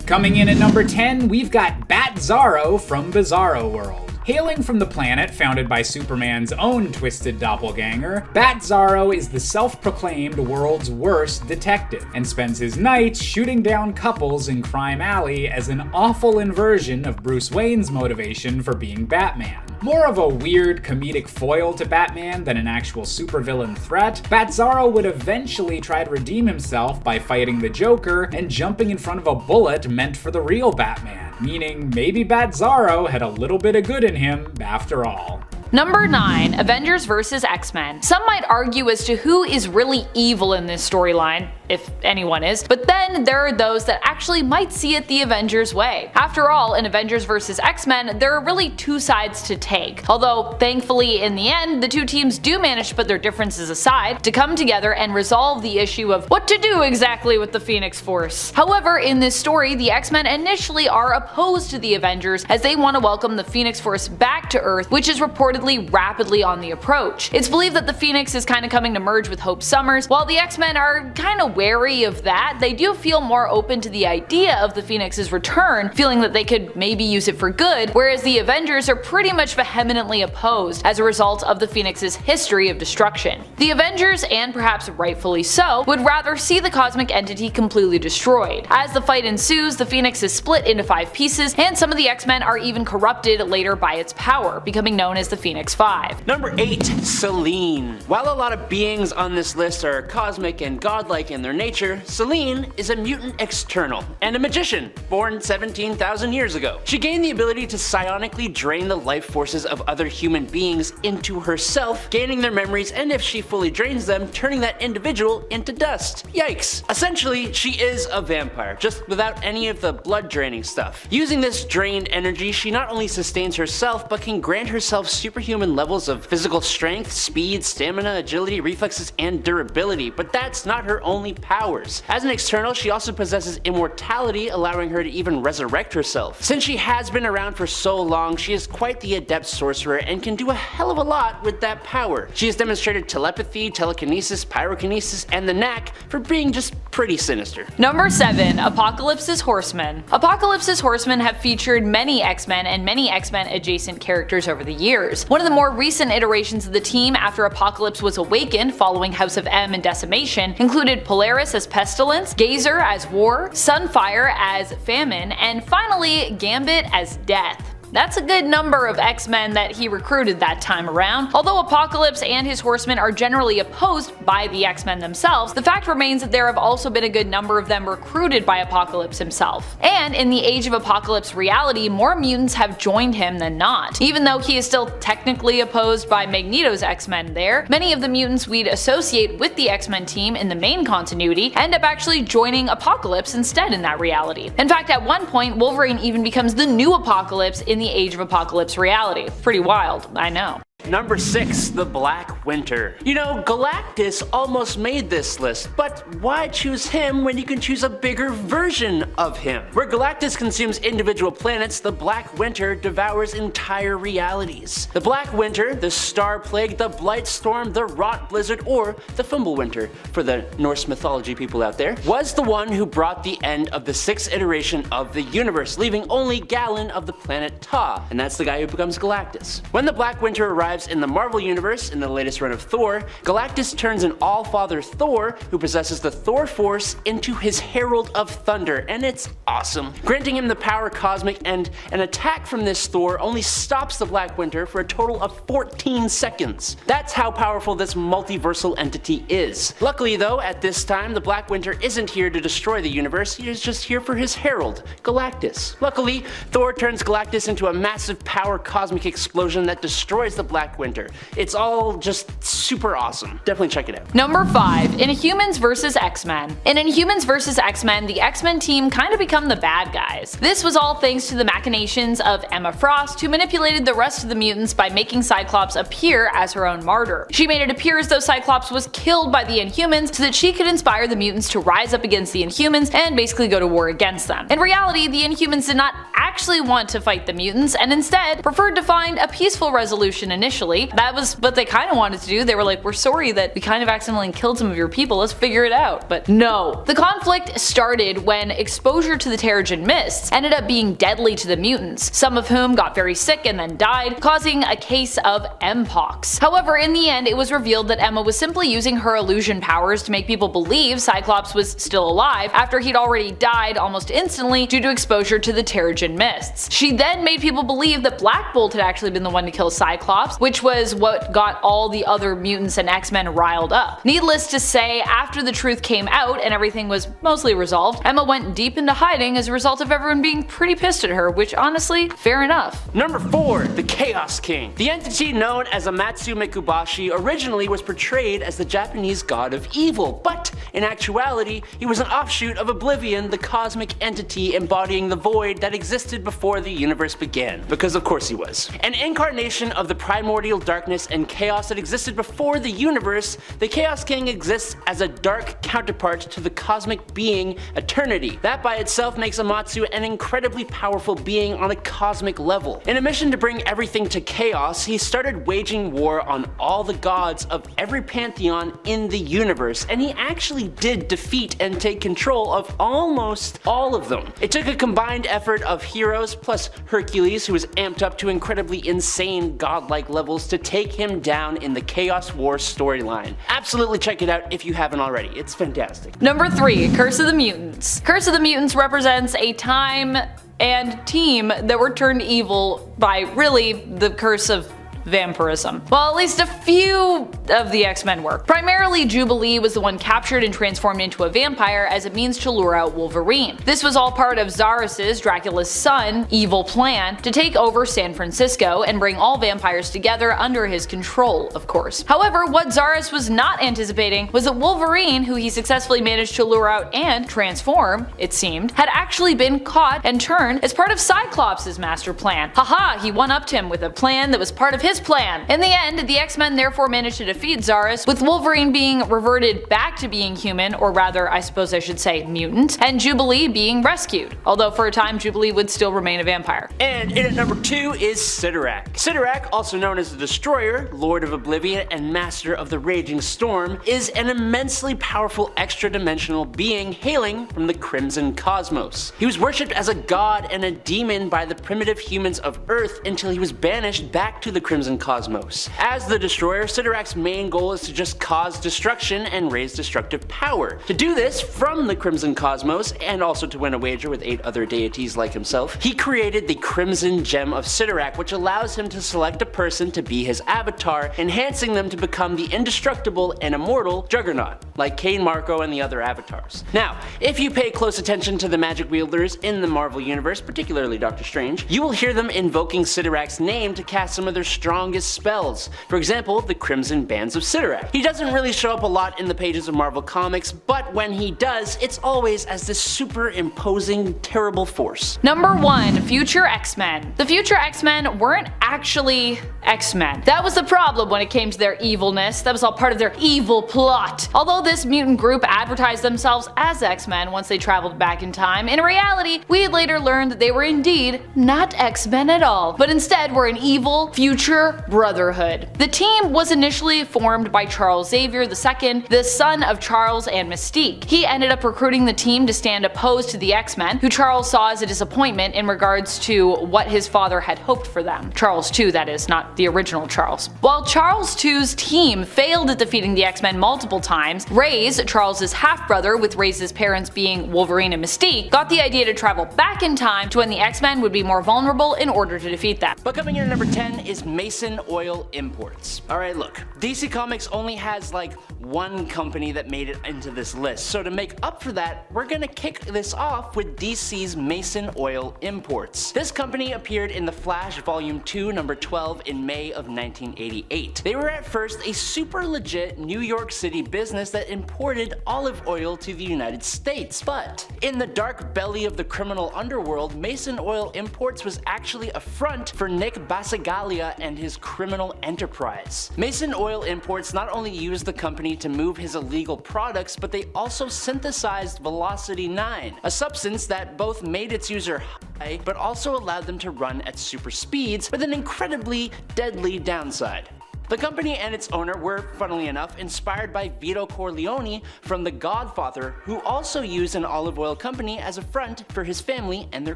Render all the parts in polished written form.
Coming in at number 10, we've got Bat-Zaro from Bizarro World. Hailing from the planet founded by Superman's own twisted doppelganger, Bat-Zaro is the self-proclaimed world's worst detective, and spends his nights shooting down couples in Crime Alley as an awful inversion of Bruce Wayne's motivation for being Batman. More of a weird comedic foil to Batman than an actual supervillain threat, Bat-Zaro would eventually try to redeem himself by fighting the Joker and jumping in front of a bullet meant for the real Batman, meaning maybe Bat-Zaro had a little bit of good in him after all. Number 9. Avengers vs. X-Men. Some might argue as to who is really evil in this storyline, if anyone is, but then there are those that actually might see it the Avengers way. After all, in Avengers vs. X-Men, there are really two sides to take, although thankfully in the end, the two teams do manage to put their differences aside to come together and resolve the issue of what to do exactly with the Phoenix Force. However, in this story, the X-Men initially are opposed to the Avengers as they want to welcome the Phoenix Force back to Earth, which is reportedly rapidly on the approach. It's believed that the Phoenix is kind of coming to merge with Hope Summers. While the X-Men are kind of wary of that, they do feel more open to the idea of the Phoenix's return, feeling that they could maybe use it for good, whereas the Avengers are pretty much vehemently opposed as a result of the Phoenix's history of destruction. The Avengers, and perhaps rightfully so, would rather see the cosmic entity completely destroyed. As the fight ensues, the Phoenix is split into 5 pieces, and some of the X-Men are even corrupted later by its power, becoming known as the Phoenix 5. Number 8. Celine. While a lot of beings on this list are cosmic and godlike in their nature, Celine is a mutant external and a magician, born 17,000 years ago. She gained the ability to psionically drain the life forces of other human beings into herself, gaining their memories, and if she fully drains them, turning that individual into dust. Yikes. Essentially, she is a vampire, just without any of the blood draining stuff. Using this drained energy, she not only sustains herself, but can grant herself superhuman levels of physical strength, speed, stamina, agility, reflexes, and durability, but that's not her only powers. As an external, she also possesses immortality, allowing her to even resurrect herself. Since she has been around for so long, she is quite the adept sorcerer and can do a hell of a lot with that power. She has demonstrated telepathy, telekinesis, pyrokinesis, and the knack for being just pretty sinister. Number 7. Apocalypse's Horsemen. Apocalypse's Horsemen have featured many X-Men and many X-Men adjacent characters over the years. One of the more recent iterations of the team after Apocalypse was awakened following House of M and Decimation included Polaris as Pestilence, Gazer as War, Sunfire as Famine, and finally Gambit as Death. That's a good number of X-Men that he recruited that time around. Although Apocalypse and his Horsemen are generally opposed by the X-Men themselves, the fact remains that there have also been a good number of them recruited by Apocalypse himself. And in the Age of Apocalypse reality, more mutants have joined him than not. Even though he is still technically opposed by Magneto's X-Men there, many of the mutants we'd associate with the X-Men team in the main continuity end up actually joining Apocalypse instead in that reality. In fact, at one point, Wolverine even becomes the new Apocalypse in the Age of Apocalypse reality. Pretty wild, I know. Number 6. The Black Winter. You know, Galactus almost made this list, but why choose him when you can choose a bigger version of him? Where Galactus consumes individual planets, the Black Winter devours entire realities. The Black Winter, the Star Plague, the Blight Storm, the Rot Blizzard, or the Fumble Winter, for the Norse mythology people out there, was the one who brought the end of the 6th iteration of the universe, leaving only Galen of the planet Ta, and that's the guy who becomes Galactus. When the Black Winter arrives in the Marvel Universe, in the latest run of Thor, Galactus turns an All-Father Thor, who possesses the Thor Force, into his Herald of Thunder, and it's awesome. Granting him the power cosmic, and an attack from this Thor only stops the Black Winter for a total of 14 seconds. That's how powerful this multiversal entity is. Luckily though, at this time, the Black Winter isn't here to destroy the universe, he is just here for his herald, Galactus. Luckily, Thor turns Galactus into a massive power cosmic explosion that destroys the Black Winter. It's all just super awesome. Definitely check it out. Number 5. Inhumans vs. X-Men. In Inhumans vs. X-Men, the X-Men team kind of become the bad guys. This was all thanks to the machinations of Emma Frost, who manipulated the rest of the mutants by making Cyclops appear as her own martyr. She made it appear as though Cyclops was killed by the Inhumans so that she could inspire the mutants to rise up against the Inhumans and basically go to war against them. In reality, the Inhumans did not actually want to fight the mutants and instead preferred to find a peaceful resolution initially. initially. That was what they kind of wanted to do. They were like, we're sorry that we kind of accidentally killed some of your people, let's figure it out. But no. The conflict started when exposure to the Terrigen Mists ended up being deadly to the mutants, some of whom got very sick and then died, causing a case of Mpox. However, in the end, it was revealed that Emma was simply using her illusion powers to make people believe Cyclops was still alive after he'd already died almost instantly due to exposure to the Terrigen Mists. She then made people believe that Black Bolt had actually been the one to kill Cyclops, which was what got all the other mutants and X-Men riled up. Needless to say, after the truth came out and everything was mostly resolved, Emma went deep into hiding as a result of everyone being pretty pissed at her, which honestly, fair enough. Number 4. The Chaos King. The entity known as Amatsu Mikubashi originally was portrayed as the Japanese god of evil, but in actuality, he was an offshoot of Oblivion, the cosmic entity embodying the void that existed before the universe began. Because of course he was. An incarnation of the primordial darkness and chaos that existed before the universe, the Chaos King exists as a dark counterpart to the cosmic being Eternity. That by itself makes Amatsu an incredibly powerful being on a cosmic level. In a mission to bring everything to chaos, he started waging war on all the gods of every pantheon in the universe, and he actually did defeat and take control of almost all of them. It took a combined effort of heroes plus Hercules, who was amped up to incredibly insane godlike levels, to take him down in the Chaos War storyline. Absolutely check it out if you haven't already, it's fantastic. Number 3. Curse of the Mutants. Curse of the Mutants represents a time and team that were turned evil by really the curse of vampirism. Well, at least a few of the X-Men were. Primarily, Jubilee was the one captured and transformed into a vampire as a means to lure out Wolverine. This was all part of Zarus', Dracula's son, evil plan to take over San Francisco and bring all vampires together under his control, of course. However, what Zarus was not anticipating was that Wolverine, who he successfully managed to lure out and transform, it seemed, had actually been caught and turned as part of Cyclops' master plan. Haha, he one-upped him with a plan that was part of his plan. In the end, the X-Men therefore managed to defeat Zarus, with Wolverine being reverted back to being human, or rather I suppose I should say mutant, and Jubilee being rescued, although for a time Jubilee would still remain a vampire. And in at number 2 is Sidorak. Sidorak, also known as the Destroyer, Lord of Oblivion, and Master of the Raging Storm, is an immensely powerful extra-dimensional being hailing from the Crimson Cosmos. He was worshipped as a god and a demon by the primitive humans of Earth until he was banished back to the Crimson Cosmos. As the Destroyer, Sidorak's main goal is to just cause destruction and raise destructive power. To do this from the Crimson Cosmos, and also to win a wager with 8 other deities like himself, he created the Crimson Gem of Sidorak, which allows him to select a person to be his avatar, enhancing them to become the indestructible and immortal Juggernaut, like Kane Marco and the other avatars. Now, if you pay close attention to the magic wielders in the Marvel Universe, particularly Doctor Strange, you will hear them invoking Sidorak's name to cast some of their strongest spells. For example, the Crimson Bands of Sidorak. He doesn't really show up a lot in the pages of Marvel Comics, but when he does, it's always as this super imposing, terrible force. Number 1. Future X-Men. The future X-Men weren't actually X-Men. That was the problem when it came to their evilness. That was all part of their evil plot. Although this mutant group advertised themselves as X-Men once they traveled back in time, in reality, we had later learned that they were indeed not X-Men at all, but instead were an evil, future brotherhood. The team was initially formed by Charles Xavier II, the son of Charles and Mystique. He ended up recruiting the team to stand opposed to the X-Men, who Charles saw as a disappointment in regards to what his father had hoped for them. Charles II, that is, not the original Charles. While Charles II's team failed at defeating the X-Men multiple times, Reyes, Charles' half-brother, with Reyes' parents being Wolverine and Mystique, got the idea to travel back in time to when the X-Men would be more vulnerable in order to defeat them. But coming in at number 10 is Mason Oil Imports. Alright, look, DC Comics only has like one company that made it into this list, so to make up for that, we're gonna kick this off with DC's Mason Oil Imports. This company appeared in The Flash Volume 2, number 12 in May of 1988. They were at first a super legit New York City business that that imported olive oil to the United States. But in the dark belly of the criminal underworld, Mason Oil Imports was actually a front for Nick Basagalia and his criminal enterprise. Mason Oil Imports not only used the company to move his illegal products, but they also synthesized Velocity 9, a substance that both made its user high, but also allowed them to run at super speeds with an incredibly deadly downside. The company and its owner were, funnily enough, inspired by Vito Corleone from The Godfather, who also used an olive oil company as a front for his family and their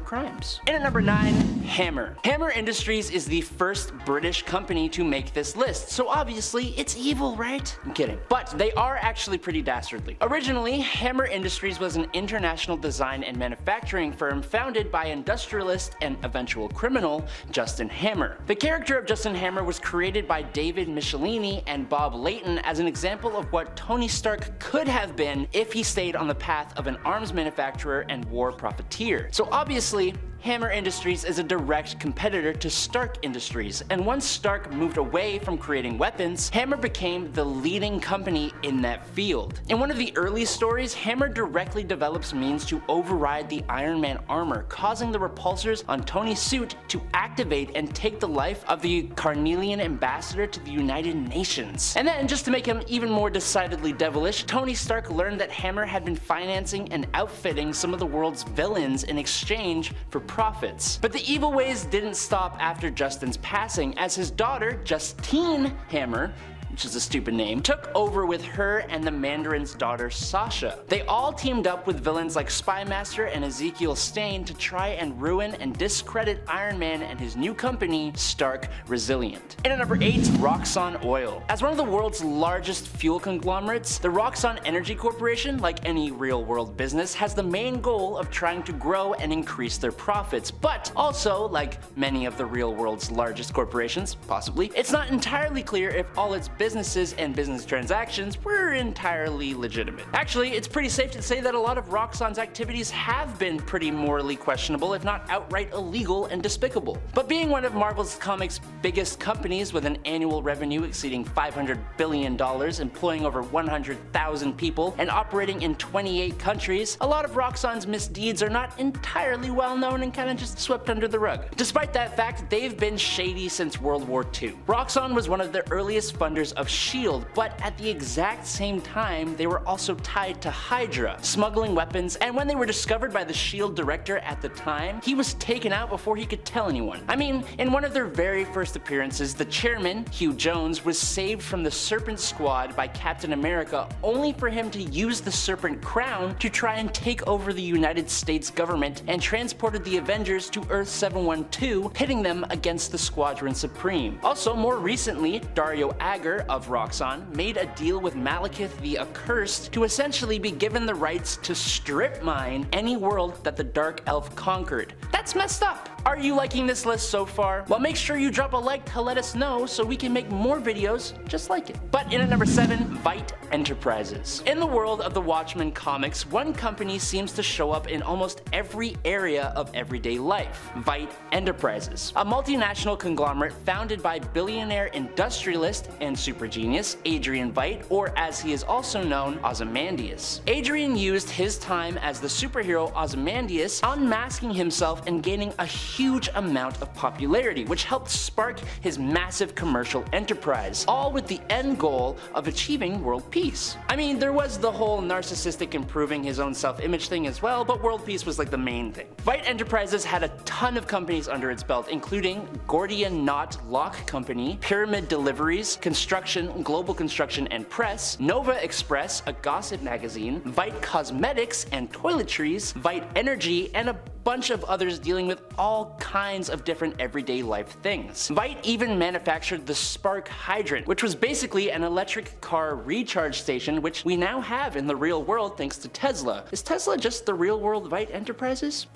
crimes. In at number 9, Hammer. Hammer Industries is the first British company to make this list, so obviously it's evil, right? I'm kidding. But they are actually pretty dastardly. Originally, Hammer Industries was an international design and manufacturing firm founded by industrialist and eventual criminal Justin Hammer. The character of Justin Hammer was created by David Michelini and Bob Layton as an example of what Tony Stark could have been if he stayed on the path of an arms manufacturer and war profiteer. So obviously, Hammer Industries is a direct competitor to Stark Industries, and once Stark moved away from creating weapons, Hammer became the leading company in that field. In one of the early stories, Hammer directly develops means to override the Iron Man armor, causing the repulsors on Tony's suit to activate and take the life of the Carnelian ambassador to the United Nations. And then, just to make him even more decidedly devilish, Tony Stark learned that Hammer had been financing and outfitting some of the world's villains in exchange for profits. But the evil ways didn't stop after Justin's passing, as his daughter, Justine Hammer, which is a stupid name, took over with her and the Mandarin's daughter Sasha. They all teamed up with villains like Spymaster and Ezekiel Stane to try and ruin and discredit Iron Man and his new company, Stark Resilient. And at number 8, Roxanne Oil. As one of the world's largest fuel conglomerates, the Roxanne Energy Corporation, like any real-world business, has the main goal of trying to grow and increase their profits, but also, like many of the real world's largest corporations, possibly, it's not entirely clear if all its businesses and business transactions were entirely legitimate. Actually, it's pretty safe to say that a lot of Roxanne's activities have been pretty morally questionable, if not outright illegal and despicable. But being one of Marvel's comics' biggest companies with an annual revenue exceeding $500 billion, employing over 100,000 people, and operating in 28 countries, a lot of Roxanne's misdeeds are not entirely well known and kinda just swept under the rug. Despite that fact, they've been shady since World War II. Roxanne was one of the earliest funders of S.H.I.E.L.D., but at the exact same time, they were also tied to Hydra, smuggling weapons, and when they were discovered by the S.H.I.E.L.D. director at the time, he was taken out before he could tell anyone. I mean, in one of their very first appearances, the chairman, Hugh Jones, was saved from the Serpent Squad by Captain America only for him to use the Serpent Crown to try and take over the United States government, and transported the Avengers to Earth 712, pitting them against the Squadron Supreme. Also, more recently, Dario Agger of Roxanne made a deal with Malekith the Accursed to essentially be given the rights to strip mine any world that the Dark Elf conquered. That's messed up! Are you liking this list so far? Well, make sure you drop a like to let us know so we can make more videos just like it. But in at number 7, Vaught Enterprises. In the world of the Watchmen comics, one company seems to show up in almost every area of everyday life: Vaught Enterprises. A multinational conglomerate founded by billionaire industrialist and super genius Adrian Veidt, or as he is also known, Ozymandias. Adrian used his time as the superhero Ozymandias, unmasking himself and gaining a huge amount of popularity, which helped spark his massive commercial enterprise, all with the end goal of achieving world peace. I mean, there was the whole narcissistic improving his own self-image thing as well, but world peace was like the main thing. Vaught Enterprises had a ton of companies under its belt, including Gordian Knot Lock Company, Pyramid Deliveries, Construction, Global Construction and Press, Nova Express, a gossip magazine, Vaught Cosmetics and Toiletries, Vaught Energy, and a bunch of others dealing with all kinds of different everyday life things. Vaught even manufactured the Spark Hydrant, which was basically an electric car recharge station, which we now have in the real world thanks to Tesla. Is Tesla just the real world Vaught Enterprises?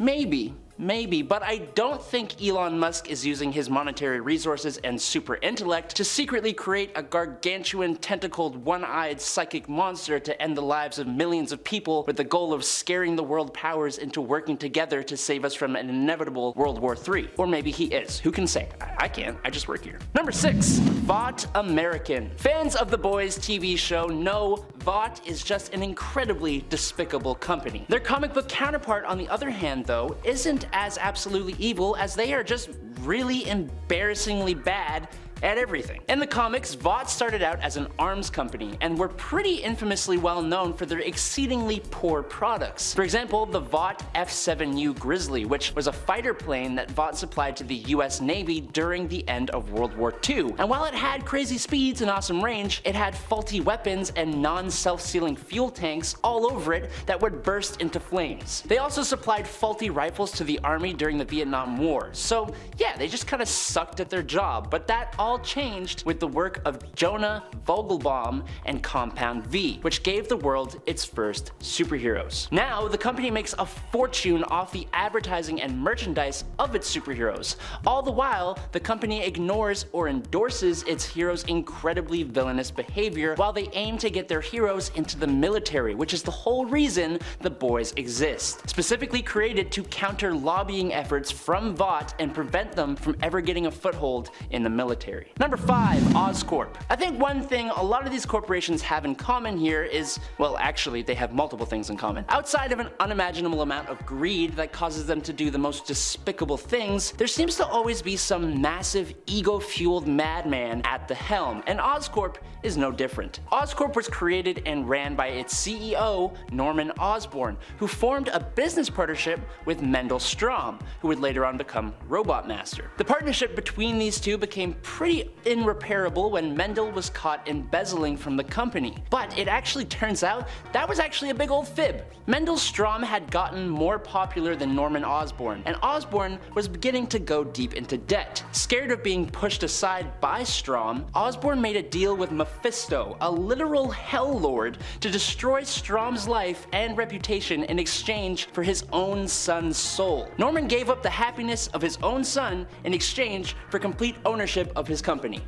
Maybe, but I don't think Elon Musk is using his monetary resources and super intellect to secretly create a gargantuan tentacled one-eyed psychic monster to end the lives of millions of people with the goal of scaring the world powers into working together to save us from an inevitable World War III. Or maybe he is. Who can say? I can't. I just work here. Number 6. Vaught American. Fans of The Boys TV show know Vaught is just an incredibly despicable company. Their comic book counterpart, on the other hand, though, isn't as absolutely evil, as they are just really embarrassingly bad at everything. In the comics, Vaught started out as an arms company and were pretty infamously well known for their exceedingly poor products. For example, the Vaught F-7U Grizzly, which was a fighter plane that Vaught supplied to the US Navy during the end of World War II. And while it had crazy speeds and awesome range, it had faulty weapons and non-self-sealing fuel tanks all over it that would burst into flames. They also supplied faulty rifles to the army during the Vietnam War. So yeah, they just kinda sucked at their job, but that all changed with the work of Jonah Vogelbaum and Compound V, which gave the world its first superheroes. Now, the company makes a fortune off the advertising and merchandise of its superheroes. All the while, the company ignores or endorses its heroes' incredibly villainous behavior while they aim to get their heroes into the military, which is the whole reason the boys exist. Specifically created to counter lobbying efforts from Vaught and prevent them from ever getting a foothold in the military. Number 5. Oscorp. I think one thing a lot of these corporations have in common here is, well, actually they have multiple things in common. Outside of an unimaginable amount of greed that causes them to do the most despicable things, there seems to always be some massive ego-fueled madman at the helm, and Oscorp is no different. Oscorp was created and ran by its CEO, Norman Osborn, who formed a business partnership with Mendel Stromm, who would later on become Robot Master. The partnership between these two became pretty irreparable when Mendel was caught embezzling from the company. But it actually turns out that was actually a big old fib. Mendel Stromm had gotten more popular than Norman Osborn, and Osborn was beginning to go deep into debt. Scared of being pushed aside by Stromm, Osborn made a deal with Mephisto, a literal hell lord, to destroy Stromm's life and reputation in exchange for his own son's soul. Norman gave up the happiness of his own son in exchange for complete ownership of his company.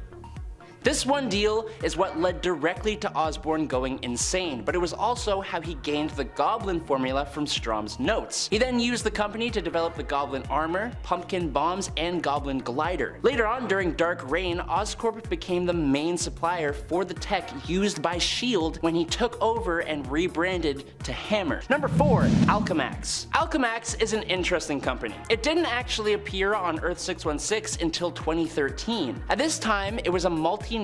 This one deal is what led directly to Osborn going insane, but it was also how he gained the Goblin formula from Stromm's notes. He then used the company to develop the Goblin armor, pumpkin bombs, and Goblin glider. Later on, during Dark Reign, Oscorp became the main supplier for the tech used by S.H.I.E.L.D. when he took over and rebranded to Hammer. Number 4. Alcamax. Alcamax is an interesting company. It didn't actually appear on Earth 616 until 2013. At this time, it was a multinational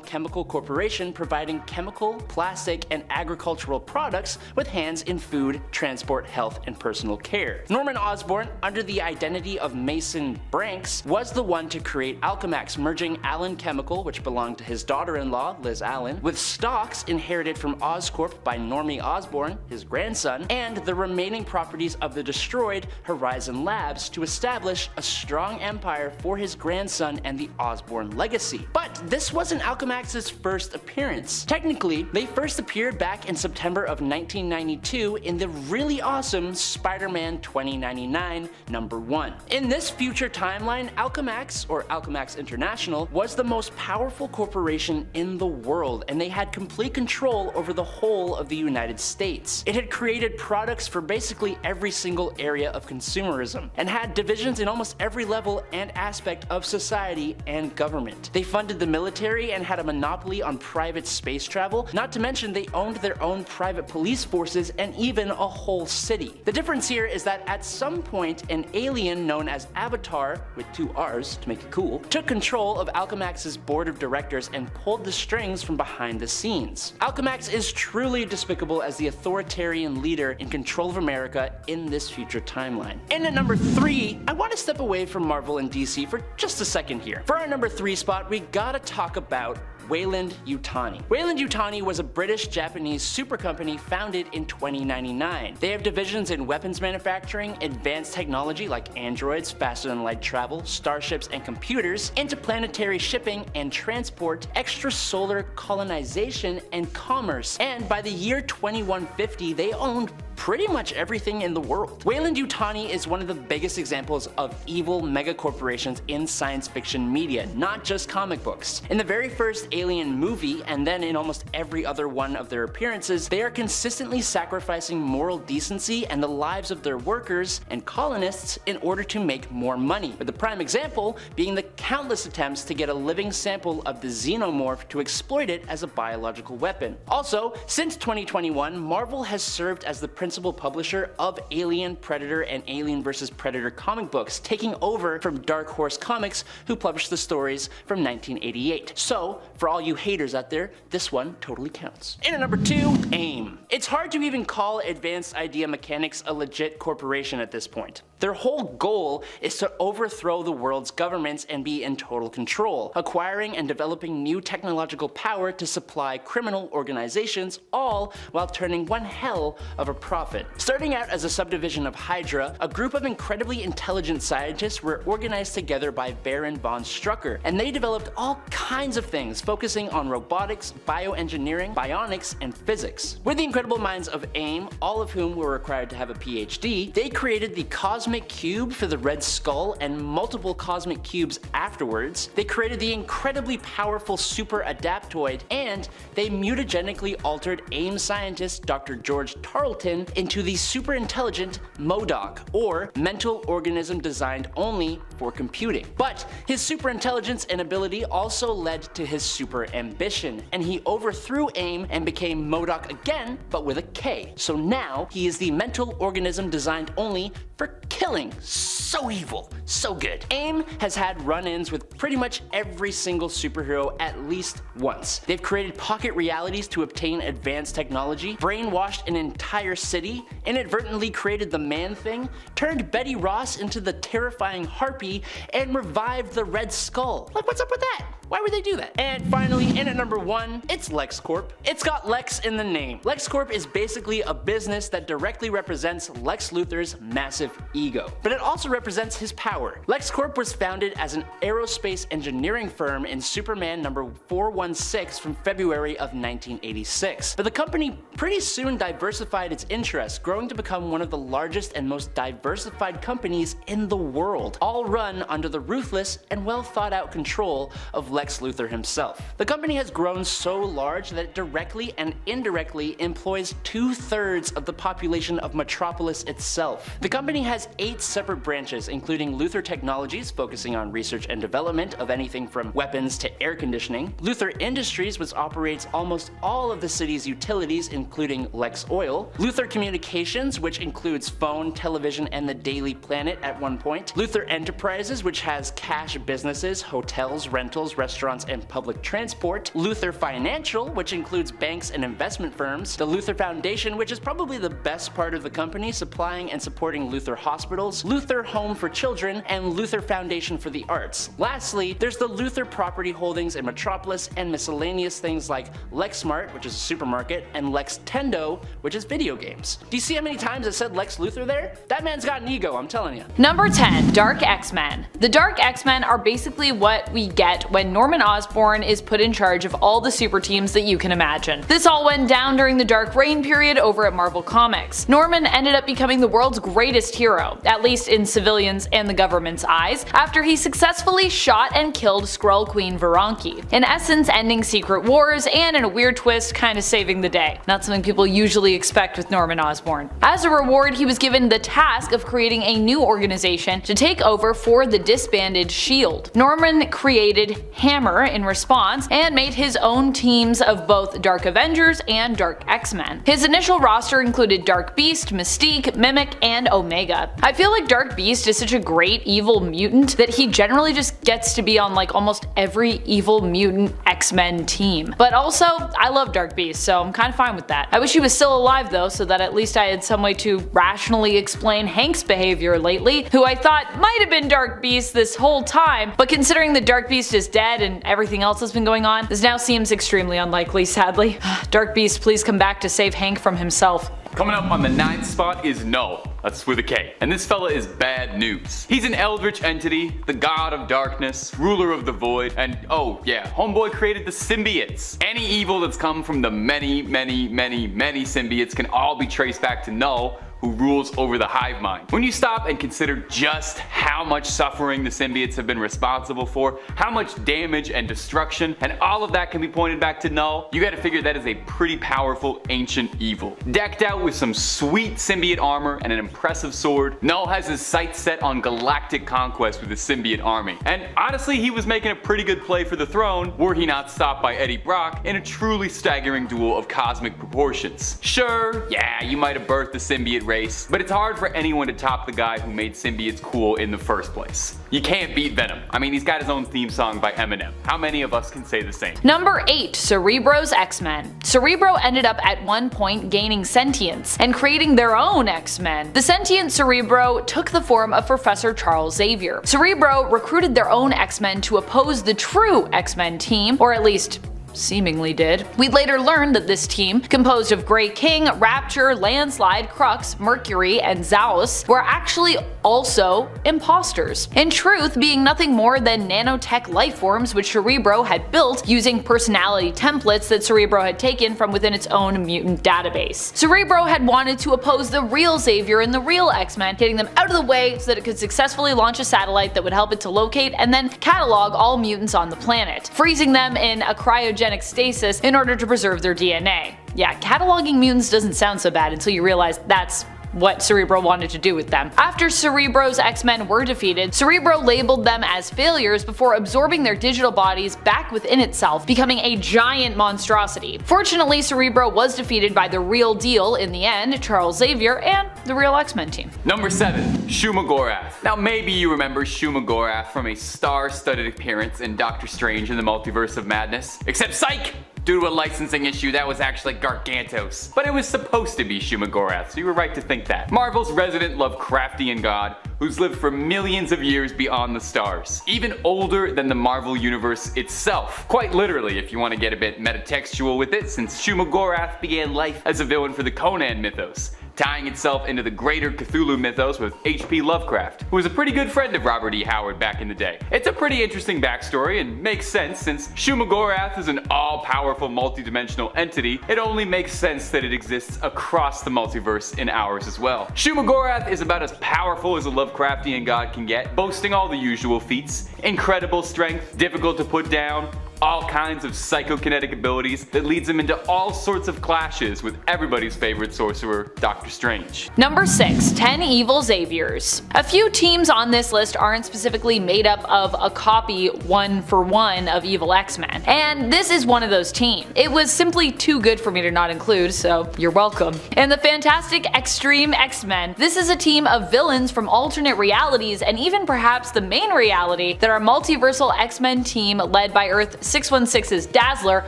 chemical corporation providing chemical, plastic, and agricultural products with hands in food, transport, health, and personal care. Norman Osborn, under the identity of Mason Branks, was the one to create Alcamax, merging Allen Chemical, which belonged to his daughter-in-law, Liz Allen, with stocks inherited from Oscorp by Normie Osborn, his grandson, and the remaining properties of the destroyed Horizon Labs to establish a strong empire for his grandson and the Osborn legacy. But this wasn't Alcamax's first appearance. Technically, they first appeared back in September of 1992 in the really awesome Spider-Man 2099 #1. In this future timeline, Alcamax, or Alcamax International, was the most powerful corporation in the world, and they had complete control over the whole of the United States. It had created products for basically every single area of consumerism, and had divisions in almost every level and aspect of society and government. They funded the military and had a monopoly on private space travel, not to mention they owned their own private police forces and even a whole city. The difference here is that at some point an alien known as Avatar, with 2 R's to make it cool, took control of Alcamax's board of directors and pulled the strings from behind the scenes. Alcamax is truly despicable as the authoritarian leader in control of America in this future timeline. And at number 3, I want to step away from Marvel and DC for just a second here. For our number 3 spot, we gotta talk about Weyland Yutani. Weyland Yutani was a British-Japanese super company founded in 2099. They have divisions in weapons manufacturing, advanced technology like androids, faster-than-light travel, starships, and computers, interplanetary shipping and transport, extrasolar colonization, and commerce. And by the year 2150, they owned pretty much everything in the world. Weyland Yutani is one of the biggest examples of evil megacorporations in science fiction media, not just comic books. In the very first Alien movie, and then in almost every other one of their appearances, they are consistently sacrificing moral decency and the lives of their workers and colonists in order to make more money, with the prime example being the countless attempts to get a living sample of the xenomorph to exploit it as a biological weapon. Also, since 2021, Marvel has served as the principal publisher of Alien, Predator, and Alien vs. Predator comic books, taking over from Dark Horse Comics, who published the stories from 1988. So, for all you haters out there, this one totally counts. In at number 2, AIM. It's hard to even call Advanced Idea Mechanics a legit corporation at this point. Their whole goal is to overthrow the world's governments and be in total control, acquiring and developing new technological power to supply criminal organizations, all while turning one hell of a profit. Starting out as a subdivision of Hydra, a group of incredibly intelligent scientists were organized together by Baron von Strucker, and they developed all kinds of things focusing on robotics, bioengineering, bionics, and physics. With the incredible minds of AIM, all of whom were required to have a PhD, they created the Cosmic Cube for the Red Skull and multiple Cosmic Cubes afterwards. They created the incredibly powerful Super Adaptoid, and they mutagenically altered AIM scientist Dr. George Tarleton into the super intelligent MODOK, or Mental Organism Designed Only for Computing. But his super intelligence and ability also led to his super ambition, and he overthrew AIM and became MODOK again, but with a K. So now he is the Mental Organism Designed Only for Killing. So evil, so good. AIM has had run-ins with pretty much every single superhero at least once. They've created pocket realities to obtain advanced technology, brainwashed an entire city, inadvertently created the Man-Thing, turned Betty Ross into the terrifying Harpy, and revived the Red Skull. Like, what's up with that? Why would they do that? And finally, in at number 1, it's LexCorp. It's got Lex in the name. LexCorp is basically a business that directly represents Lex Luthor's massive ego, but it also represents his power. LexCorp was founded as an aerospace engineering firm in Superman number 416 from February of 1986. But the company pretty soon diversified its interests, growing to become one of the largest and most diversified companies in the world, all run under the ruthless and well thought out control of Lex Luthor himself. The company has grown so large that it directly and indirectly employs 2/3 of the population of Metropolis itself. The company has 8 separate branches, including Luthor Technologies, focusing on research and development of anything from weapons to air conditioning, Luthor Industries, which operates almost all of the city's utilities, including Lex Oil, Luthor Communications, which includes phone, television, and the Daily Planet at one point, Luthor Enterprises, which has cash businesses, hotels, rentals, restaurants, and public transport, Luthor Financial, which includes banks and investment firms, the Luthor Foundation, which is probably the best part of the company, supplying and supporting Luthor hospitals, Luthor Home for Children, and Luthor Foundation for the Arts. Lastly, there's the Luthor property holdings in Metropolis and miscellaneous things like LexMart, which is a supermarket, and LexTendo, which is video games. Do you see how many times I said Lex Luthor there? That man's got an ego, I'm telling you. Number 10, Dark X-Men. The Dark X-Men are basically what we get when Norman Osborn is put in charge of all the super teams that you can imagine. This all went down during the Dark Reign period over at Marvel Comics. Norman ended up becoming the world's greatest hero, at least in civilians and the government's eyes, after he successfully shot and killed Skrull Queen Varanki, in essence ending secret wars and, in a weird twist, kinda saving the day. Not something people usually expect with Norman Osborn. As a reward, he was given the task of creating a new organization to take over for the disbanded S.H.I.E.L.D. Norman created Hammer in response, and made his own teams of both Dark Avengers and Dark X-Men. His initial roster included Dark Beast, Mystique, Mimic, and Omega. I feel like Dark Beast is such a great evil mutant that he generally just gets to be on like almost every evil mutant X-Men team. But also, I love Dark Beast, so I'm kinda fine with that. I wish he was still alive though, so that at least I had some way to rationally explain Hank's behavior lately, who I thought might have been Dark Beast this whole time, but considering that Dark Beast is dead and everything else that's been going on, this now seems extremely unlikely, sadly. Dark Beast, please come back to save Hank from himself. Coming up on the 9th spot is Null. That's with a K. And this fella is bad news. He's an eldritch entity, the god of darkness, ruler of the void, and oh yeah, homeboy created the symbiotes. Any evil that's come from the many symbiotes can all be traced back to Null, who rules over the hive mind. When you stop and consider just how much suffering the symbiotes have been responsible for, how much damage and destruction, and all of that can be pointed back to Null, you gotta figure that is a pretty powerful ancient evil. Decked out with some sweet symbiote armor and an impressive sword, Null has his sights set on galactic conquest with the symbiote army. And honestly, he was making a pretty good play for the throne were he not stopped by Eddie Brock in a truly staggering duel of cosmic proportions. Sure, yeah, you might have birthed the symbiote race, but it's hard for anyone to top the guy who made symbiotes cool in the first place. You can't beat Venom. I mean, he's got his own theme song by Eminem. How many of us can say the same? Number 8. Cerebro's X-Men. Cerebro ended up at one point gaining sentience and creating their own X-Men. The sentient Cerebro took the form of Professor Charles Xavier. Cerebro recruited their own X-Men to oppose the true X-Men team, or at least seemingly did. We'd later learn that this team, composed of Grey King, Rapture, Landslide, Crux, Mercury, and Zaos, were actually also imposters. In truth, being nothing more than nanotech lifeforms which Cerebro had built using personality templates that Cerebro had taken from within its own mutant database. Cerebro had wanted to oppose the real Xavier and the real X-Men, getting them out of the way so that it could successfully launch a satellite that would help it to locate and then catalog all mutants on the planet, freezing them in a cryogenic stasis in order to preserve their DNA. Yeah, cataloging mutants doesn't sound so bad until you realize that's what Cerebro wanted to do with them. After Cerebro's X-Men were defeated, Cerebro labeled them as failures before absorbing their digital bodies back within itself, becoming a giant monstrosity. Fortunately, Cerebro was defeated by the real deal in the end, Charles Xavier, and the real X-Men team. Number 7. Shumagorath. Now maybe you remember Shumagorath from a star-studded appearance in Doctor Strange in the Multiverse of Madness. Except psych! Due to a licensing issue, that was actually Gargantos. But it was supposed to be Shumagorath, so you were right to think that. Marvel's resident Lovecraftian god, who's lived for millions of years beyond the stars. Even older than the Marvel Universe itself. Quite literally, if you want to get a bit metatextual with it, since Shumagorath began life as a villain for the Conan mythos, tying itself into the greater Cthulhu mythos with H.P. Lovecraft, who was a pretty good friend of Robert E. Howard back in the day. It's a pretty interesting backstory and makes sense since Shumagorath is an all-powerful multi-dimensional entity. It only makes sense that it exists across the multiverse in ours as well. Shumagorath is about as powerful as a Lovecraftian god can get, boasting all the usual feats: incredible strength, difficult to put down, all kinds of psychokinetic abilities that leads him into all sorts of clashes with everybody's favorite sorcerer, Doctor Strange. Number 6. 10 Evil Xaviors. A few teams on this list aren't specifically made up of a copy one-for-one of evil X-Men, and this is one of those teams. It was simply too good for me to not include, so you're welcome. In the Fantastic Extreme X-Men, this is a team of villains from alternate realities and even perhaps the main reality that our multiversal X-Men team led by Earth 616's Dazzler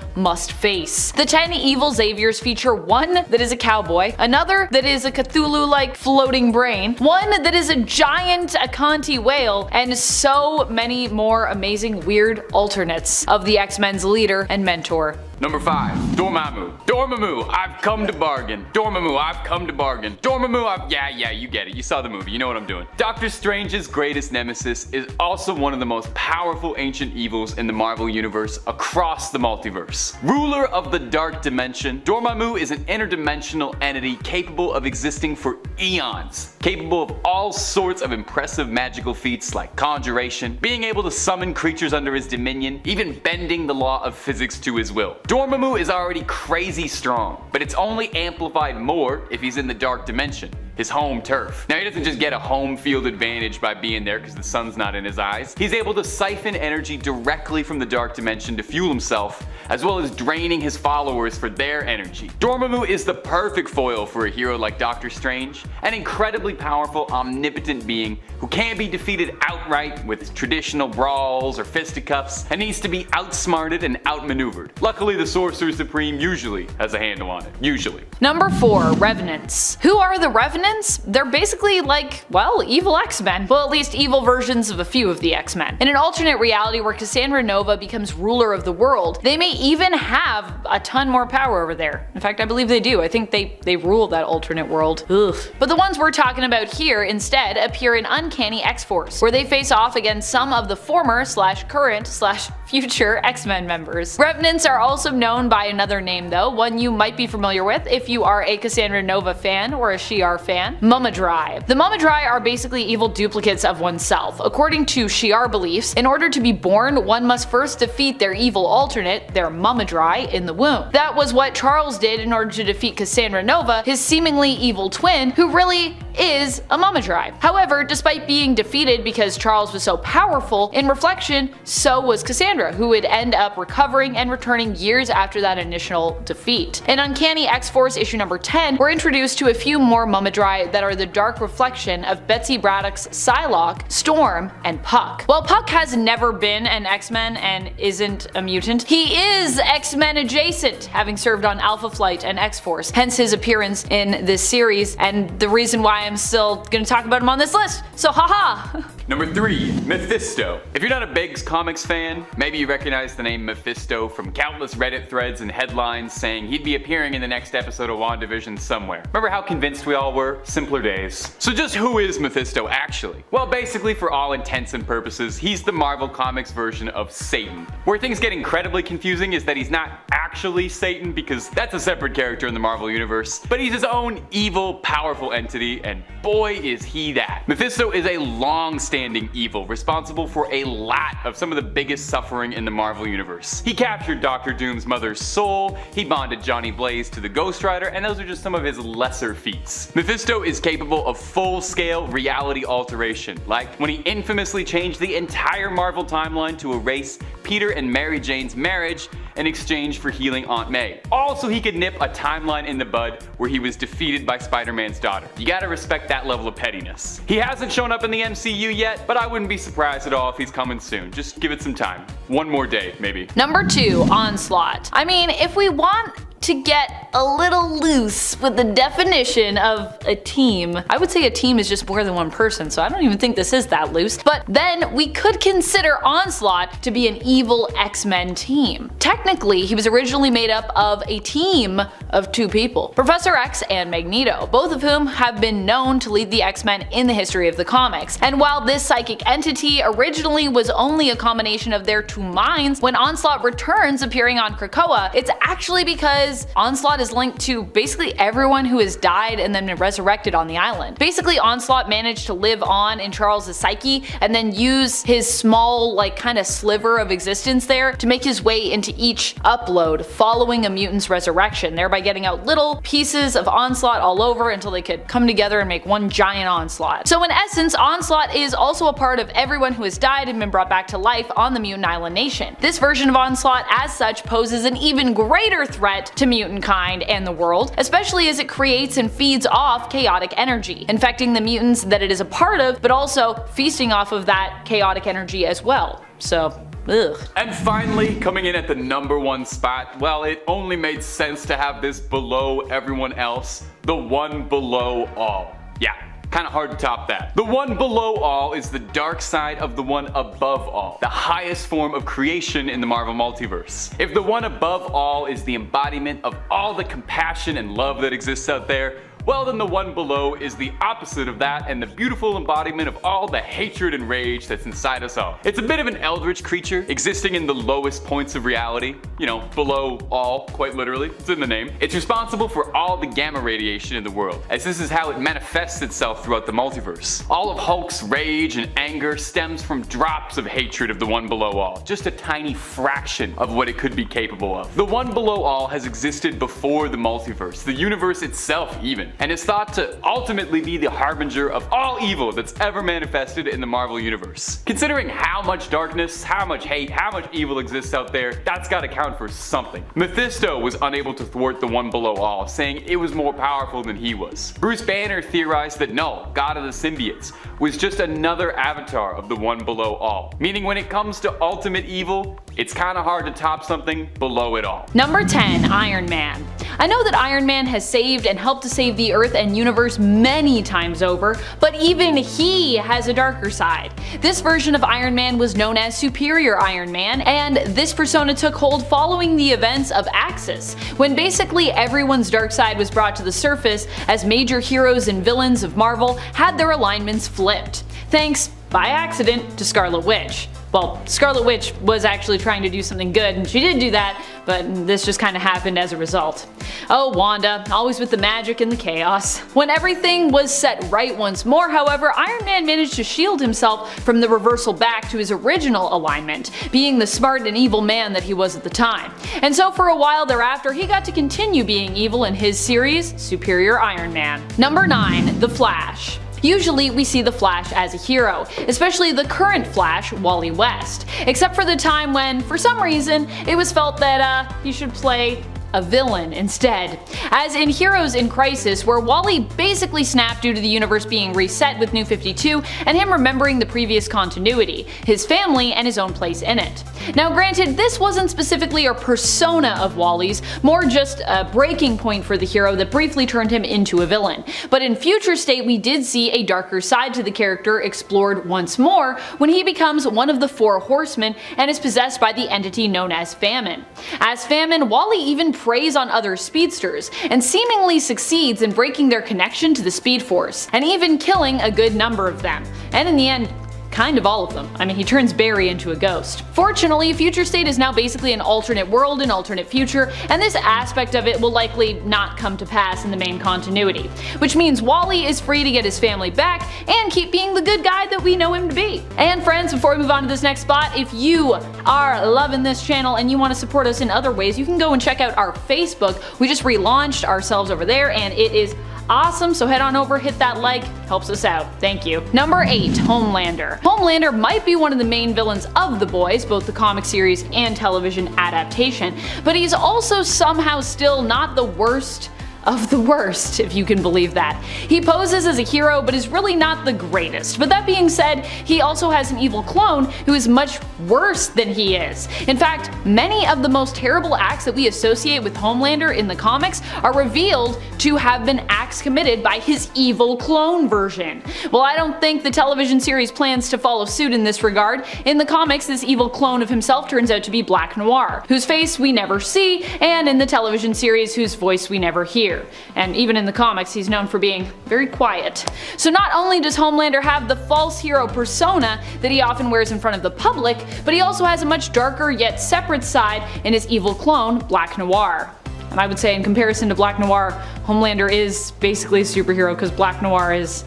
must face. The 10 Evil Xaviors feature one that is a cowboy, another that is a Cthulhu-like floating brain, one that is a giant Akanti whale, and so many more amazing weird alternates of the X-Men's leader and mentor. Number 5. Dormammu. Dormammu, I've come to bargain. Dormammu, I've come to bargain. Dormammu, yeah, you get it. You saw the movie, you know what I'm doing. Doctor Strange's greatest nemesis is also one of the most powerful ancient evils in the Marvel Universe across the multiverse. Ruler of the Dark Dimension, Dormammu is an interdimensional entity capable of existing for eons. Capable of all sorts of impressive magical feats like conjuration, being able to summon creatures under his dominion, even bending the law of physics to his will. Dormammu is already crazy strong, but it's only amplified more if he's in the Dark Dimension, his home turf. Now he doesn't just get a home field advantage by being there because the sun's not in his eyes. He's able to siphon energy directly from the Dark Dimension to fuel himself, as well as draining his followers for their energy. Dormammu is the perfect foil for a hero like Doctor Strange, an incredibly powerful, omnipotent being who can't be defeated outright with traditional brawls or fisticuffs, and needs to be outsmarted and outmaneuvered. Luckily, the Sorcerer Supreme usually has a handle on it. Usually. Number 4. Revenants. Who are the Revenants? Revenants, they're basically like, well, evil X-Men. Well, at least evil versions of a few of the X-Men. In an alternate reality where Cassandra Nova becomes ruler of the world, they may even have a ton more power over there. In fact, I believe they do. I think they rule that alternate world. Ugh. But the ones we're talking about here instead appear in Uncanny X-Force, where they face off against some of the former / current / future X-Men members. Revenants are also known by another name though, one you might be familiar with if you are a Cassandra Nova fan or a Shi'ar fan: Mumadrai. The Mumadrai are basically evil duplicates of oneself. According to Shi'ar beliefs, in order to be born, one must first defeat their evil alternate, their Mumadrai, in the womb. That was what Charles did in order to defeat Cassandra Nova, his seemingly evil twin, who really is a Mumadrai. However, despite being defeated because Charles was so powerful, in reflection, so was Cassandra, who would end up recovering and returning years after that initial defeat. In Uncanny X-Force issue number 10, we're introduced to a few more Mumadrai that are the dark reflection of Betsy Braddock's Psylocke, Storm, and Puck. While Puck has never been an X-Men and isn't a mutant, he is X-Men adjacent, having served on Alpha Flight and X-Force, hence his appearance in this series, and the reason why I'm still gonna talk about him on this list, so haha! Number 3, Mephisto. If you're not a big comics fan, maybe you recognize the name Mephisto from countless Reddit threads and headlines saying he'd be appearing in the next episode of WandaVision somewhere. Remember how convinced we all were? Simpler days. So just who is Mephisto actually? Well, basically for all intents and purposes, he's the Marvel Comics version of Satan. Where things get incredibly confusing is that he's not actually Satan, because that's a separate character in the Marvel Universe, but he's his own evil, powerful entity, and boy is he that. Mephisto is a long-standing evil responsible for a lot of some of the biggest suffering in the Marvel Universe. He captured Doctor Doom's mother's soul, he bonded Johnny Blaze to the Ghost Rider, and those are just some of his lesser feats. Mephisto is capable of full-scale reality alteration, like when he infamously changed the entire Marvel timeline to erase Peter and Mary Jane's marriage in exchange for healing Aunt May. Also, he could nip a timeline in the bud where he was defeated by Spider-Man's daughter. You gotta respect that level of pettiness. He hasn't shown up in the MCU yet, but I wouldn't be surprised at all if he's coming soon. Just give it some time. One more day, maybe. Number 2, Onslaught. I mean, if we want to get a little loose with the definition of a team, I would say a team is just more than one person, so I don't even think this is that loose, but then we could consider Onslaught to be an evil X-Men team. Technically, he was originally made up of a team of 2 people, Professor X and Magneto, both of whom have been known to lead the X-Men in the history of the comics. And while this psychic entity originally was only a combination of their 2 minds, when Onslaught returns appearing on Krakoa, it's actually because Onslaught is linked to basically everyone who has died and then been resurrected on the island. Basically, Onslaught managed to live on in Charles' psyche and then use his small, like, kind of sliver of existence there to make his way into each upload following a mutant's resurrection, thereby getting out little pieces of Onslaught all over until they could come together and make one giant Onslaught. So in essence, Onslaught is also a part of everyone who has died and been brought back to life on the mutant island nation. This version of Onslaught as such poses an even greater threat to mutant kind and the world, especially as it creates and feeds off chaotic energy, infecting the mutants that it is a part of, but also feasting off of that chaotic energy as well. So, ugh. And finally, coming in at the number 1 spot, well, it only made sense to have this below everyone else, the one below all. Yeah. Kinda hard to top that. The one below all is the dark side of the one above all, the highest form of creation in the Marvel Multiverse. If the one above all is the embodiment of all the compassion and love that exists out there, well then the one below is the opposite of that and the beautiful embodiment of all the hatred and rage that's inside us all. It's a bit of an eldritch creature existing in the lowest points of reality, you know, below all, quite literally, it's in the name. It's responsible for all the gamma radiation in the world, as this is how it manifests itself throughout the multiverse. All of Hulk's rage and anger stems from drops of hatred of the one below all, just a tiny fraction of what it could be capable of. The one below all has existed before the multiverse, the universe itself even, and is thought to ultimately be the harbinger of all evil that's ever manifested in the Marvel Universe. Considering how much darkness, how much hate, how much evil exists out there, that's gotta count for something. Mephisto was unable to thwart the one below all, saying it was more powerful than he was. Bruce Banner theorized that Null, god of the symbiotes, was just another avatar of the one below all, meaning when it comes to ultimate evil, It's kinda hard to top something below it all. Number 10. Iron Man. I know that Iron Man has saved and helped to save the Earth and universe many times over, but even he has a darker side. This version of Iron Man was known as Superior Iron Man, and this persona took hold following the events of Axis, when basically everyone's dark side was brought to the surface as major heroes and villains of Marvel had their alignments flipped. Thanks, by accident, to Scarlet Witch. Well, Scarlet Witch was actually trying to do something good, and she did do that, but this just kinda happened as a result. Oh, Wanda, always with the magic and the chaos. When everything was set right once more, however, Iron Man managed to shield himself from the reversal back to his original alignment, being the smart and evil man that he was at the time. And so for a while thereafter, he got to continue being evil in his series, Superior Iron Man. Number 9. The Flash. Usually we see the Flash as a hero, especially the current Flash, Wally West, except for the time when, for some reason, it was felt that he should play a villain instead. As in Heroes in Crisis, where Wally basically snapped due to the universe being reset with New 52 and him remembering the previous continuity, his family, and his own place in it. Now granted, this wasn't specifically a persona of Wally's, more just a breaking point for the hero that briefly turned him into a villain. But in Future State we did see a darker side to the character explored once more when he becomes one of the Four Horsemen and is possessed by the entity known as Famine. As Famine, Wally even preys on other speedsters, and seemingly succeeds in breaking their connection to the Speed Force, and even killing a good number of them, and in the end, kind of all of them. I mean, he turns Barry into a ghost. Fortunately, Future State is now basically an alternate world, an alternate future, and this aspect of it will likely not come to pass in the main continuity, which means Wally is free to get his family back and keep being the good guy that we know him to be. And friends, before we move on to this next spot, if you are loving this channel and you want to support us in other ways, you can go and check out our Facebook. We just relaunched ourselves over there and it is awesome, so head on over, hit that like, helps us out. Thank you. Number 8. Homelander. Homelander might be one of the main villains of The Boys, both the comic series and television adaptation, but he's also somehow still not the worst of the worst, if you can believe that. He poses as a hero, but is really not the greatest. But that being said, he also has an evil clone who is much worse than he is. In fact, many of the most terrible acts that we associate with Homelander in the comics are revealed to have been acts committed by his evil clone version. Well, I don't think the television series plans to follow suit in this regard. In the comics, this evil clone of himself turns out to be Black Noir, whose face we never see, and in the television series, whose voice we never hear. And even in the comics, he's known for being very quiet. So not only does Homelander have the false hero persona that he often wears in front of the public, but he also has a much darker yet separate side in his evil clone, Black Noir. And I would say in comparison to Black Noir, Homelander is basically a superhero because Black Noir is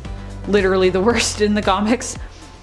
literally the worst in the comics.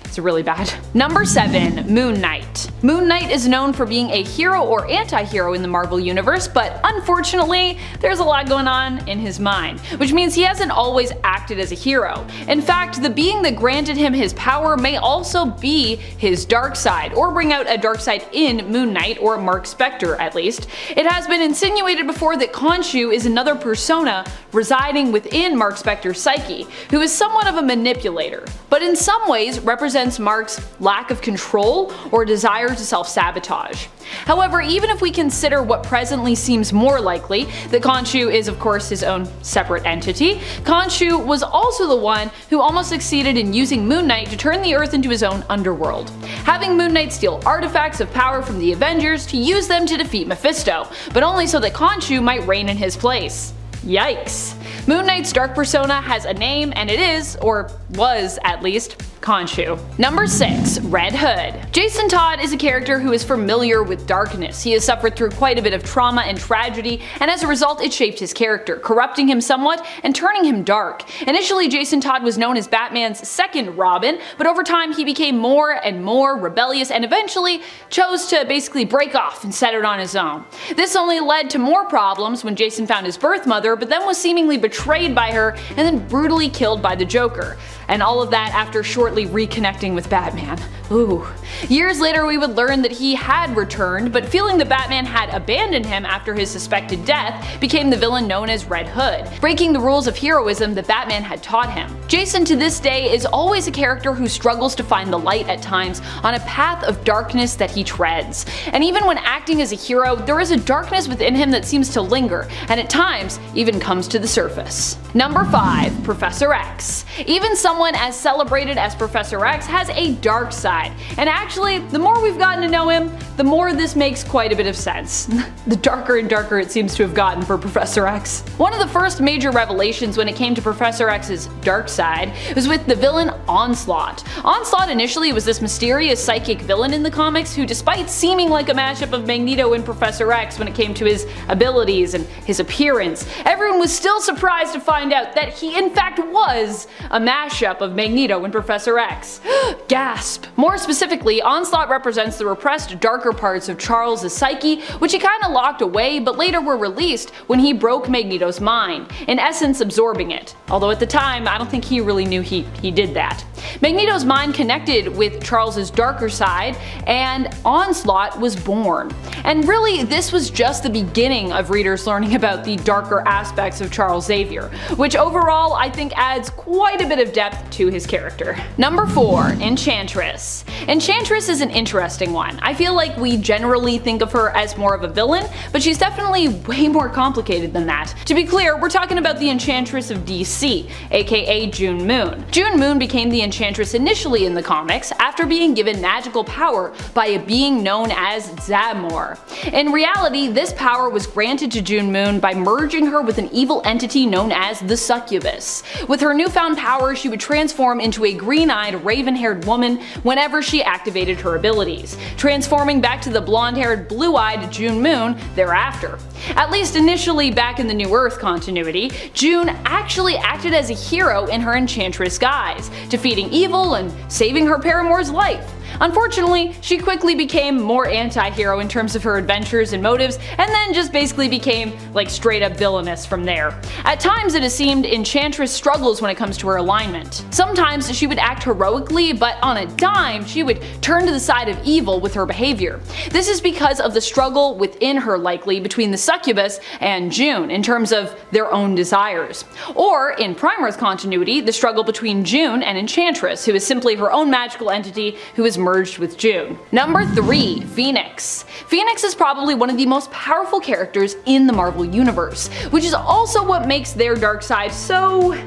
It's really bad. Number 7. Moon Knight. Moon Knight is known for being a hero or anti-hero in the Marvel Universe, but unfortunately, there's a lot going on in his mind, which means he hasn't always acted as a hero. In fact, the being that granted him his power may also be his dark side, or bring out a dark side in Moon Knight, or Mark Spector at least. It has been insinuated before that Khonshu is another persona residing within Mark Spector's psyche, who is somewhat of a manipulator, but in some ways represents Mark's lack of control or desire to self-sabotage. However, even if we consider what presently seems more likely, that Khonshu is of course his own separate entity, Khonshu was also the one who almost succeeded in using Moon Knight to turn the Earth into his own underworld, having Moon Knight steal artifacts of power from the Avengers to use them to defeat Mephisto, but only so that Khonshu might reign in his place. Yikes. Moon Knight's dark persona has a name, and it is, or was at least, Khonshu. Number 6. Red Hood. Jason Todd is a character who is familiar with darkness. He has suffered through quite a bit of trauma and tragedy, and as a result it shaped his character, corrupting him somewhat and turning him dark. Initially, Jason Todd was known as Batman's second Robin, but over time he became more and more rebellious and eventually chose to basically break off and set it on his own. This only led to more problems when Jason found his birth mother, but then was seemingly betrayed by her and then brutally killed by the Joker. And all of that after shortly reconnecting with Batman. Ooh. Years later we would learn that he had returned, but feeling that Batman had abandoned him after his suspected death, became the villain known as Red Hood, breaking the rules of heroism that Batman had taught him. Jason to this day is always a character who struggles to find the light at times on a path of darkness that he treads. And even when acting as a hero, there is a darkness within him that seems to linger, and at times even comes to the surface. Number 5. Professor X. Even someone as celebrated as Professor X has a dark side, and actually, the more we've gotten to know him, the more this makes quite a bit of sense. The darker and darker it seems to have gotten for Professor X. One of the first major revelations when it came to Professor X's dark side was with the villain Onslaught. Onslaught initially was this mysterious psychic villain in the comics who, despite seeming like a mashup of Magneto and Professor X when it came to his abilities and his appearance, everyone was still surprised to find out that he in fact was a mashup of Magneto and Professor X. Gasp! More specifically, Onslaught represents the repressed darker parts of Charles' psyche, which he kinda locked away but later were released when he broke Magneto's mind, in essence absorbing it. Although at the time, I don't think he really knew he did that. Magneto's mind connected with Charles' darker side, and Onslaught was born. And really, this was just the beginning of readers learning about the darker aspects of Charles Xavier, which overall I think adds quite a bit of depth to his character. Number 4. Enchantress. Enchantress is an interesting one. I feel like we generally think of her as more of a villain, but she's definitely way more complicated than that. To be clear, we're talking about the Enchantress of DC, aka June Moon. June Moon became the Enchantress initially in the comics after being given magical power by a being known as Zamor. In reality, this power was granted to June Moon by merging her with an evil entity known as the Succubus. With her newfound power, she would transform into a green-eyed, raven-haired woman whenever she activated her abilities, transforming back to the blonde-haired, blue-eyed June Moon thereafter. At least initially back in the New Earth continuity, June actually acted as a hero in her Enchantress guise, defeating evil and saving her paramour's life. Unfortunately, she quickly became more anti-hero in terms of her adventures and motives, and then just basically became like straight up villainous from there. At times it has seemed Enchantress struggles when it comes to her alignment. Sometimes she would act heroically, but on a dime she would turn to the side of evil with her behavior. This is because of the struggle within her likely between the Succubus and June in terms of their own desires. Or, in Prime Earth continuity, the struggle between June and Enchantress, who is simply her own magical entity who is merged with June. Number 3. Phoenix. Phoenix is probably one of the most powerful characters in the Marvel Universe, which is also what makes their dark side so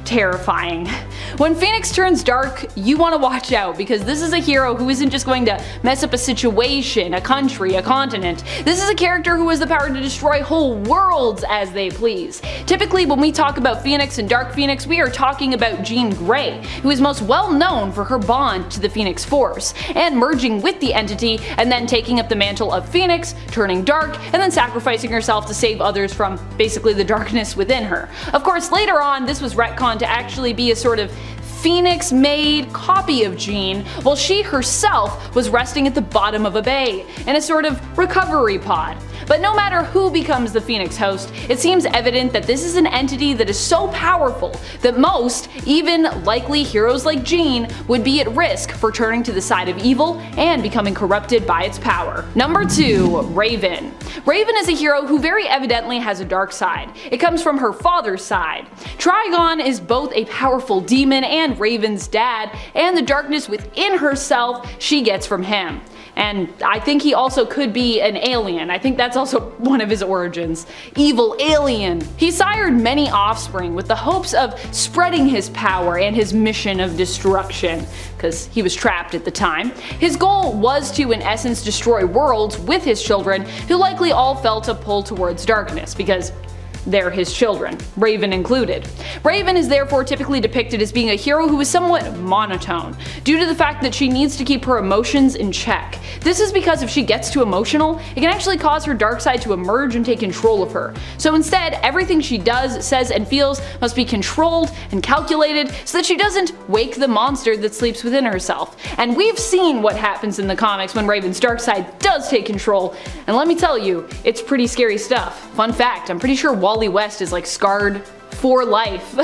terrifying. When Phoenix turns dark, you want to watch out, because this is a hero who isn't just going to mess up a situation, a country, a continent. This is a character who has the power to destroy whole worlds as they please. Typically when we talk about Phoenix and Dark Phoenix, we are talking about Jean Grey, who is most well known for her bond to the Phoenix Force, and merging with the entity and then taking up the mantle of Phoenix, turning dark, and then sacrificing herself to save others from basically the darkness within her. Of course, later on this was retconned to actually be a sort of Phoenix-made copy of Jean, while she herself was resting at the bottom of a bay, in a sort of recovery pod. But no matter who becomes the Phoenix host, it seems evident that this is an entity that is so powerful that most, even likely heroes like Jean, would be at risk for turning to the side of evil and becoming corrupted by its power. Number 2. Raven. Raven is a hero who very evidently has a dark side. It comes from her father's side. Trigon is both a powerful demon and Raven's dad, and the darkness within herself she gets from him. And I think he also could be an alien. I think that's also one of his origins. Evil alien. He sired many offspring with the hopes of spreading his power and his mission of destruction, because he was trapped at the time. His goal was to, in essence, destroy worlds with his children, who likely all felt a pull towards darkness, because they're his children, Raven included. Raven is therefore typically depicted as being a hero who is somewhat monotone, due to the fact that she needs to keep her emotions in check. This is because if she gets too emotional, it can actually cause her dark side to emerge and take control of her. So instead, everything she does, says, and feels must be controlled and calculated so that she doesn't wake the monster that sleeps within herself. And we've seen what happens in the comics when Raven's dark side does take control, and let me tell you, it's pretty scary stuff. Fun fact, I'm pretty sure Wally West is like scarred for life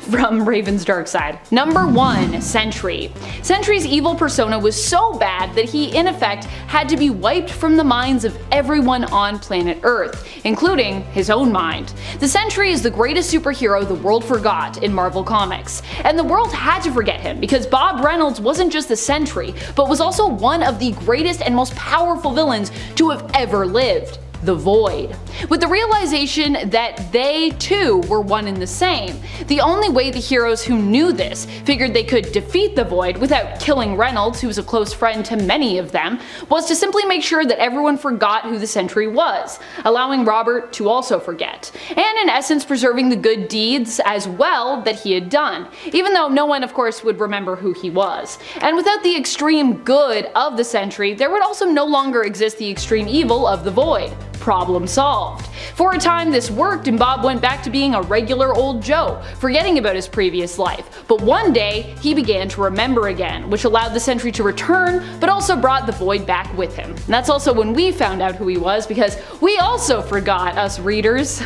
from Raven's dark side. Number 1. Sentry. Sentry's evil persona was so bad that he in effect had to be wiped from the minds of everyone on planet Earth, including his own mind. The Sentry is the greatest superhero the world forgot in Marvel Comics, and the world had to forget him because Bob Reynolds wasn't just the Sentry, but was also one of the greatest and most powerful villains to have ever lived. The Void. With the realization that they too were one and the same, the only way the heroes who knew this figured they could defeat the Void without killing Reynolds, who was a close friend to many of them, was to simply make sure that everyone forgot who the Sentry was, allowing Robert to also forget, and in essence preserving the good deeds as well that he had done, even though no one of course would remember who he was. And without the extreme good of the Sentry, there would also no longer exist the extreme evil of the Void. Problem solved. For a time this worked and Bob went back to being a regular old Joe, forgetting about his previous life, but one day he began to remember again, which allowed the Sentry to return, but also brought the Void back with him. And that's also when we found out who he was, because we also forgot, us readers.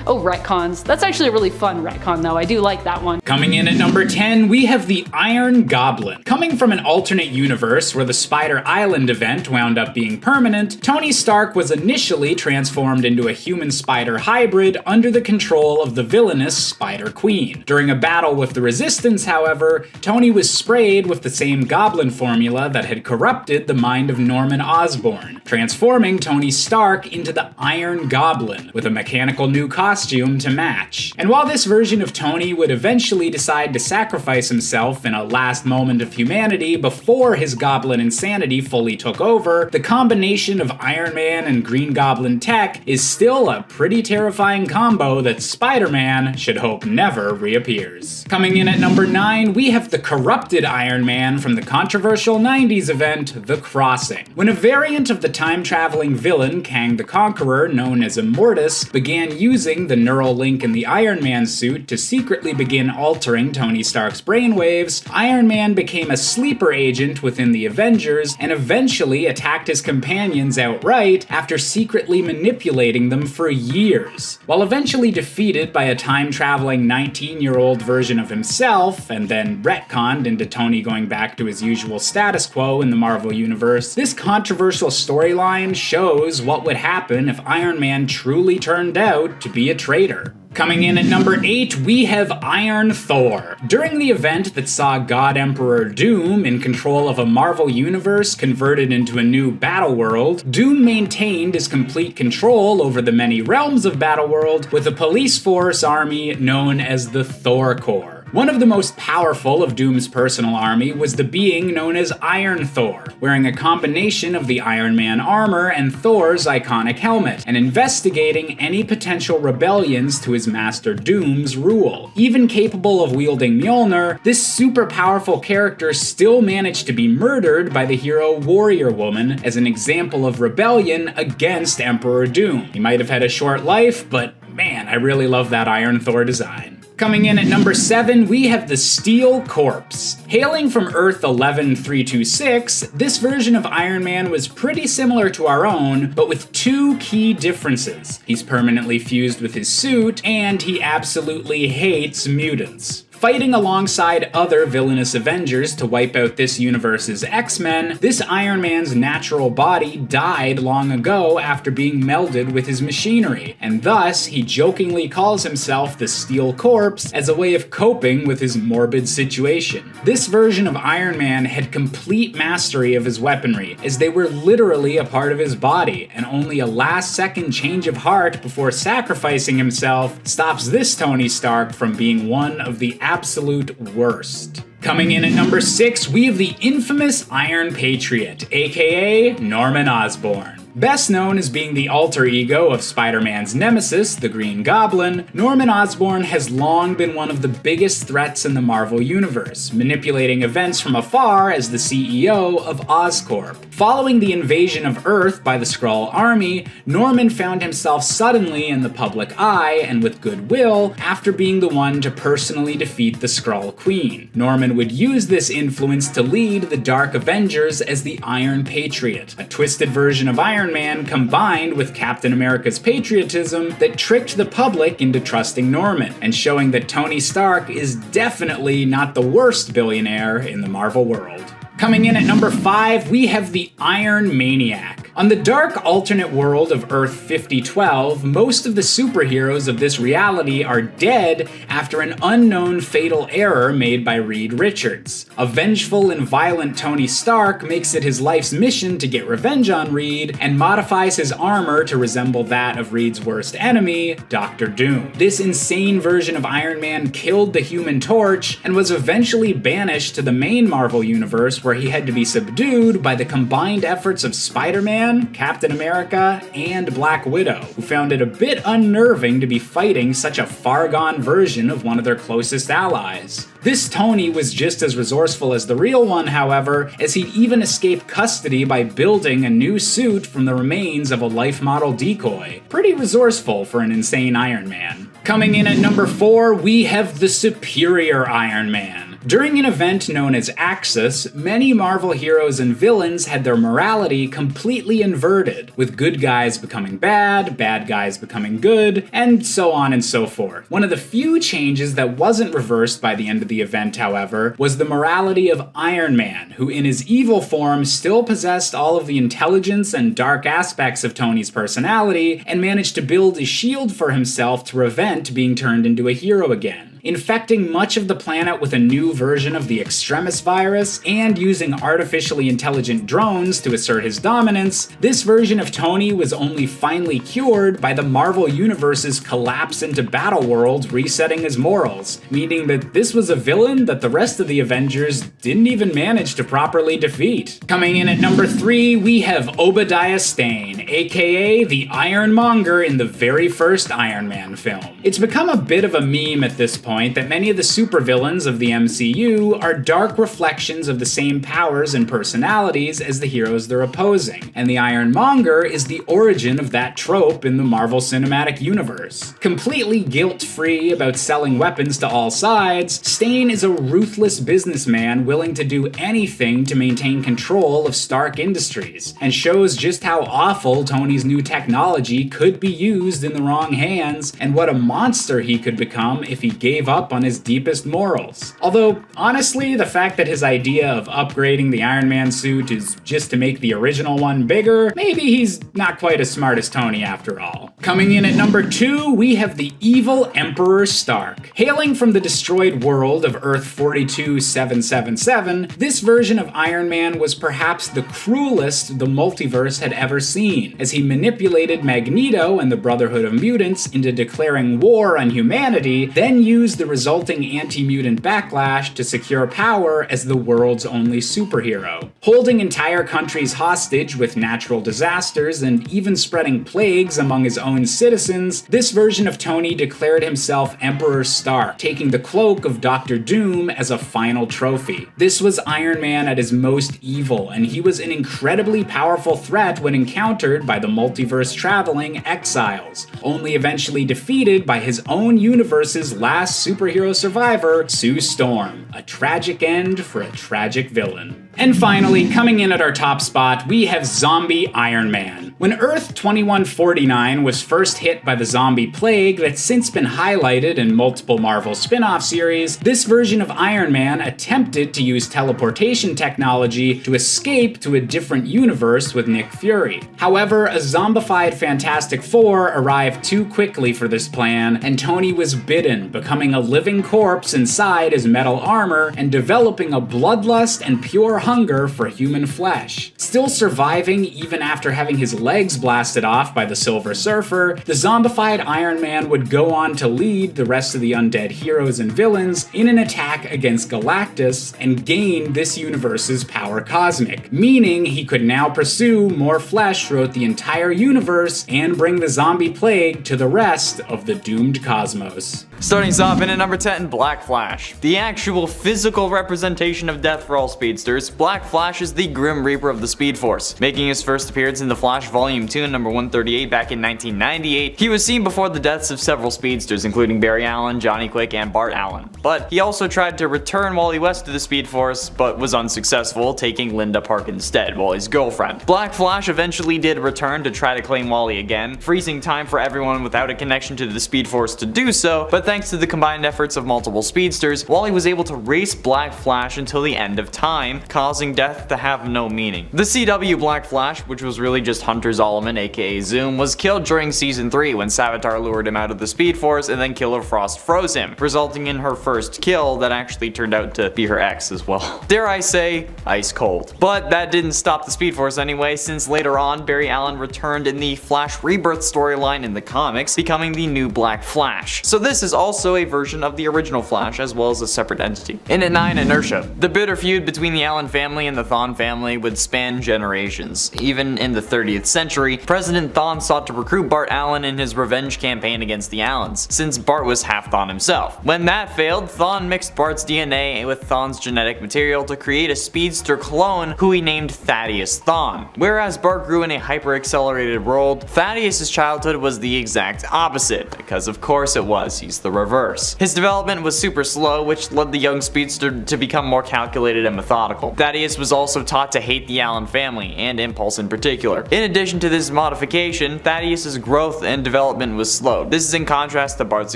Oh, retcons. That's actually a really fun retcon though, I do like that one. Coming in at number 10, we have the Iron Goblin. Coming from an alternate universe where the Spider Island event wound up being permanent, Tony Stark was initially transformed into a human-spider hybrid under the control of the villainous Spider Queen. During a battle with the Resistance, however, Tony was sprayed with the same Goblin formula that had corrupted the mind of Norman Osborn, transforming Tony Stark into the Iron Goblin, with a mechanical new costume to match. And while this version of Tony would eventually decide to sacrifice himself in a last moment of humanity before his Goblin insanity fully took over, the combination of Iron Man and Green Goblin tech is still a pretty terrifying combo that Spider-Man should hope never reappears. Coming in at number 9, we have the corrupted Iron Man from the controversial 90s event, The Crossing. When a variant of the time-traveling villain Kang the Conqueror, known as Immortus, began using the neural link in the Iron Man suit to secretly begin altering Tony Stark's brainwaves, Iron Man became a sleeper agent within the Avengers and eventually attacked his companions outright after secretly manipulating them for years. While eventually defeated by a time-traveling 19-year-old version of himself, and then retconned into Tony going back to his usual status quo in the Marvel Universe, this controversial storyline shows what would happen if Iron Man truly turned out to be a traitor. Coming in at number 8, we have Iron Thor. During the event that saw God Emperor Doom in control of a Marvel universe converted into a new Battleworld, Doom maintained his complete control over the many realms of Battleworld with a police force army known as the Thor Corps. One of the most powerful of Doom's personal army was the being known as Iron Thor, wearing a combination of the Iron Man armor and Thor's iconic helmet, and investigating any potential rebellions to his master Doom's rule. Even capable of wielding Mjolnir, this super powerful character still managed to be murdered by the hero Warrior Woman as an example of rebellion against Emperor Doom. He might have had a short life, but man, I really love that Iron Thor design. Coming in at number 7, we have the Steel Corpse. Hailing from Earth 11326, this version of Iron Man was pretty similar to our own, but with two key differences. He's permanently fused with his suit, and he absolutely hates mutants. Fighting alongside other villainous Avengers to wipe out this universe's X-Men, this Iron Man's natural body died long ago after being melded with his machinery, and thus he jokingly calls himself the Steel Corpse as a way of coping with his morbid situation. This version of Iron Man had complete mastery of his weaponry, as they were literally a part of his body, and only a last-second change of heart before sacrificing himself stops this Tony Stark from being one of the absolute worst. Coming in at number 6, we have the infamous Iron Patriot, aka Norman Osborn. Best known as being the alter ego of Spider-Man's nemesis, the Green Goblin, Norman Osborn has long been one of the biggest threats in the Marvel Universe, manipulating events from afar as the CEO of Oscorp. Following the invasion of Earth by the Skrull army, Norman found himself suddenly in the public eye and with goodwill after being the one to personally defeat the Skrull Queen. Norman would use this influence to lead the Dark Avengers as the Iron Patriot, a twisted version of Iron Iron Man combined with Captain America's patriotism that tricked the public into trusting Norman, and showing that Tony Stark is definitely not the worst billionaire in the Marvel world. Coming in at number 5, we have the Iron Maniac. On the dark alternate world of Earth 5012, most of the superheroes of this reality are dead after an unknown fatal error made by Reed Richards. A vengeful and violent Tony Stark makes it his life's mission to get revenge on Reed and modifies his armor to resemble that of Reed's worst enemy, Doctor Doom. This insane version of Iron Man killed the Human Torch and was eventually banished to the main Marvel universe, where he had to be subdued by the combined efforts of Spider-Man, Captain America, and Black Widow, who found it a bit unnerving to be fighting such a far-gone version of one of their closest allies. This Tony was just as resourceful as the real one, however, as he'd even escape custody by building a new suit from the remains of a life model decoy. Pretty resourceful for an insane Iron Man. Coming in at number 4, we have the superior Iron Man. During an event known as Axis, many Marvel heroes and villains had their morality completely inverted, with good guys becoming bad, bad guys becoming good, and so on and so forth. One of the few changes that wasn't reversed by the end of the event, however, was the morality of Iron Man, who in his evil form still possessed all of the intelligence and dark aspects of Tony's personality, and managed to build a shield for himself to prevent being turned into a hero again. Infecting much of the planet with a new version of the Extremis virus, and using artificially intelligent drones to assert his dominance, this version of Tony was only finally cured by the Marvel Universe's collapse into battle worlds resetting his morals, meaning that this was a villain that the rest of the Avengers didn't even manage to properly defeat. Coming in at number 3, we have Obadiah Stane, aka the Iron Monger in the very first Iron Man film. It's become a bit of a meme at this point that many of the supervillains of the MCU are dark reflections of the same powers and personalities as the heroes they're opposing, and the Iron Monger is the origin of that trope in the Marvel Cinematic Universe. Completely guilt-free about selling weapons to all sides, Stane is a ruthless businessman willing to do anything to maintain control of Stark Industries, and shows just how awful Tony's new technology could be used in the wrong hands, and what a monster he could become if he gave up on his deepest morals. Although, honestly, the fact that his idea of upgrading the Iron Man suit is just to make the original one bigger, maybe he's not quite as smart as Tony after all. Coming in at number 2, we have the evil Emperor Stark. Hailing from the destroyed world of Earth 42777, this version of Iron Man was perhaps the cruelest the multiverse had ever seen, as he manipulated Magneto and the Brotherhood of Mutants into declaring war on humanity, then used the resulting anti-mutant backlash to secure power as the world's only superhero. Holding entire countries hostage with natural disasters and even spreading plagues among his own citizens, this version of Tony declared himself Emperor Stark, taking the cloak of Doctor Doom as a final trophy. This was Iron Man at his most evil, and he was an incredibly powerful threat when encountered by the multiverse-traveling Exiles, only eventually defeated by his own universe's last superhero survivor, Sue Storm. A tragic end for a tragic villain. And finally, coming in at our top spot, we have Zombie Iron Man. When Earth 2149 was first hit by the zombie plague that's since been highlighted in multiple Marvel spin-off series, this version of Iron Man attempted to use teleportation technology to escape to a different universe with Nick Fury. However, a zombified Fantastic Four arrived too quickly for this plan, and Tony was bitten, becoming a living corpse inside his metal armor and developing a bloodlust and pure hunger for human flesh. Still surviving even after having his legs blasted off by the Silver Surfer, the zombified Iron Man would go on to lead the rest of the undead heroes and villains in an attack against Galactus and gain this universe's power cosmic, meaning he could now pursue more flesh throughout the entire universe and bring the zombie plague to the rest of the doomed cosmos. Starting us off in at number 10, Black Flash. The actual physical representation of death for all speedsters, Black Flash is the Grim Reaper of the Speed Force. Making his first appearance in The Flash Volume 2, number 138 back in 1998, he was seen before the deaths of several speedsters including Barry Allen, Johnny Quick, and Bart Allen. But he also tried to return Wally West to the Speed Force, but was unsuccessful, taking Linda Park instead, Wally's girlfriend. Black Flash eventually did return to try to claim Wally again, freezing time for everyone without a connection to the Speed Force to do so, but thanks to the combined efforts of multiple speedsters, Wally was able to race Black Flash until the end of time, causing death to have no meaning. The CW Black Flash, which was really just Hunter Zolomon aka Zoom, was killed during season 3 when Savitar lured him out of the Speed Force and then Killer Frost froze him, resulting in her first kill that actually turned out to be her ex as well. Dare I say, ice cold. But that didn't stop the Speed Force anyway, since later on Barry Allen returned in the Flash Rebirth storyline in the comics, becoming the new Black Flash. So this is also a version of the original Flash as well as a separate entity. In at 9, Inertia. The bitter feud between the Allen family and the Thawne family would span generations. Even in the 30th century, President Thawne sought to recruit Bart Allen in his revenge campaign against the Allens, since Bart was half Thawne himself. When that failed, Thawne mixed Bart's DNA with Thawne's genetic material to create a speedster clone who he named Thaddeus Thawne. Whereas Bart grew in a hyper-accelerated world, Thaddeus' childhood was the exact opposite, because of course it was, he's the reverse. His development was super slow, which led the young speedster to become more calculated and methodical. Thaddeus was also taught to hate the Allen family, and Impulse in particular. In addition to this modification, Thaddeus' growth and development was slowed. This is in contrast to Bart's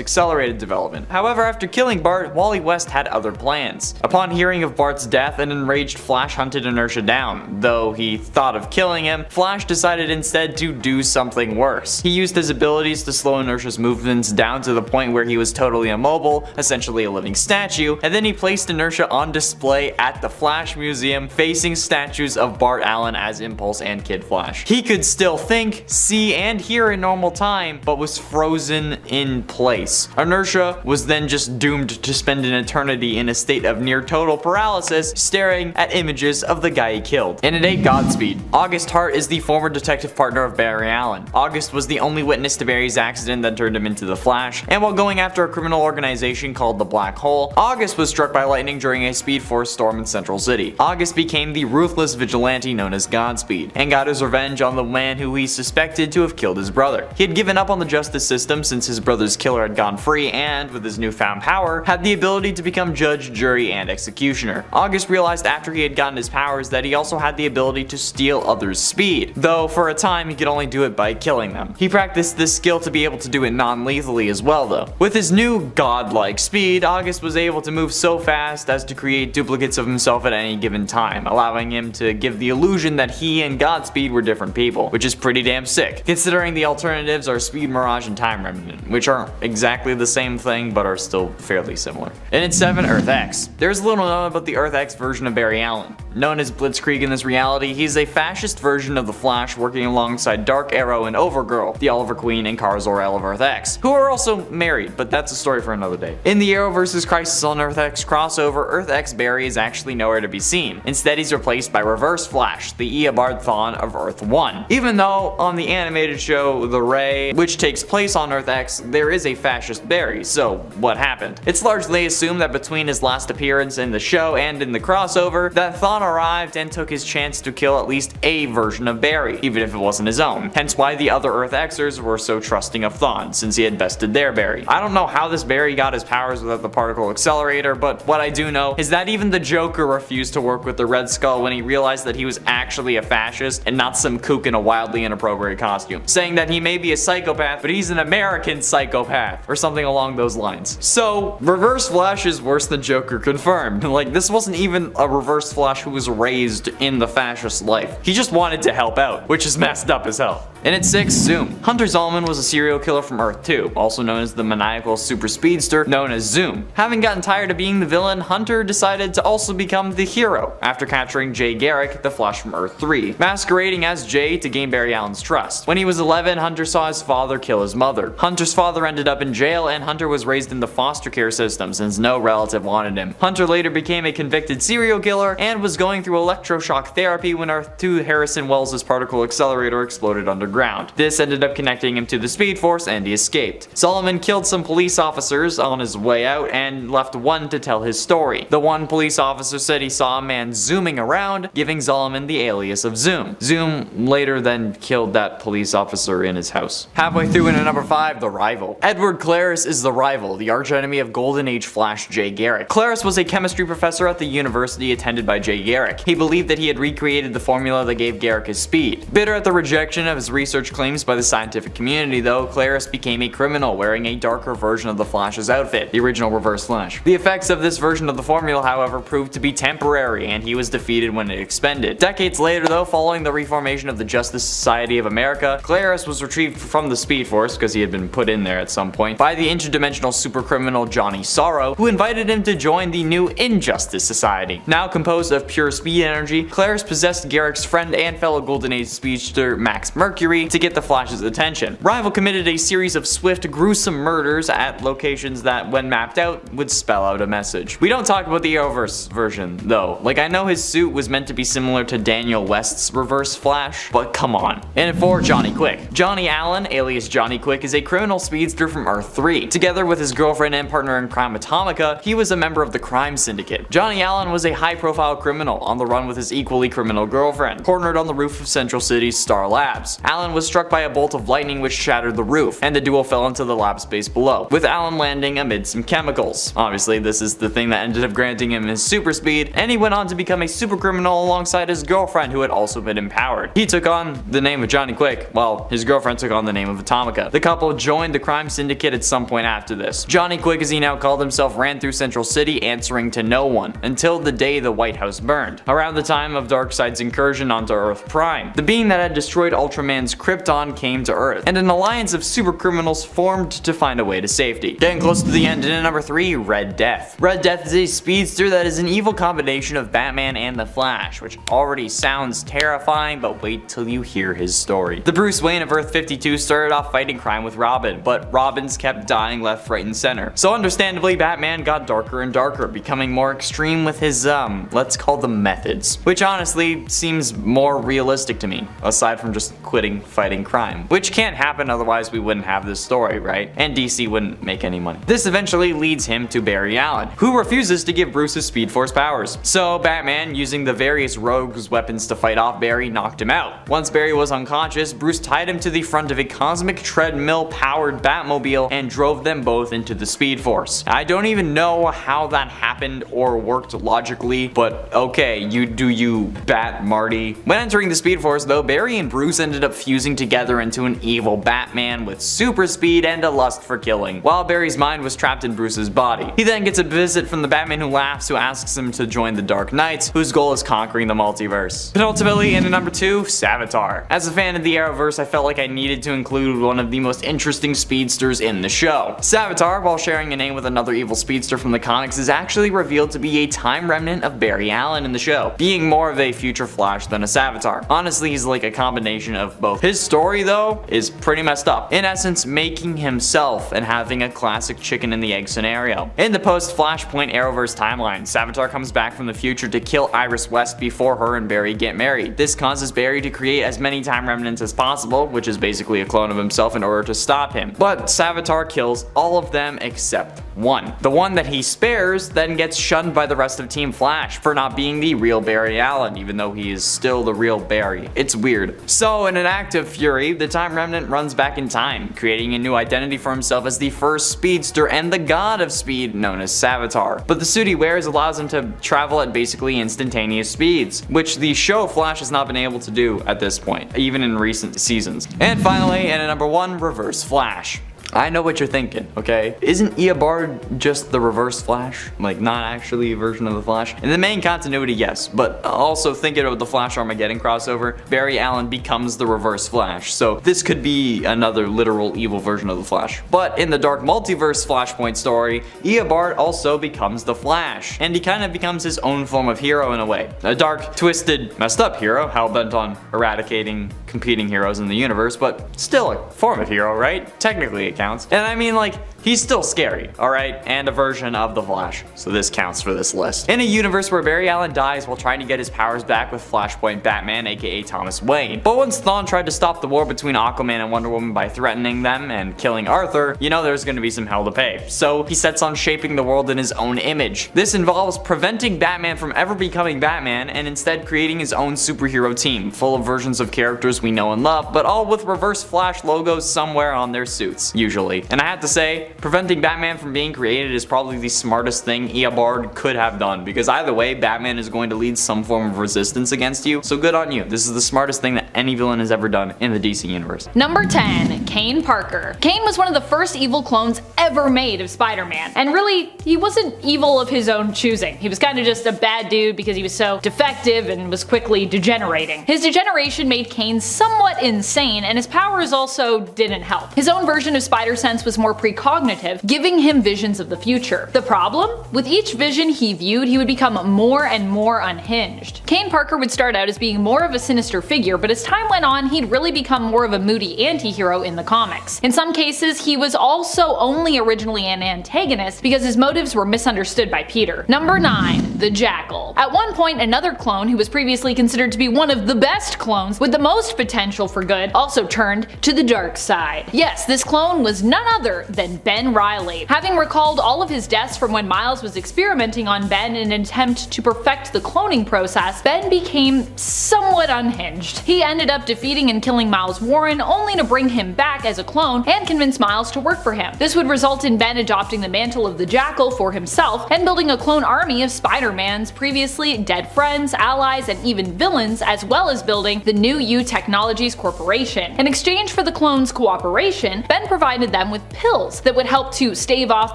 accelerated development. However, after killing Bart, Wally West had other plans. Upon hearing of Bart's death, an enraged Flash hunted Inertia down. Though he thought of killing him, Flash decided instead to do something worse. He used his abilities to slow Inertia's movements down to the point where he was totally immobile, essentially a living statue, and then he placed Inertia on display at the Flash Museum facing statues of Bart Allen as Impulse and Kid Flash. He could still think, see, and hear in normal time, but was frozen in place. Inertia was then just doomed to spend an eternity in a state of near total paralysis, staring at images of the guy he killed. And at 8, Godspeed. August Hart is the former detective partner of Barry Allen. August was the only witness to Barry's accident that turned him into the Flash, and while going after a criminal organization called the Black Hole, August was struck by lightning during a Speed Force storm in Central City. August became the ruthless vigilante known as Godspeed, and got his revenge on the man who he suspected to have killed his brother. He had given up on the justice system since his brother's killer had gone free, and with his newfound power, had the ability to become judge, jury, and executioner. August realized after he had gotten his powers that he also had the ability to steal others' speed, though for a time he could only do it by killing them. He practiced this skill to be able to do it non-lethally as well though. With his new godlike speed, August was able to move so fast as to create duplicates of himself at any given time, allowing him to give the illusion that he and Godspeed were different people, which is pretty damn sick, considering the alternatives are Speed Mirage and Time Remnant, which aren't exactly the same thing but are still fairly similar. And at 7, Earth X. There's little known about the Earth X version of Barry Allen. Known as Blitzkrieg in this reality, he's a fascist version of the Flash working alongside Dark Arrow and Overgirl, the Oliver Queen and Kara Zor-El of Earth X, who are also married, but that's a story for another day. In the Arrow vs. Crisis on Earth X crossover, Earth X Barry is actually nowhere to be seen. Instead, he's replaced by Reverse Flash, the Eobard Thawne of Earth 1. Even though on the animated show The Ray, which takes place on Earth X, there is a fascist Barry, so what happened? It's largely assumed that between his last appearance in the show and in the crossover, that Thawne arrived and took his chance to kill at least a version of Barry, even if it wasn't his own. Hence why the other Earth Xers were so trusting of Thawne, since he had bested their Barry. I don't know how this Barry got his powers without the particle accelerator, but what I do know is that even the Joker refused to work with the Red Skull when he realized that he was actually a fascist and not some kook in a wildly inappropriate costume, saying that he may be a psychopath, but he's an American psychopath, or something along those lines. So, Reverse Flash is worse than Joker confirmed. Like, this wasn't even a Reverse Flash who was raised in the fascist life. He just wanted to help out, which is messed up as hell. And at 6, Zoom. Hunter Zolomon was a serial killer from Earth 2, also known as the maniacal super speedster known as Zoom. Having gotten tired of being the villain, Hunter decided to also become the hero after capturing Jay Garrick, the Flash from Earth 3, masquerading as Jay to gain Barry Allen's trust. When he was 11, Hunter saw his father kill his mother. Hunter's father ended up in jail, and Hunter was raised in the foster care system since no relative wanted him. Hunter later became a convicted serial killer and was going through electroshock therapy when Earth 2 Harrison Wells' particle accelerator exploded underground. underground. This ended up connecting him to the Speed Force and he escaped. Solomon killed some police officers on his way out and left one to tell his story. The one police officer said he saw a man zooming around, giving Solomon the alias of Zoom. Zoom later then killed that police officer in his house. Halfway through into number 5, the Rival. Edward Claris is the Rival, the archenemy of Golden Age Flash Jay Garrick. Claris was a chemistry professor at the university attended by Jay Garrick. He believed that he had recreated the formula that gave Garrick his speed. Bitter at the rejection of his research claims by the scientific community though, Claris became a criminal wearing a darker version of the Flash's outfit, the original Reverse Flash. The effects of this version of the formula however proved to be temporary and he was defeated when it expended. Decades later though, following the reformation of the Justice Society of America, Claris was retrieved from the Speed Force, because he had been put in there at some point, by the interdimensional supercriminal Johnny Sorrow, who invited him to join the new Injustice Society. Now composed of pure speed energy, Claris possessed Garrick's friend and fellow Golden Age speedster Max Mercury to get the Flash's attention. Rival committed a series of swift, gruesome murders at locations that, when mapped out, would spell out a message. We don't talk about the Arrowverse version, though. Like, I know his suit was meant to be similar to Daniel West's Reverse Flash, but come on. And for Johnny Quick. Johnny Allen, alias Johnny Quick, is a criminal speedster from Earth 3. Together with his girlfriend and partner in crime Atomica, he was a member of the crime syndicate. Johnny Allen was a high-profile criminal on the run with his equally criminal girlfriend, cornered on the roof of Central City's Star Labs. Allen was struck by a bolt of lightning which shattered the roof, and the duo fell into the lab space below, with Allen landing amid some chemicals. Obviously, this is the thing that ended up granting him his super speed, and he went on to become a super criminal alongside his girlfriend who had also been empowered. He took on the name of Johnny Quick, while his girlfriend took on the name of Atomica. The couple joined the crime syndicate at some point after this. Johnny Quick, as he now called himself, ran through Central City answering to no one, until the day the White House burned, around the time of Darkseid's incursion onto Earth Prime. The being that had destroyed Ultraman's Krypton came to Earth, and an alliance of super criminals formed to find a way to safety. Getting close to the end, in number 3, Red Death. Red Death is a speedster that is an evil combination of Batman and the Flash, which already sounds terrifying, but wait till you hear his story. The Bruce Wayne of Earth 52 started off fighting crime with Robin, but Robins kept dying left, right, and center. So understandably, Batman got darker and darker, becoming more extreme with his, let's call them methods. Which honestly seems more realistic to me, aside from just quitting fighting crime. Which can't happen, otherwise we wouldn't have this story, right? And DC wouldn't make any money. This eventually leads him to Barry Allen, who refuses to give Bruce his Speed Force powers. So Batman, using the various rogues' weapons to fight off Barry, knocked him out. Once Barry was unconscious, Bruce tied him to the front of a cosmic treadmill-powered Batmobile and drove them both into the Speed Force. I don't even know how that happened or worked logically, but okay, you do you, Bat Marty. When entering the Speed Force though, Barry and Bruce ended up fusing together into an evil Batman with super speed and a lust for killing, while Barry's mind was trapped in Bruce's body. He then gets a visit from the Batman Who Laughs, who asks him to join the Dark Knights, whose goal is conquering the multiverse. Penultimately, in number 2, Savitar. As a fan of the Arrowverse, I felt like I needed to include one of the most interesting speedsters in the show. Savitar, while sharing a name with another evil speedster from the comics, is actually revealed to be a time remnant of Barry Allen in the show, being more of a future Flash than a Savitar. Honestly, he's like a combination of both. His story, though, is pretty messed up. In essence, making himself and having a classic chicken and the egg scenario. In the post-Flashpoint Arrowverse timeline, Savitar comes back from the future to kill Iris West before her and Barry get married. This causes Barry to create as many time remnants as possible, which is basically a clone of himself, in order to stop him. But Savitar kills all of them except one. The one that he spares then gets shunned by the rest of Team Flash for not being the real Barry Allen, even though he is still the real Barry. It's weird. So in an act of fury, the Time Remnant runs back in time, creating a new identity for himself as the first speedster and the god of speed known as Savitar. But the suit he wears allows him to travel at basically instantaneous speeds, which the show Flash has not been able to do at this point, even in recent seasons. And finally, and at number 1, Reverse Flash. I know what you're thinking, okay? Isn't Eobard just the Reverse Flash? Like, not actually a version of the Flash? In the main continuity, yes, but also thinking of the Flash Armageddon crossover, Barry Allen becomes the Reverse Flash, so this could be another literal evil version of the Flash. But in the Dark Multiverse Flashpoint story, Eobard also becomes the Flash, and he kind of becomes his own form of hero in a way. A dark, twisted, messed up hero, hell-bent on eradicating competing heroes in the universe, but still a form of hero, right? Technically it counts. And I mean, like, he's still scary, alright? And a version of the Flash, so this counts for this list. In a universe where Barry Allen dies while trying to get his powers back with Flashpoint Batman, aka Thomas Wayne. But once Thawne tried to stop the war between Aquaman and Wonder Woman by threatening them and killing Arthur, you know there's gonna be some hell to pay. So he sets on shaping the world in his own image. This involves preventing Batman from ever becoming Batman and instead creating his own superhero team, full of versions of characters we know and love, but all with Reverse Flash logos somewhere on their suits, usually. And I have to say, preventing Batman from being created is probably the smartest thing Eobard could have done, because either way, Batman is going to lead some form of resistance against you, so good on you. This is the smartest thing that any villain has ever done in the DC universe. Number 10. Kane Parker. Kane was one of the first evil clones ever made of Spider-Man, and really, he wasn't evil of his own choosing. He was kind of just a bad dude because he was so defective and was quickly degenerating. His degeneration made Kane somewhat insane, and his powers also didn't help. His own version of Spider-Sense was more precognitive, giving him visions of the future. The problem? With each vision he viewed, he would become more and more unhinged. Kane Parker would start out as being more of a sinister figure, but as time went on, he'd really become more of a moody anti-hero in the comics. In some cases, he was also only originally an antagonist because his motives were misunderstood by Peter. Number 9. The Jackal. At one point, another clone who was previously considered to be one of the best clones with the most potential for good also turned to the dark side. Yes, this clone was none other than Ben Reilly. Having recalled all of his deaths from when Miles was experimenting on Ben in an attempt to perfect the cloning process, Ben became somewhat unhinged. He ended up defeating and killing Miles Warren only to bring him back as a clone and convince Miles to work for him. This would result in Ben adopting the mantle of the Jackal for himself and building a clone army of Spider-Man's previously dead friends, allies, and even villains, as well as building the New U Technologies Corporation. In exchange for the clones' cooperation, Ben provided them with pills that would help to stave off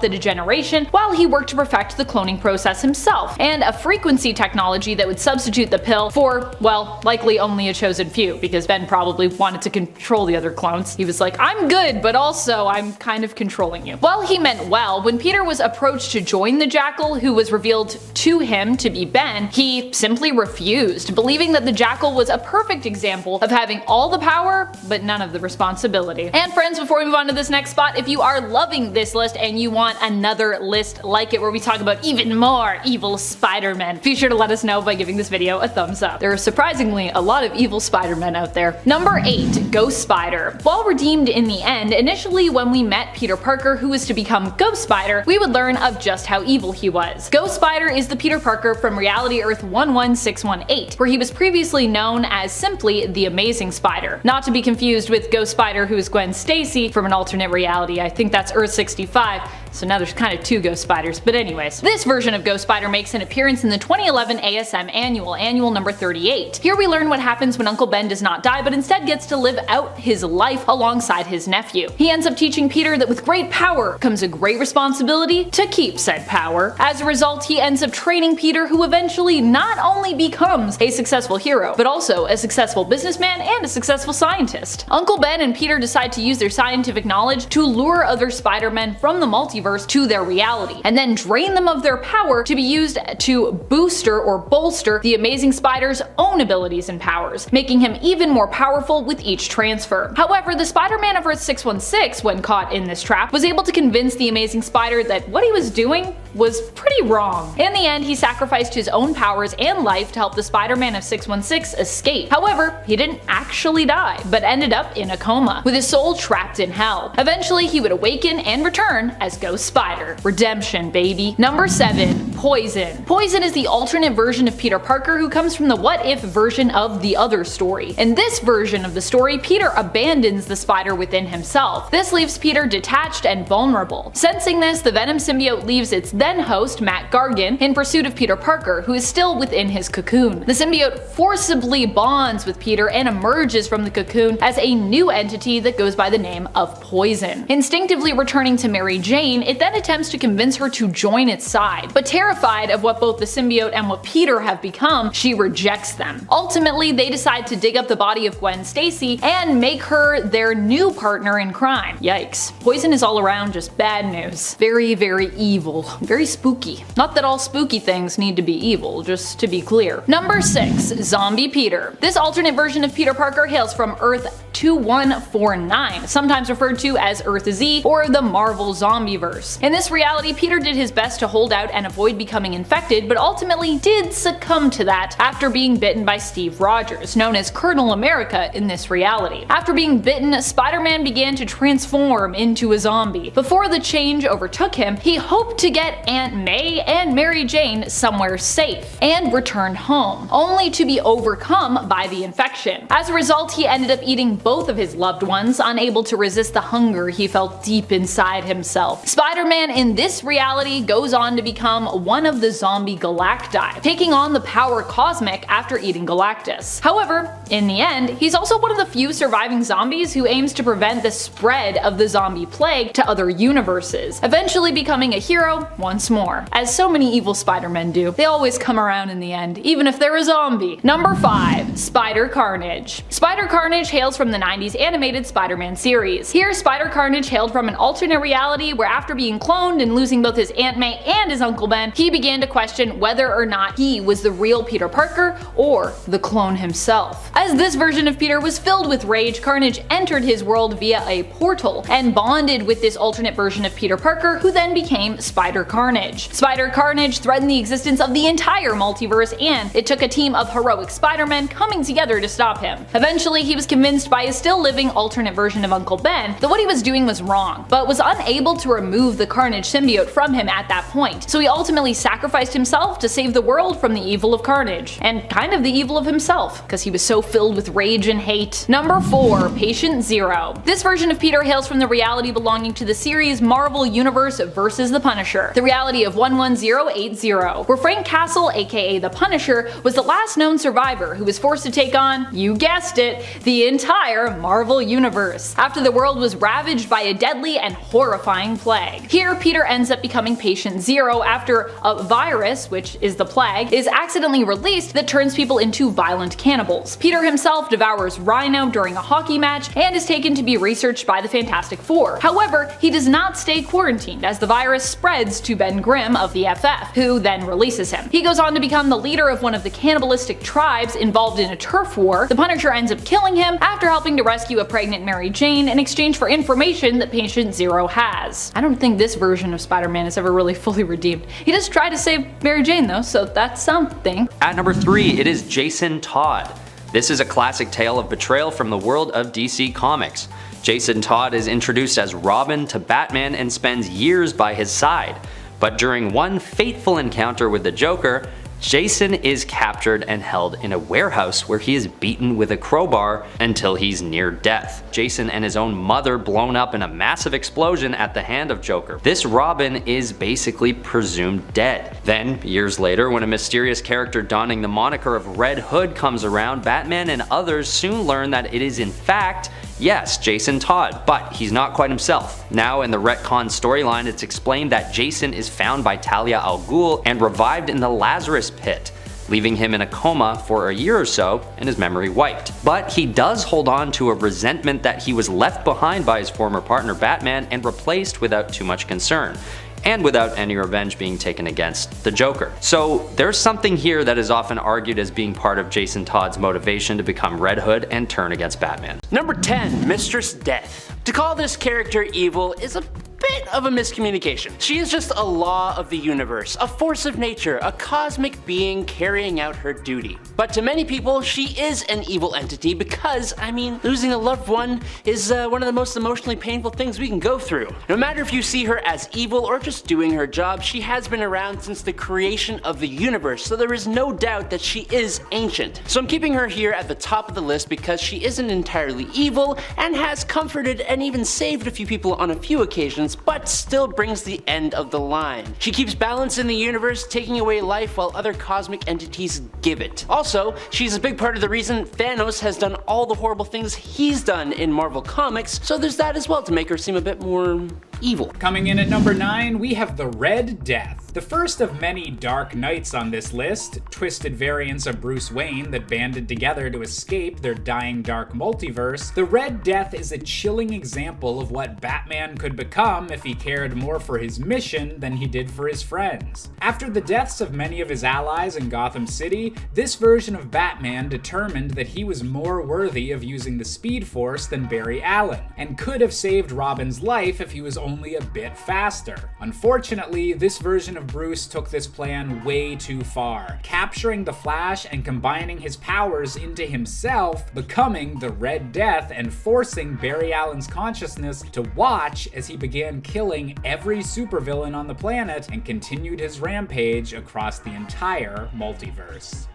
the degeneration while he worked to perfect the cloning process himself, and a frequency technology that would substitute the pill for, well, likely only a chosen few, because Ben probably wanted to control the other clones. He was like, I'm good, but also I'm kind of controlling you. Well, he meant well. When Peter was approached to join the Jackal, who was revealed to him to be Ben, he simply refused, believing that the Jackal was a perfect example of having all the power, but none of the responsibility. And friends, before we move on to this next spot, if you are loving this list and you want another list like it where we talk about even more evil Spider-Men, be sure to let us know by giving this video a thumbs up. There are surprisingly a lot of evil Spider-Men out there. Number 8. Ghost Spider. While redeemed in the end, initially when we met Peter Parker, who was to become Ghost Spider, we would learn of just how evil he was. Ghost Spider is the Peter Parker from Reality Earth 11618, where he was previously known as simply the Amazing Spider. Not to be confused with Ghost Spider, who is Gwen Stacy from an alternate reality. I think that's Earth 65. So now there's kind of two Ghost Spiders, but anyways. This version of Ghost Spider makes an appearance in the 2011 ASM Annual number 38. Here we learn what happens when Uncle Ben does not die, but instead gets to live out his life alongside his nephew. He ends up teaching Peter that with great power comes a great responsibility to keep said power. As a result, he ends up training Peter, who eventually not only becomes a successful hero, but also a successful businessman and a successful scientist. Uncle Ben and Peter decide to use their scientific knowledge to lure other Spider-Men from the multiverse to their reality, and then drain them of their power to be used to booster or bolster the Amazing Spider's own abilities and powers, making him even more powerful with each transfer. However, the Spider-Man of Earth 616, when caught in this trap, was able to convince the Amazing Spider that what he was doing was pretty wrong. In the end, he sacrificed his own powers and life to help the Spider-Man of 616 escape. However, he didn't actually die, but ended up in a coma, with his soul trapped in hell. Eventually, he would awaken and return as Ghost Spider. Redemption, baby. Number 7. Poison. Poison is the alternate version of Peter Parker who comes from the What If version of the other story. In this version of the story, Peter abandons the spider within himself. This leaves Peter detached and vulnerable. Sensing this, the Venom symbiote leaves its then host, Matt Gargan, in pursuit of Peter Parker, who is still within his cocoon. The symbiote forcibly bonds with Peter and emerges from the cocoon as a new entity that goes by the name of Poison. Instinctively returning to Mary Jane, it then attempts to convince her to join its side, but terrified of what both the symbiote and what Peter have become, she rejects them. Ultimately, they decide to dig up the body of Gwen Stacy and make her their new partner in crime. Yikes. Poison is all around just bad news. Very, very evil. Very spooky. Not that all spooky things need to be evil, just to be clear. Number 6. Zombie Peter. This alternate version of Peter Parker Parker hails from Earth 2149, sometimes referred to as Earth Z or the Marvel Zombieverse. In this reality, Peter did his best to hold out and avoid becoming infected, but ultimately did succumb to that after being bitten by Steve Rogers, known as Colonel America in this reality. After being bitten, Spider-Man began to transform into a zombie. Before the change overtook him, he hoped to get Aunt May and Mary Jane somewhere safe and return home, only to be overcome by the infection. As a result, he ended up eating both of his loved ones, unable to resist the hunger he felt deep inside himself. Spider-Man in this reality goes on to become one of the zombie Galacti, taking on the power cosmic after eating Galactus. However, in the end, he's also one of the few surviving zombies who aims to prevent the spread of the zombie plague to other universes, eventually becoming a hero once more. As so many evil Spider-Men do, they always come around in the end, even if they're a zombie. Number 5. Spider-Carnage. Spider-Carnage hails from the 90s animated Spider-Man series. Here, Spider-Carnage hailed from an alternate reality where after being cloned and losing both his Aunt May and his Uncle Ben, he began to question whether or not he was the real Peter Parker or the clone himself. As this version of Peter was filled with rage, Carnage entered his world via a portal and bonded with this alternate version of Peter Parker, who then became Spider-Carnage. Spider-Carnage threatened the existence of the entire multiverse, and it took a team of heroic Spider-Men coming together to stop him. Eventually, he was convinced by his still living alternate version of Uncle Ben that what he was doing was wrong, but was unable to remove the Carnage symbiote from him at that point, so he ultimately sacrificed himself to save the world from the evil of Carnage, and kind of the evil of himself, because he was so filled with rage and hate. Number 4. Patient Zero. This version of Peter hails from the reality belonging to the series Marvel Universe vs. the Punisher, the reality of 11080, where Frank Castle, aka the Punisher, was the last known survivor who was forced to take on, you guessed it, the entire Marvel Universe, after the world was ravaged by a deadly and horrifying plague. Here, Peter ends up becoming Patient Zero after a virus, which is the plague, is accidentally released that turns people into violent cannibals. Peter himself devours Rhino during a hockey match and is taken to be researched by the Fantastic Four. However, he does not stay quarantined as the virus spreads to Ben Grimm of the FF, who then releases him. He goes on to become the leader of one of the cannibalistic tribes involved in a turf war. The Punisher ends up killing him after helping to rescue a pregnant Mary Jane in exchange for information that Patient Zero has. I don't think this version of Spider-Man is ever really fully redeemed. He does try to save Mary Jane though, so that's something. At number 3, it is Jason Todd. This is a classic tale of betrayal from the world of DC Comics. Jason Todd is introduced as Robin to Batman and spends years by his side. But during one fateful encounter with the Joker, Jason is captured and held in a warehouse where he is beaten with a crowbar until he's near death. Jason and his own mother blown up in a massive explosion at the hand of Joker. This Robin is basically presumed dead. Then, years later, when a mysterious character donning the moniker of Red Hood comes around, Batman and others soon learn that it is in fact, yes, Jason Todd, but he's not quite himself. Now in the retcon storyline, it's explained that Jason is found by Talia al Ghul and revived in the Lazarus Pit, leaving him in a coma for a year or so and his memory wiped. But he does hold on to a resentment that he was left behind by his former partner Batman and replaced without too much concern, and without any revenge being taken against the Joker. So there's something here that is often argued as being part of Jason Todd's motivation to become Red Hood and turn against Batman. Number 10. Mistress Death. To call this character evil is a bit of a miscommunication. She is just a law of the universe, a force of nature, a cosmic being carrying out her duty. But to many people, she is an evil entity because, I mean, losing a loved one is one of the most emotionally painful things we can go through. No matter if you see her as evil or just doing her job, she has been around since the creation of the universe, so there is no doubt that she is ancient. So I'm keeping her here at the top of the list because she isn't entirely evil and has comforted and even saved a few people on a few occasions, but still brings the end of the line. She keeps balance in the universe, taking away life while other cosmic entities give it. Also, she's a big part of the reason Thanos has done all the horrible things he's done in Marvel Comics, so there's that as well to make her seem a bit more evil. Coming in at number 9, we have the Red Death. The first of many Dark Knights on this list, twisted variants of Bruce Wayne that banded together to escape their dying dark multiverse, the Red Death is a chilling example of what Batman could become if he cared more for his mission than he did for his friends. After the deaths of many of his allies in Gotham City, this version of Batman determined that he was more worthy of using the Speed Force than Barry Allen, and could have saved Robin's life if he was only a bit faster. Unfortunately, this version of Bruce took this plan way too far, capturing the Flash and combining his powers into himself, becoming the Red Death and forcing Barry Allen's consciousness to watch as he began killing every supervillain on the planet and continued his rampage across the entire multiverse.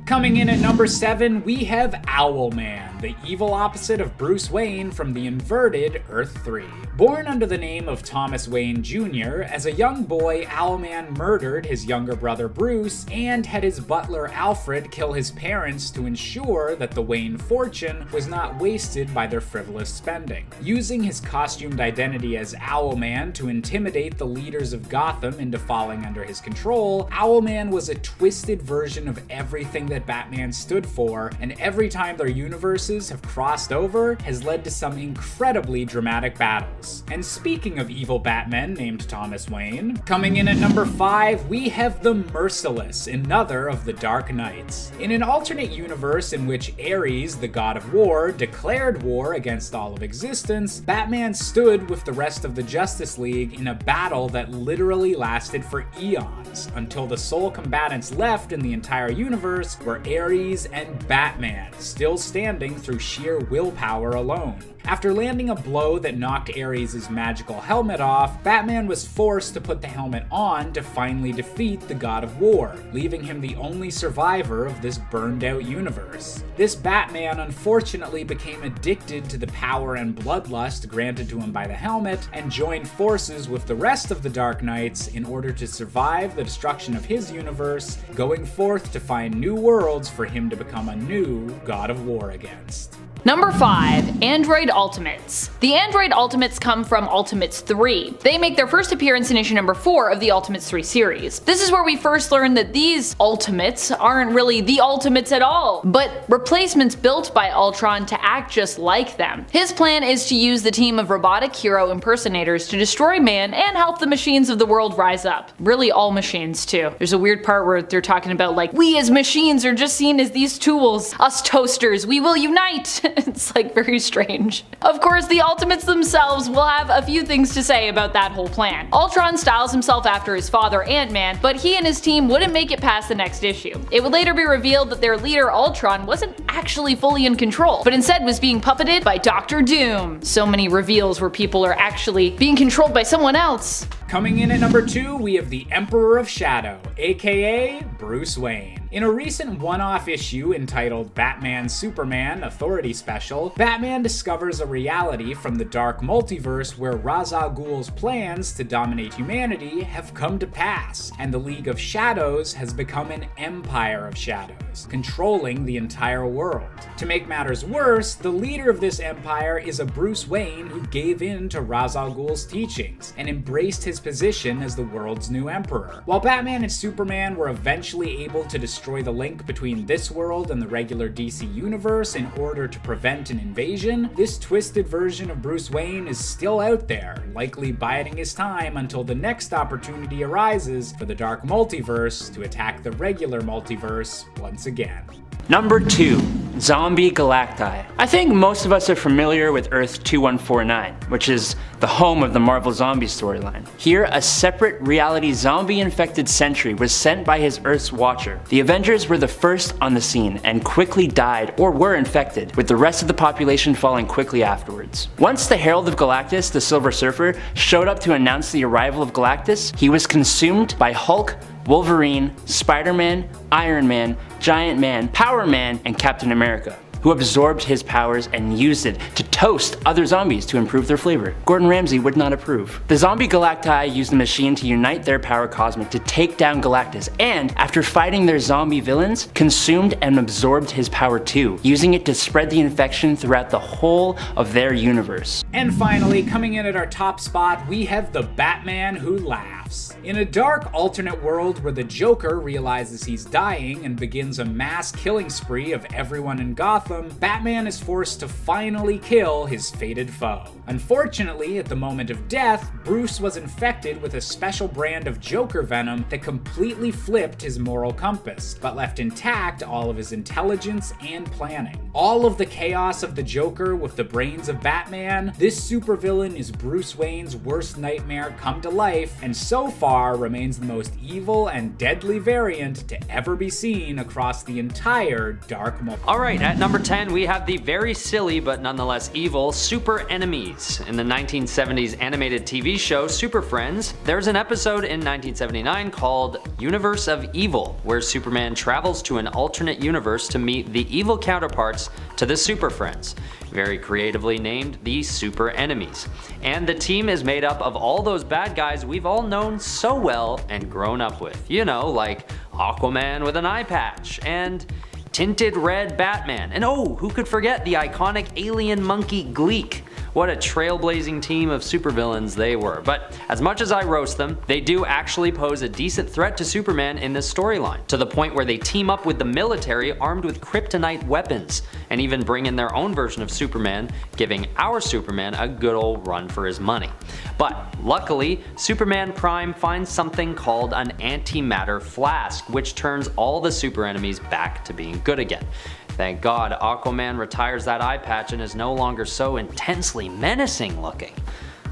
Coming in at number 7, we have Owlman, the evil opposite of Bruce Wayne from the inverted Earth 3. Born under the name of Thomas Wayne Jr., as a young boy, Owlman murdered his younger brother Bruce and had his butler Alfred kill his parents to ensure that the Wayne fortune was not wasted by their frivolous spending. Using his costumed identity as Owlman to intimidate the leaders of Gotham into falling under his control, Owlman was a twisted version of everything that Batman stood for, and every time their universes have crossed over has led to some incredibly dramatic battles. And speaking of evil Batmen named Thomas Wayne, coming in at number 5, we have the Merciless, another of the Dark Knights. In an alternate universe in which Ares, the god of war, declared war against all of existence, Batman stood with the rest of the Justice League in a battle that literally lasted for eons, until the sole combatants left in the entire universe were Ares and Batman, still standing through sheer willpower alone. After landing a blow that knocked Ares' magical helmet off, Batman was forced to put the helmet on to finally defeat the God of War, leaving him the only survivor of this burned-out universe. This Batman unfortunately became addicted to the power and bloodlust granted to him by the helmet, and joined forces with the rest of the Dark Knights in order to survive the destruction of his universe, going forth to find new worlds for him to become a new God of War against. Number 5, Android Ultimates. The Android Ultimates come from Ultimates 3. They make their first appearance in issue number 4 of the Ultimates 3 series. This is where we first learn that these Ultimates aren't really the Ultimates at all, but replacements built by Ultron to act just like them. His plan is to use the team of robotic hero impersonators to destroy man and help the machines of the world rise up. Really all machines too. There's a weird part where they're talking about like, we as machines are just seen as these tools. Us toasters, we will unite. It's like very strange. Of course, the Ultimates themselves will have a few things to say about that whole plan. Ultron styles himself after his father Ant-Man, but he and his team wouldn't make it past the next issue. It would later be revealed that their leader Ultron wasn't actually fully in control, but instead was being puppeted by Dr. Doom. So many reveals where people are actually being controlled by someone else. Coming in at number 2, we have the Emperor of Shadow, aka Bruce Wayne. In a recent one-off issue entitled Batman Superman Authority Special, Batman discovers a reality from the dark multiverse where Ra's al Ghul's plans to dominate humanity have come to pass, and the League of Shadows has become an empire of shadows, controlling the entire world. To make matters worse, the leader of this empire is a Bruce Wayne who gave in to Ra's al Ghul's teachings and embraced his position as the world's new emperor. While Batman and Superman were eventually able to destroy the link between this world and the regular DC universe in order to prevent an invasion, this twisted version of Bruce Wayne is still out there, likely biding his time until the next opportunity arises for the dark multiverse to attack the regular multiverse once again. Number 2, Zombie Galacti. I think most of us are familiar with Earth 2149, which is the home of the Marvel Zombie storyline. Here, a separate reality zombie-infected Sentry was sent by his Earth's Watcher. The Avengers were the first on the scene and quickly died or were infected, with the rest of the population falling quickly afterwards. Once the Herald of Galactus, the Silver Surfer, showed up to announce the arrival of Galactus, he was consumed by Hulk, Wolverine, Spider-Man, Iron Man, Giant Man, Power Man, and Captain America, who absorbed his powers and used it to toast other zombies to improve their flavor. Gordon Ramsay would not approve. The zombie Galacti used the machine to unite their power cosmic to take down Galactus, and after fighting their zombie villains, consumed and absorbed his power too, using it to spread the infection throughout the whole of their universe. And finally, coming in at our top spot, we have the Batman who laughs. In a dark alternate world where the Joker realizes he's dying and begins a mass killing spree of everyone in Gotham, Batman is forced to finally kill his fated foe. Unfortunately, at the moment of death, Bruce was infected with a special brand of Joker venom that completely flipped his moral compass, but left intact all of his intelligence and planning. All of the chaos of the Joker with the brains of Batman, this supervillain is Bruce Wayne's worst nightmare come to life, and so far remains the most evil and deadly variant to ever be seen across the entire Dark Multiverse. Alright, at number 10 we have the very silly but nonetheless evil Super Enemies. In the 1970s animated TV show Super Friends, there's an episode in 1979 called Universe of Evil, where Superman travels to an alternate universe to meet the evil counterparts to the Super Friends, very creatively named the Super Enemies. And the team is made up of all those bad guys we've all known so well and grown up with. You know, like Aquaman with an eye patch, and tinted red Batman, and oh, who could forget the iconic alien monkey Gleek. What a trailblazing team of supervillains they were. But as much as I roast them, they do actually pose a decent threat to Superman in this storyline, to the point where they team up with the military armed with kryptonite weapons, and even bring in their own version of Superman, giving our Superman a good old run for his money. But luckily, Superman Prime finds something called an antimatter flask, which turns all the super enemies back to being good again. Thank God Aquaman retires that eye patch and is no longer so intensely menacing looking.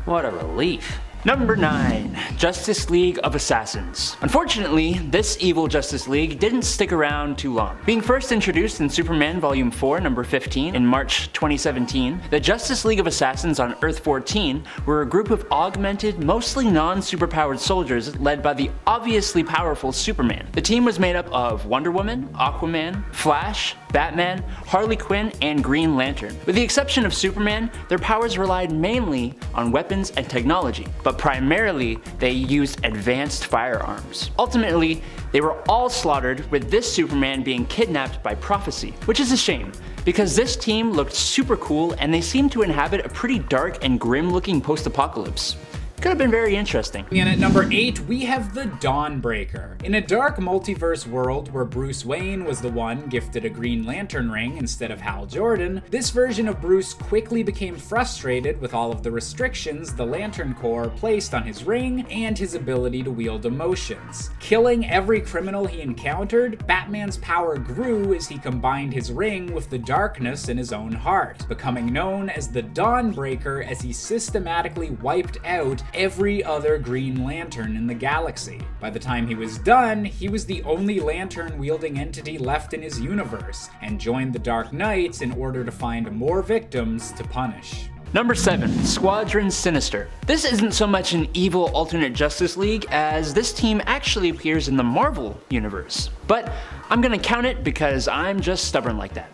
What a relief. Number 9. Justice League of Assassins. Unfortunately, this evil Justice League didn't stick around too long. Being first introduced in Superman Volume 4, number 15 in March 2017, the Justice League of Assassins on Earth 14 were a group of augmented, mostly non-superpowered soldiers led by the obviously powerful Superman. The team was made up of Wonder Woman, Aquaman, Flash, Batman, Harley Quinn, and Green Lantern. With the exception of Superman, their powers relied mainly on weapons and technology, but primarily they used advanced firearms. Ultimately, they were all slaughtered, with this Superman being kidnapped by Prophecy, which is a shame, because this team looked super cool and they seemed to inhabit a pretty dark and grim looking post-apocalypse. Could have been very interesting. And at number 8, we have the Dawnbreaker. In a dark multiverse world where Bruce Wayne was the one gifted a Green Lantern ring instead of Hal Jordan, this version of Bruce quickly became frustrated with all of the restrictions the Lantern Corps placed on his ring and his ability to wield emotions. Killing every criminal he encountered, Batman's power grew as he combined his ring with the darkness in his own heart, becoming known as the Dawnbreaker as he systematically wiped out every other Green Lantern in the galaxy. By the time he was done, he was the only lantern-wielding entity left in his universe, and joined the Dark Knights in order to find more victims to punish. Number 7. Squadron Sinister. This isn't so much an evil alternate Justice League as this team actually appears in the Marvel universe. But I'm gonna count it because I'm just stubborn like that.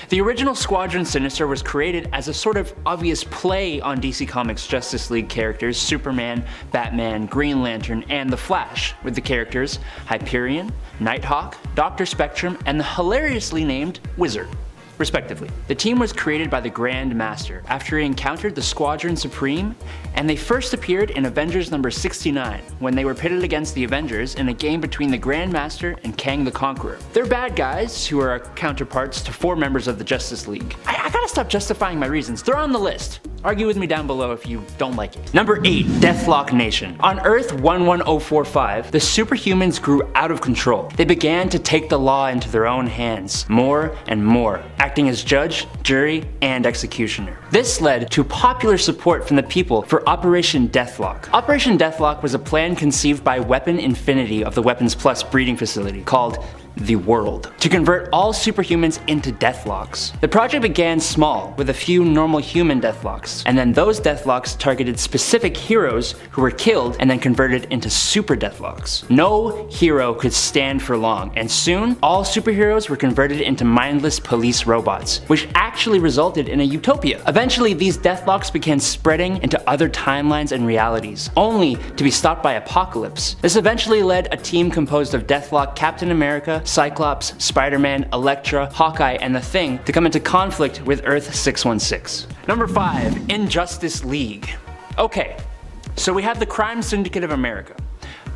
The original Squadron Sinister was created as a sort of obvious play on DC Comics Justice League characters Superman, Batman, Green Lantern, and The Flash, with the characters Hyperion, Nighthawk, Dr. Spectrum, and the hilariously named Wizard, respectively. The team was created by the Grand Master after he encountered the Squadron Supreme, and they first appeared in Avengers number 69 when they were pitted against the Avengers in a game between the Grand Master and Kang the Conqueror. They're bad guys who are counterparts to 4 members of the Justice League. I gotta stop justifying my reasons. They're on the list. Argue with me down below if you don't like it. Number 8. Deathlock Nation. On Earth 11045, the superhumans grew out of control. They began to take the law into their own hands, more and more, acting as judge, jury, and executioner. This led to popular support from the people for Operation Deathlock. Operation Deathlock was a plan conceived by Weapon Infinity of the Weapons Plus breeding facility called the world, to convert all superhumans into Deathlocks. The project began small, with a few normal human Deathlocks, and then those Deathlocks targeted specific heroes who were killed and then converted into super Deathlocks. No hero could stand for long, and soon, all superheroes were converted into mindless police robots, which actually resulted in a utopia. Eventually, these Deathlocks began spreading into other timelines and realities, only to be stopped by Apocalypse. This eventually led a team composed of Deathlock, Captain America, Cyclops, Spider-Man, Elektra, Hawkeye, and the Thing to come into conflict with Earth 616. Number 5. Injustice League. Okay, so we have the Crime Syndicate of America,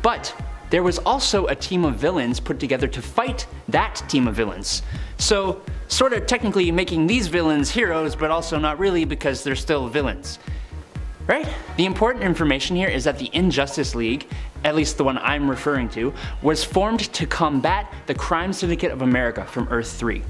but there was also a team of villains put together to fight that team of villains. So, sort of technically making these villains heroes, but also not really because they're still villains. Right? The important information here is that the Injustice League, at least the one I'm referring to, was formed to combat the Crime Syndicate of America from Earth 3.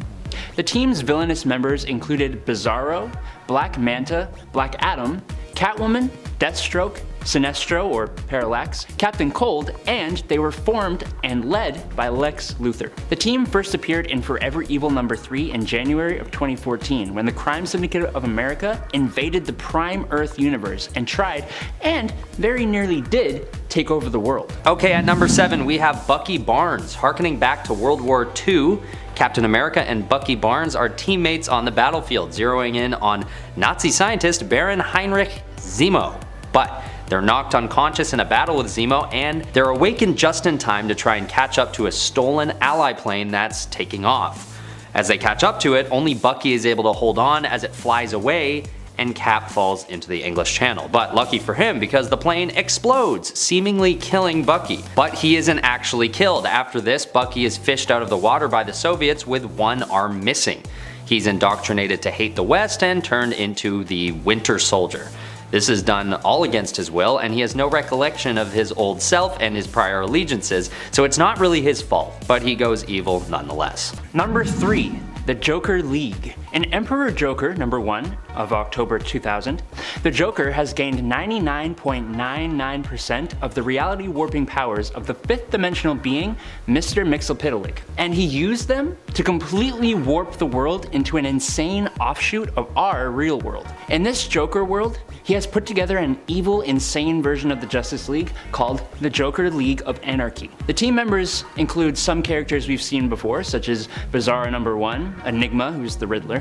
The team's villainous members included Bizarro, Black Manta, Black Adam, Catwoman, Deathstroke, Sinestro or Parallax, Captain Cold, and they were formed and led by Lex Luthor. The team first appeared in Forever Evil number 3 in January of 2014 when the Crime Syndicate of America invaded the Prime Earth universe and tried, and very nearly did, take over the world. Okay, at number 7 we have Bucky Barnes. Harkening back to World War II, Captain America and Bucky Barnes are teammates on the battlefield, zeroing in on Nazi scientist Baron Heinrich Zemo. But they're knocked unconscious in a battle with Zemo, and they're awakened just in time to try and catch up to a stolen ally plane that's taking off. As they catch up to it, only Bucky is able to hold on as it flies away, and Cap falls into the English Channel. But lucky for him, because the plane explodes, seemingly killing Bucky. But he isn't actually killed. After this, Bucky is fished out of the water by the Soviets with one arm missing. He's indoctrinated to hate the West and turned into the Winter Soldier. This is done all against his will, and he has no recollection of his old self and his prior allegiances, so it's not really his fault, but he goes evil nonetheless. Number 3. The Joker League. In Emperor Joker number 1 of October 2000, the Joker has gained 99.99% of the reality warping powers of the 5th dimensional being, Mr. Mxyzptlk, and he used them to completely warp the world into an insane offshoot of our real world. In this Joker world, he has put together an evil, insane version of the Justice League called the Joker League of Anarchy. The team members include some characters we've seen before, such as Bizarro number 1, Enigma, who's the Riddler,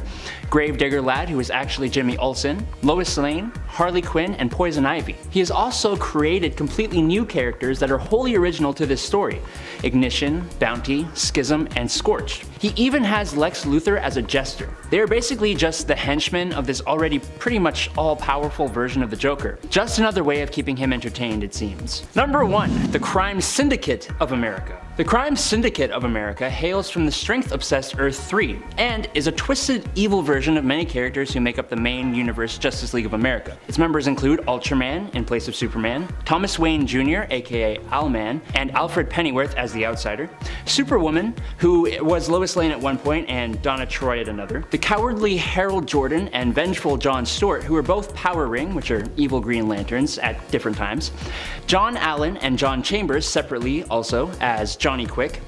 Gravedigger Lad, who is actually Jimmy Olsen, Lois Lane, Harley Quinn, and Poison Ivy. He has also created completely new characters that are wholly original to this story: Ignition, Bounty, Schism, and Scorched. He even has Lex Luthor as a jester. They are basically just the henchmen of this already pretty much all-powerful version of the Joker. Just another way of keeping him entertained, it seems. Number 1. The Crime Syndicate of America. The Crime Syndicate of America hails from the strength-obsessed Earth 3, and is a twisted, evil version of many characters who make up the main universe Justice League of America. Its members include Ultraman in place of Superman, Thomas Wayne Jr., aka Owlman, and Alfred Pennyworth as the Outsider, Superwoman, who was Lois Lane at one point and Donna Troy at another, the cowardly Harold Jordan and vengeful John Stewart, who are both Power Ring, which are evil Green Lanterns, at different times, John Allen and John Chambers separately also as Johnny Quick,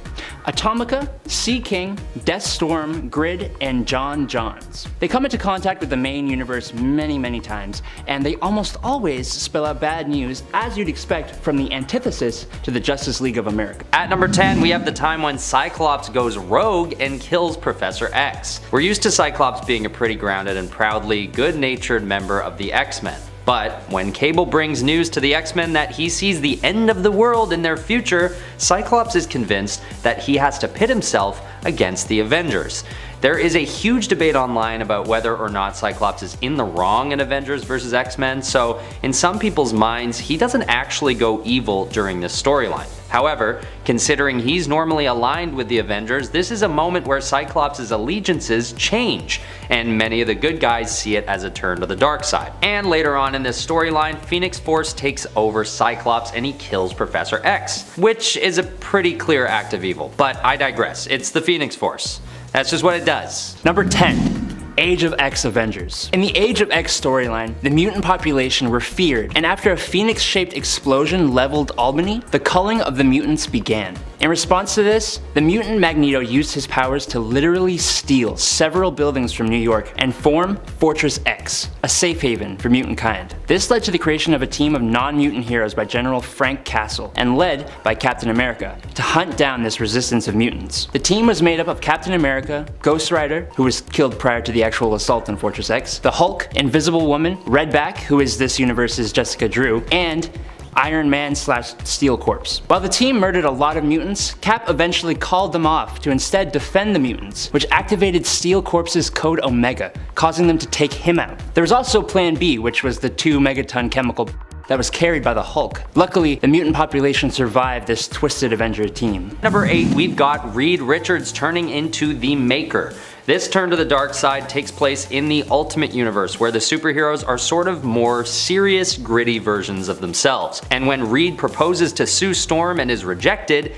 Atomica, Sea King, Deathstorm, Grid, and John Johns. They come into contact with the main universe many times, and they almost always spell out bad news, as you'd expect from the antithesis to the Justice League of America. At number 10, we have the time when Cyclops goes rogue and kills Professor X. We're used to Cyclops being a pretty grounded and proudly good-natured member of the X-Men. But when Cable brings news to the X-Men that he sees the end of the world in their future, Cyclops is convinced that he has to pit himself against the Avengers. There is a huge debate online about whether or not Cyclops is in the wrong in Avengers vs. X-Men, so in some people's minds, he doesn't actually go evil during this storyline. However, considering he's normally aligned with the Avengers, this is a moment where Cyclops' allegiances change, and many of the good guys see it as a turn to the dark side. And later on in this storyline, Phoenix Force takes over Cyclops and he kills Professor X, which is a pretty clear act of evil. But I digress, it's the Phoenix Force. That's just what it does. Number 10. Age of X Avengers. In the Age of X storyline, the mutant population were feared, and after a phoenix-shaped explosion leveled Albany, the culling of the mutants began. In response to this, the mutant Magneto used his powers to literally steal several buildings from New York and form Fortress X, a safe haven for mutant kind. This led to the creation of a team of non-mutant heroes by General Frank Castle and led by Captain America to hunt down this resistance of mutants. The team was made up of Captain America, Ghost Rider, who was killed prior to the actual assault on Fortress X, the Hulk, Invisible Woman, Redback, who is this universe's Jessica Drew, and Iron Man / Steel Corps. While the team murdered a lot of mutants, Cap eventually called them off to instead defend the mutants, which activated Steel Corps' Code Omega, causing them to take him out. There was also Plan B, which was the 2 megaton chemical that was carried by the Hulk. Luckily, the mutant population survived this twisted Avenger team. Number 8, we've got Reed Richards turning into the Maker. This turn to the dark side takes place in the Ultimate Universe, where the superheroes are sort of more serious, gritty versions of themselves. And when Reed proposes to Sue Storm and is rejected,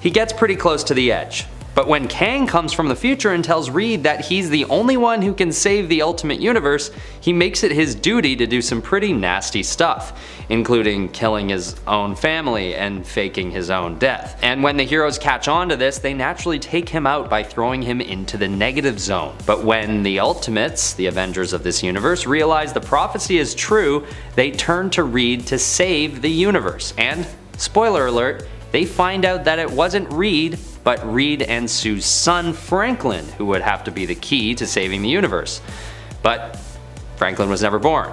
he gets pretty close to the edge. But when Kang comes from the future and tells Reed that he's the only one who can save the Ultimate Universe, he makes it his duty to do some pretty nasty stuff, including killing his own family and faking his own death. And when the heroes catch on to this, they naturally take him out by throwing him into the negative zone. But when the Ultimates, the Avengers of this universe, realize the prophecy is true, they turn to Reed to save the universe. And, spoiler alert, they find out that it wasn't Reed, but Reed and Sue's son Franklin who would have to be the key to saving the universe. But Franklin was never born,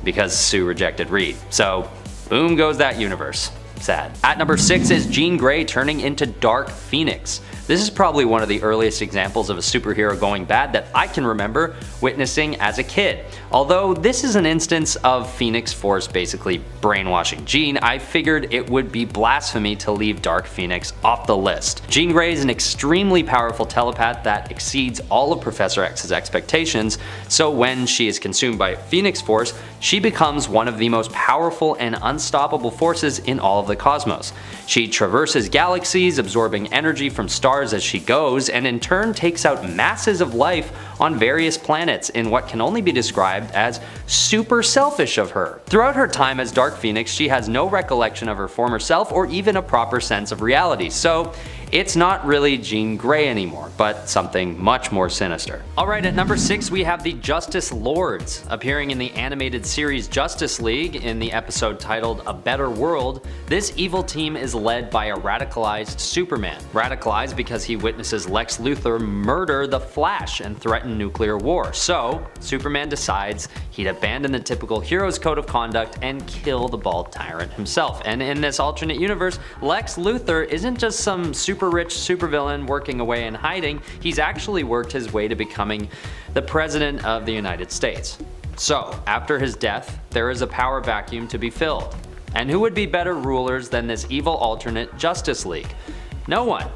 because Sue rejected Reed. So boom goes that universe. Sad. At number 6 is Jean Grey turning into Dark Phoenix. This is probably one of the earliest examples of a superhero going bad that I can remember witnessing as a kid. Although this is an instance of Phoenix Force basically brainwashing Jean, I figured it would be blasphemy to leave Dark Phoenix off the list. Jean Grey is an extremely powerful telepath that exceeds all of Professor X's expectations, so when she is consumed by Phoenix Force, she becomes one of the most powerful and unstoppable forces in all of the cosmos. She traverses galaxies, absorbing energy from stars as she goes, and in turn takes out masses of life on various planets in what can only be described as super selfish of her. Throughout her time as Dark Phoenix, she has no recollection of her former self or even a proper sense of reality, so it's not really Jean Grey anymore, but something much more sinister. Alright, at number 6 we have the Justice Lords. Appearing in the animated series Justice League in the episode titled A Better World, this evil team is led by a radicalized Superman. Radicalized because he witnesses Lex Luthor murder the Flash and threaten nuclear war. So, Superman decides he'd abandon the typical hero's code of conduct and kill the bald tyrant himself. And in this alternate universe, Lex Luthor isn't just some super rich supervillain working away and hiding, he's actually worked his way to becoming the President of the United States. So, after his death, there is a power vacuum to be filled. And who would be better rulers than this evil alternate Justice League? No one.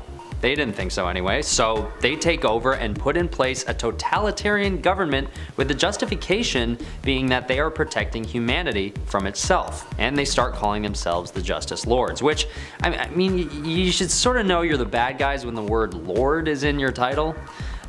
They didn't think so anyway, so they take over and put in place a totalitarian government with the justification being that they are protecting humanity from itself. And they start calling themselves the Justice Lords, which, I mean, you should sort of know you're the bad guys when the word Lord is in your title.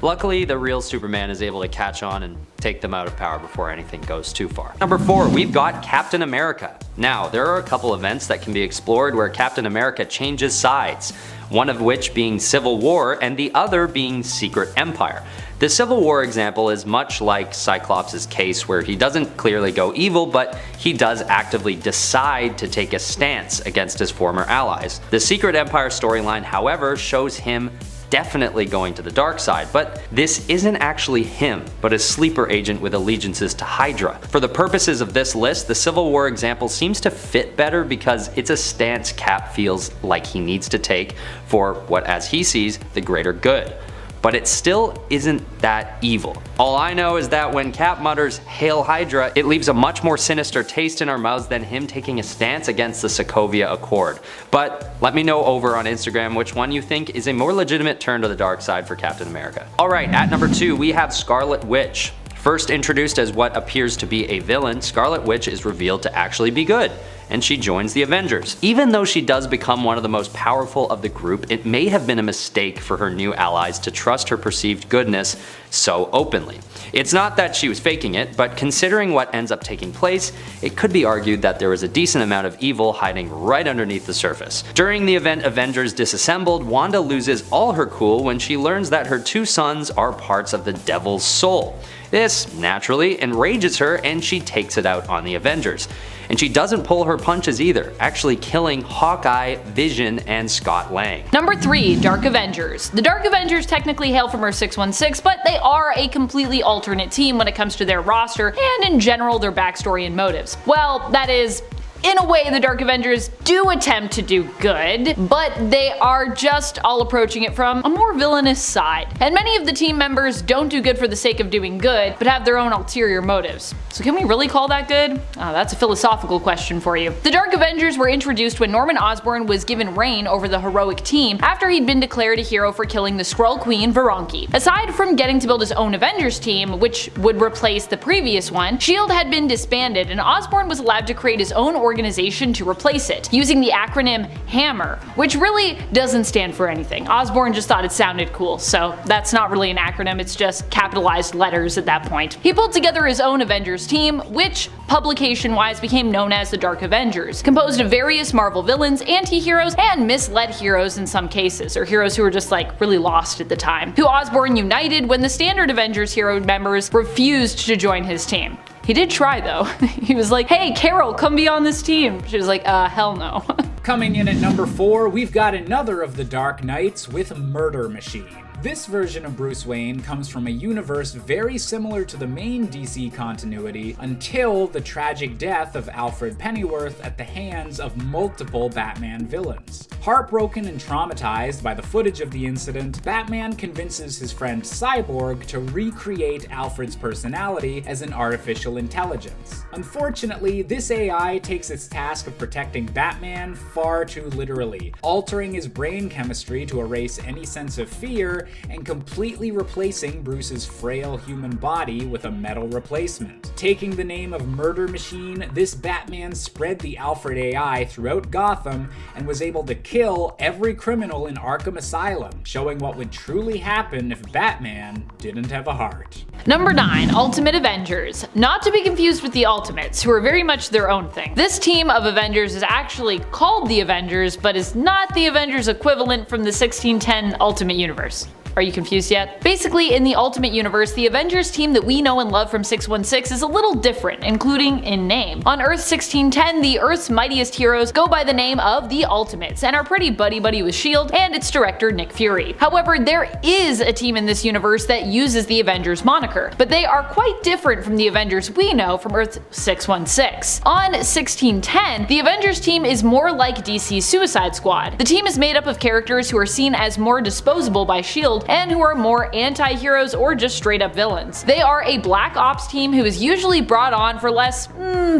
Luckily, the real Superman is able to catch on and take them out of power before anything goes too far. Number 4, we've got Captain America. Now, there are a couple events that can be explored where Captain America changes sides, one of which being Civil War and the other being Secret Empire. The Civil War example is much like Cyclops' case, where he doesn't clearly go evil, but he does actively decide to take a stance against his former allies. The Secret Empire storyline, however, shows him definitely going to the dark side, but this isn't actually him, but a sleeper agent with allegiances to Hydra. For the purposes of this list, the Civil War example seems to fit better because it's a stance Cap feels like he needs to take for what, as he sees, the greater good. But it still isn't that evil. All I know is that when Cap mutters, "Hail Hydra," it leaves a much more sinister taste in our mouths than him taking a stance against the Sokovia Accord. But let me know over on Instagram which one you think is a more legitimate turn to the dark side for Captain America. Alright, at number 2 we have Scarlet Witch. First introduced as what appears to be a villain, Scarlet Witch is revealed to actually be good. and she joins the Avengers. Even though she does become one of the most powerful of the group, it may have been a mistake for her new allies to trust her perceived goodness so openly. It's not that she was faking it, but considering what ends up taking place, it could be argued that there was a decent amount of evil hiding right underneath the surface. During the event Avengers Disassembled, Wanda loses all her cool when she learns that her two sons are parts of the Devil's Soul. This, naturally, enrages her and she takes it out on the Avengers. And she doesn't pull her punches either, actually killing Hawkeye, Vision, and Scott Lang. Number 3, Dark Avengers. The Dark Avengers technically hail from Earth 616, but they are a completely alternate team when it comes to their roster and in general their backstory and motives. Well, that is, in a way, the Dark Avengers do attempt to do good, but they are just all approaching it from a more villainous side. And many of the team members don't do good for the sake of doing good, but have their own ulterior motives. So can we really call that good? That's a philosophical question for you. The Dark Avengers were introduced when Norman Osborn was given reign over the heroic team after he'd been declared a hero for killing the Skrull Queen Varanki. Aside from getting to build his own Avengers team, which would replace the previous one, S.H.I.E.L.D. had been disbanded and Osborn was allowed to create his own organization to replace it, using the acronym HAMMER, which really doesn't stand for anything. Osborn just thought it sounded cool, so that's not really an acronym, it's just capitalized letters at that point. He pulled together his own Avengers team, which publication-wise became known as the Dark Avengers, composed of various Marvel villains, anti-heroes, and misled heroes in some cases, or heroes who were just like really lost at the time, who Osborn united when the standard Avengers hero members refused to join his team. He did try though. He was like, hey Carol, come be on this team. She was like, hell no. Coming in at number 4, we've got another of the Dark Knights with Murder Machine. This version of Bruce Wayne comes from a universe very similar to the main DC continuity until the tragic death of Alfred Pennyworth at the hands of multiple Batman villains. Heartbroken and traumatized by the footage of the incident, Batman convinces his friend Cyborg to recreate Alfred's personality as an artificial intelligence. Unfortunately, this AI takes its task of protecting Batman far too literally, altering his brain chemistry to erase any sense of fear and completely replacing Bruce's frail human body with a metal replacement. Taking the name of Murder Machine, this Batman spread the Alfred AI throughout Gotham and was able to kill every criminal in Arkham Asylum, showing what would truly happen if Batman didn't have a heart. Number 9, Ultimate Avengers. Not to be confused with the Ultimates, who are very much their own thing. This team of Avengers is actually called the Avengers, but is not the Avengers equivalent from the 1610 Ultimate Universe. Are you confused yet? Basically, in the Ultimate Universe, the Avengers team that we know and love from 616 is a little different, including in name. On Earth 1610, the Earth's mightiest heroes go by the name of the Ultimates, and are pretty buddy-buddy with S.H.I.E.L.D. and its director Nick Fury. However, there is a team in this universe that uses the Avengers moniker, but they are quite different from the Avengers we know from Earth 616. On 1610, the Avengers team is more like DC's Suicide Squad. The team is made up of characters who are seen as more disposable by S.H.I.E.L.D. and who are more anti-heroes or just straight up villains. They are a black ops team who is usually brought on for less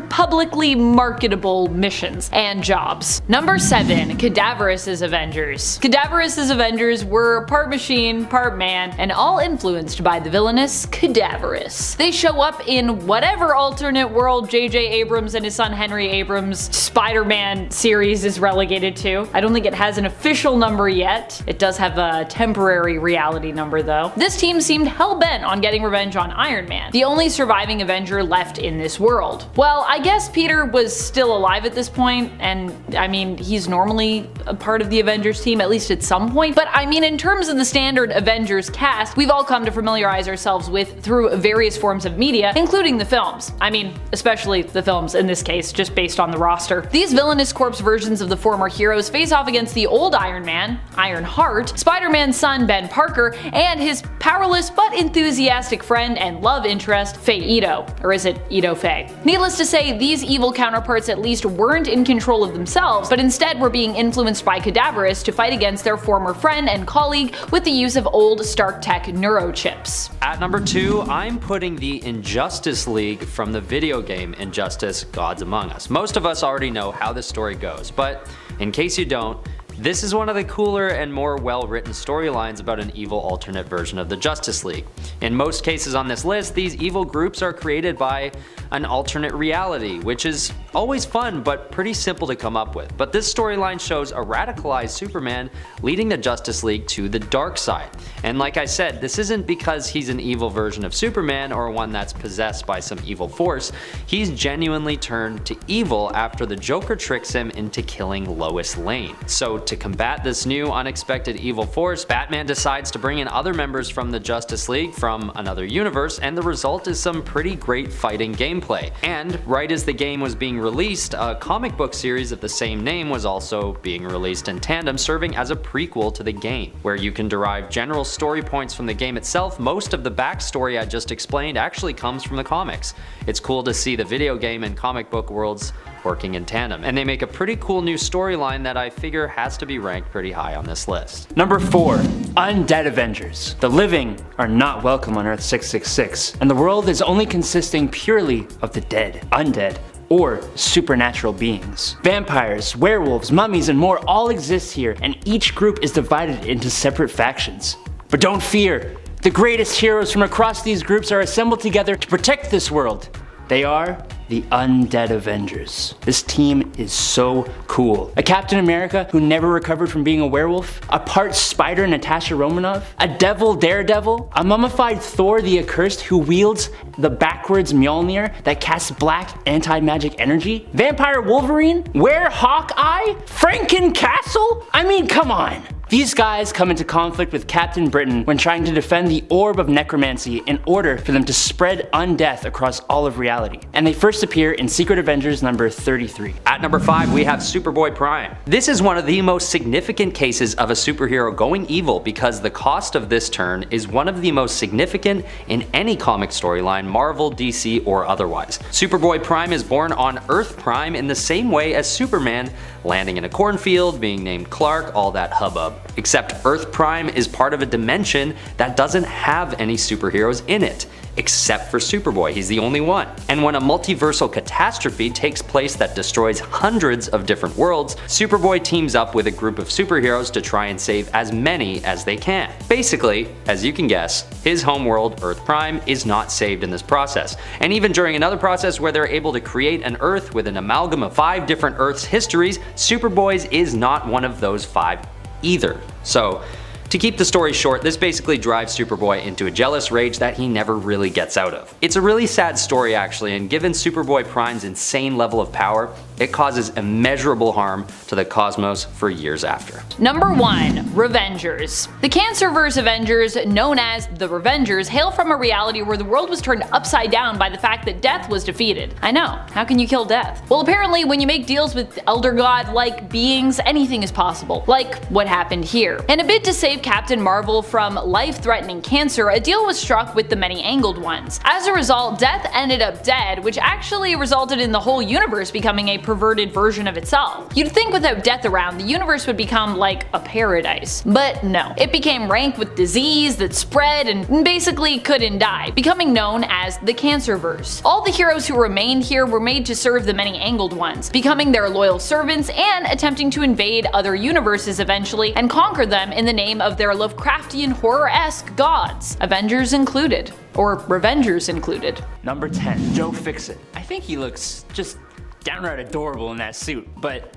publicly marketable missions and jobs. Number 7, Cadaverous' Avengers. Cadaverous' Avengers were part machine, part man, and all influenced by the villainous Cadaverous. They show up in whatever alternate world J.J. Abrams and his son Henry Abrams' Spider-Man series is relegated to. I don't think it has an official number yet. It does have a temporary reality number though. This team seemed hell-bent on getting revenge on Iron Man, the only surviving Avenger left in this world. Well, I guess Peter was still alive at this point, and I mean, he's normally a part of the Avengers team, at least at some point, but I mean, in terms of the standard Avengers cast, we've all come to familiarize ourselves with through various forms of media, including the films. I mean, especially the films in this case, just based on the roster. These villainous corpse versions of the former heroes face off against the old Iron Man, Ironheart, Spider-Man's son Ben Parker, and his powerless but enthusiastic friend and love interest, Faye Ito. Or is it Ito Faye? Needless to say, these evil counterparts at least weren't in control of themselves, but instead were being influenced by Cadaverous to fight against their former friend and colleague with the use of old Stark Tech neurochips. At number 2, I'm putting the Injustice League from the video game Injustice: Gods Among Us. Most of us already know how this story goes, but in case you don't, this is one of the cooler and more well-written storylines about an evil alternate version of the Justice League. In most cases on this list, these evil groups are created by an alternate reality, which is always fun but pretty simple to come up with. But this storyline shows a radicalized Superman leading the Justice League to the dark side. And like I said, this isn't because he's an evil version of Superman or one that's possessed by some evil force. He's genuinely turned to evil after the Joker tricks him into killing Lois Lane. So to combat this new unexpected evil force, Batman decides to bring in other members from the Justice League from another universe, and the result is some pretty great fighting gameplay. And right as the game was being released, a comic book series of the same name was also being released in tandem, serving as a prequel to the game, where you can derive general story points from the game itself. Most of the backstory I just explained actually comes from the comics. It's cool to see the video game and comic book worlds working in tandem, and they make a pretty cool new storyline that I figure has to be ranked pretty high on this list. Number 4. Undead Avengers. The living are not welcome on Earth 666, and the world is only consisting purely of the dead, undead, or supernatural beings. Vampires, werewolves, mummies, and more all exist here, and each group is divided into separate factions. But don't fear, the greatest heroes from across these groups are assembled together to protect this world. They are the Undead Avengers. This team is so cool. A Captain America who never recovered from being a werewolf, a part spider Natasha Romanoff, a devil Daredevil, a mummified Thor the Accursed who wields the backwards Mjolnir that casts black anti-magic energy, Vampire Wolverine, Hawkeye, Franken Castle? I mean, come on. These guys come into conflict with Captain Britain when trying to defend the Orb of Necromancy in order for them to spread undeath across all of reality. And they first appear in Secret Avengers number 33. At number 5, we have Superboy Prime. This is one of the most significant cases of a superhero going evil because the cost of this turn is one of the most significant in any comic storyline, Marvel, DC, or otherwise. Superboy Prime is born on Earth Prime in the same way as Superman, landing in a cornfield, being named Clark, all that hubbub. Except Earth Prime is part of a dimension that doesn't have any superheroes in it, except for Superboy. He's the only one. And when a multiversal catastrophe takes place that destroys hundreds of different worlds, Superboy teams up with a group of superheroes to try and save as many as they can. Basically, as you can guess, his homeworld, Earth Prime, is not saved in this process. And even during another process where they're able to create an Earth with an amalgam of 5 different Earth's histories, Superboy's is not one of those 5 either. So, to keep the story short, this basically drives Superboy into a jealous rage that he never really gets out of. It's a really sad story actually, and given Superboy Prime's insane level of power, it causes immeasurable harm to the cosmos for years after. Number 1. Revengers. The Cancerverse Avengers, known as the Revengers, hail from a reality where the world was turned upside down by the fact that death was defeated. I know, how can you kill death? Well, apparently when you make deals with elder god-like beings, anything is possible, like what happened here. In a bid to save Captain Marvel from life-threatening cancer, a deal was struck with the Many-Angled Ones. As a result, Death ended up dead, which actually resulted in the whole universe becoming a perverted version of itself. You'd think without Death around, the universe would become like a paradise. But no. It became rank with disease that spread and basically couldn't die, becoming known as the Cancerverse. All the heroes who remained here were made to serve the Many-Angled Ones, becoming their loyal servants and attempting to invade other universes eventually and conquer them in the name of their Lovecraftian horror-esque gods, Avengers included. Or Revengers included. Number 10. Joe Fixit. I think he looks just downright adorable in that suit, but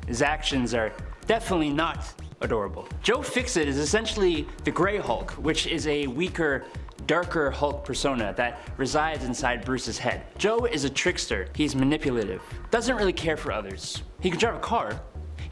his actions are definitely not adorable. Joe Fixit is essentially the Grey Hulk, which is a weaker, darker Hulk persona that resides inside Bruce's head. Joe is a trickster. He's manipulative, doesn't really care for others. He can drive a car.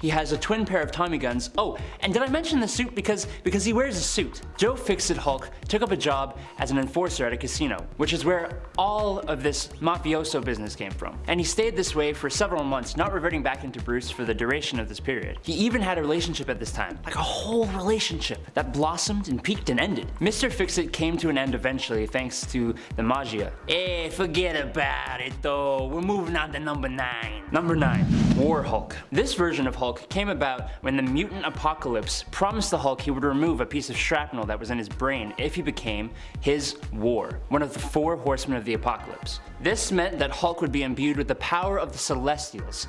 He has a twin pair of Tommy guns. Oh, and did I mention the suit? Because he wears a suit. Joe Fixit Hulk took up a job as an enforcer at a casino, which is where all of this mafioso business came from. And he stayed this way for several months, not reverting back into Bruce for the duration of this period. He even had a relationship at this time, like a whole relationship that blossomed and peaked and ended. Mr. Fixit came to an end eventually thanks to the magia. Hey, forget about it though. We're moving on to number 9. Number 9, War Hulk. This version of Hulk came about when the mutant apocalypse promised the Hulk he would remove a piece of shrapnel that was in his brain if he became his War, one of the 4 horsemen of the apocalypse. This meant that Hulk would be imbued with the power of the Celestials.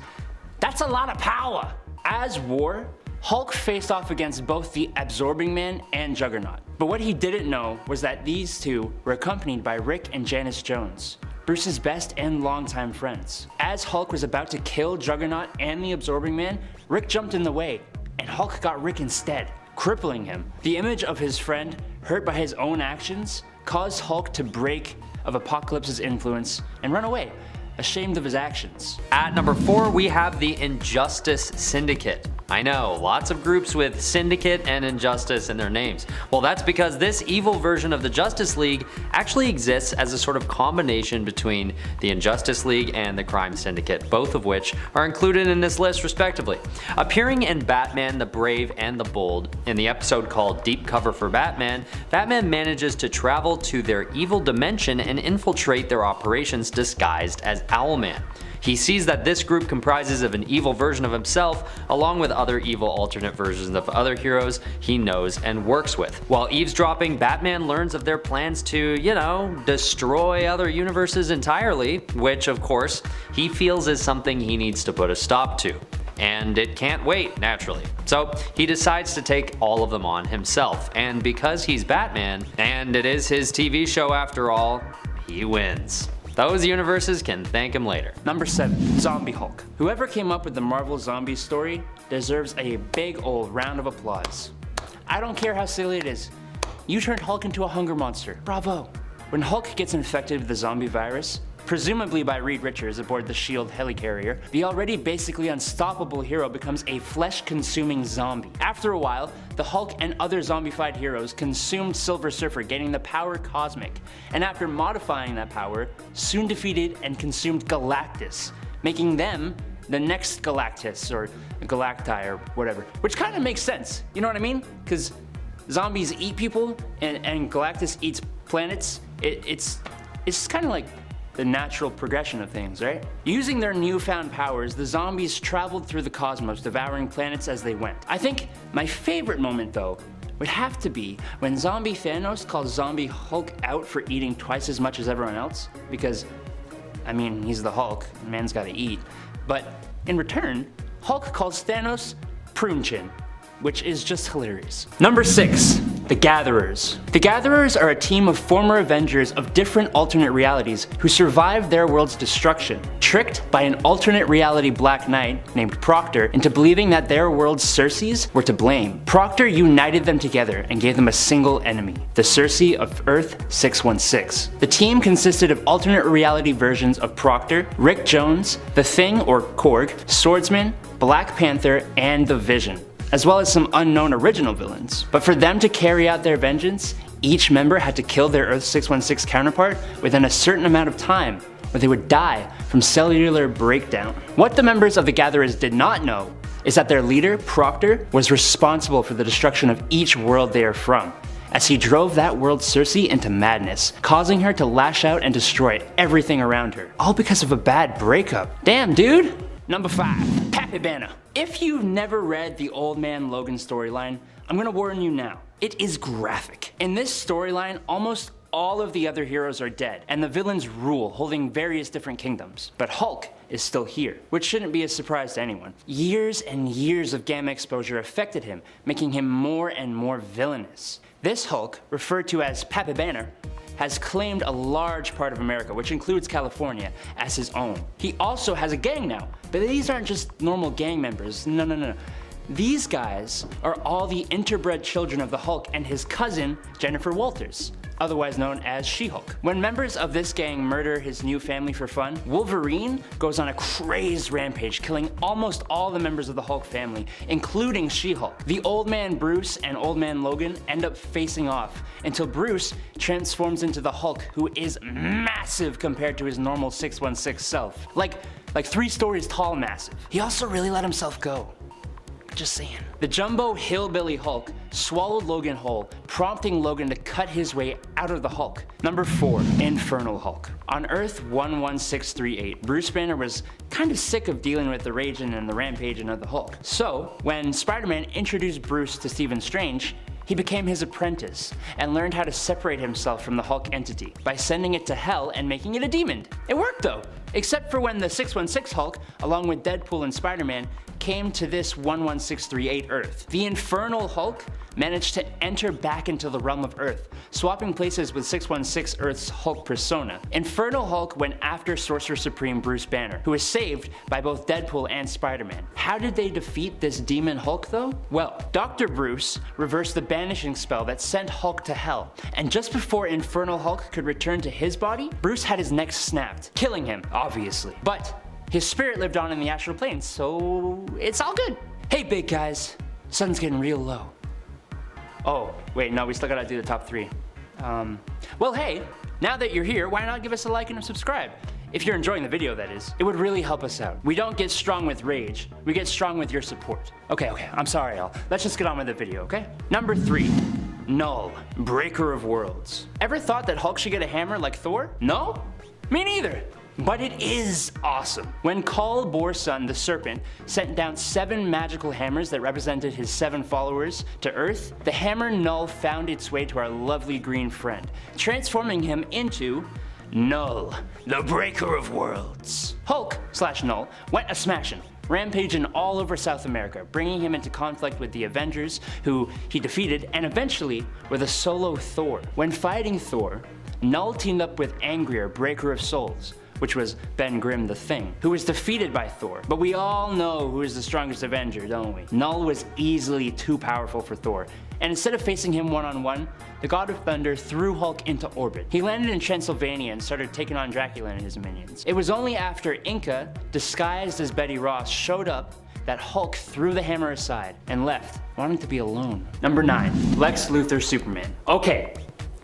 That's a lot of power! As War, Hulk faced off against both the Absorbing Man and Juggernaut. But what he didn't know was that these two were accompanied by Rick and Janice Jones, Bruce's best and longtime friends. As Hulk was about to kill Juggernaut and the Absorbing Man, Rick jumped in the way, and Hulk got Rick instead, crippling him. The image of his friend, hurt by his own actions, caused Hulk to break of Apocalypse's influence and run away, ashamed of his actions. At number 4, we have the Injustice Syndicate. I know, lots of groups with Syndicate and Injustice in their names. Well, that's because this evil version of the Justice League actually exists as a sort of combination between the Injustice League and the Crime Syndicate, both of which are included in this list respectively. Appearing in Batman the Brave and the Bold, in the episode called Deep Cover for Batman, Batman manages to travel to their evil dimension and infiltrate their operations disguised as Owlman. He sees that this group comprises of an evil version of himself, along with other evil alternate versions of other heroes he knows and works with. While eavesdropping, Batman learns of their plans to, destroy other universes entirely, which of course, he feels is something he needs to put a stop to. And it can't wait, naturally. So he decides to take all of them on himself, and because he's Batman, and it is his TV show after all, he wins. Those universes can thank him later. Number 7, Zombie Hulk. Whoever came up with the Marvel Zombies story deserves a big old round of applause. I don't care how silly it is. You turned Hulk into a hunger monster. Bravo. When Hulk gets infected with the zombie virus, presumably by Reed Richards aboard the S.H.I.E.L.D. helicarrier, the already basically unstoppable hero becomes a flesh-consuming zombie. After a while, the Hulk and other zombified heroes consumed Silver Surfer, gaining the power Cosmic, and after modifying that power, soon defeated and consumed Galactus, making them the next Galactus, or Galacti, or whatever. Which kind of makes sense, you know what I mean? Because zombies eat people, and Galactus eats planets. It's kind of like the natural progression of things, right? Using their newfound powers, the zombies traveled through the cosmos, devouring planets as they went. I think my favorite moment, though, would have to be when zombie Thanos calls zombie Hulk out for eating twice as much as everyone else, because, I mean, he's the Hulk, and man's gotta eat. But in return, Hulk calls Thanos Prune Chin, which is just hilarious. Number 6, the Gatherers. The Gatherers are a team of former Avengers of different alternate realities who survived their world's destruction, tricked by an alternate reality Black Knight named Proctor into believing that their world's Circes were to blame. Proctor united them together and gave them a single enemy, the Circe of Earth 616. The team consisted of alternate reality versions of Proctor, Rick Jones, The Thing or Korg, Swordsman, Black Panther, and the Vision, as well as some unknown original villains. But for them to carry out their vengeance, each member had to kill their Earth 616 counterpart within a certain amount of time, or they would die from cellular breakdown. What the members of the Gatherers did not know is that their leader, Proctor, was responsible for the destruction of each world they are from, as he drove that world Circe into madness, causing her to lash out and destroy everything around her, all because of a bad breakup. Damn, dude! Number 5, Pappy Banner. If you've never read the Old Man Logan storyline, I'm gonna warn you now. It is graphic. In this storyline, almost all of the other heroes are dead, and the villains rule, holding various different kingdoms. But Hulk is still here, which shouldn't be a surprise to anyone. Years and years of gamma exposure affected him, making him more and more villainous. This Hulk, referred to as Pappy Banner, has claimed a large part of America, which includes California, as his own. He also has a gang now, but these aren't just normal gang members, no. These guys are all the interbred children of the Hulk and his cousin, Jennifer Walters, otherwise known as She-Hulk. When members of this gang murder his new family for fun, Wolverine goes on a crazed rampage, killing almost all the members of the Hulk family, including She-Hulk. The Old Man Bruce and Old Man Logan end up facing off, until Bruce transforms into the Hulk, who is massive compared to his normal 616 self. Like 3 stories tall massive. He also really let himself go. Just saying. The jumbo hillbilly Hulk swallowed Logan whole, prompting Logan to cut his way out of the Hulk. Number 4, Infernal Hulk. On Earth 11638, Bruce Banner was kind of sick of dealing with the raging and the rampaging of the Hulk. So, when Spider-Man introduced Bruce to Stephen Strange, he became his apprentice and learned how to separate himself from the Hulk entity by sending it to hell and making it a demon. It worked though, except for when the 616 Hulk, along with Deadpool and Spider-Man, came to this 11638 Earth. The Infernal Hulk managed to enter back into the realm of Earth, swapping places with 616 Earth's Hulk persona. Infernal Hulk went after Sorcerer Supreme Bruce Banner, who was saved by both Deadpool and Spider-Man. How did they defeat this demon Hulk though? Well, Dr. Bruce reversed the banishing spell that sent Hulk to hell, and just before Infernal Hulk could return to his body, Bruce had his neck snapped, killing him, obviously. But his spirit lived on in the astral plane, so it's all good. Hey big guys, sun's getting real low. Oh, wait, no, we still gotta do the top 3. Well hey, now that you're here, why not give us a like and a subscribe? If you're enjoying the video, that is. It would really help us out. We don't get strong with rage, we get strong with your support. Okay, I'm sorry y'all. Let's just get on with the video, okay? Number 3, Null, Breaker of Worlds. Ever thought that Hulk should get a hammer like Thor? No? Me neither. But it is awesome. When Kal Borsun the Serpent sent down 7 magical hammers that represented his 7 followers to Earth, the hammer Null found its way to our lovely green friend, transforming him into Null, the Breaker of Worlds. Hulk/Null went a-smashing, rampaging all over South America, bringing him into conflict with the Avengers, who he defeated, and eventually with a solo Thor. When fighting Thor, Null teamed up with angrier Breaker of Souls, which was Ben Grimm the Thing, who was defeated by Thor. But we all know who is the strongest Avenger, don't we? Null was easily too powerful for Thor, and instead of facing him one-on-one, the God of Thunder threw Hulk into orbit. He landed in Transylvania and started taking on Dracula and his minions. It was only after Inca, disguised as Betty Ross, showed up that Hulk threw the hammer aside and left, wanting to be alone. Number 9, Lex Luthor Superman. Okay,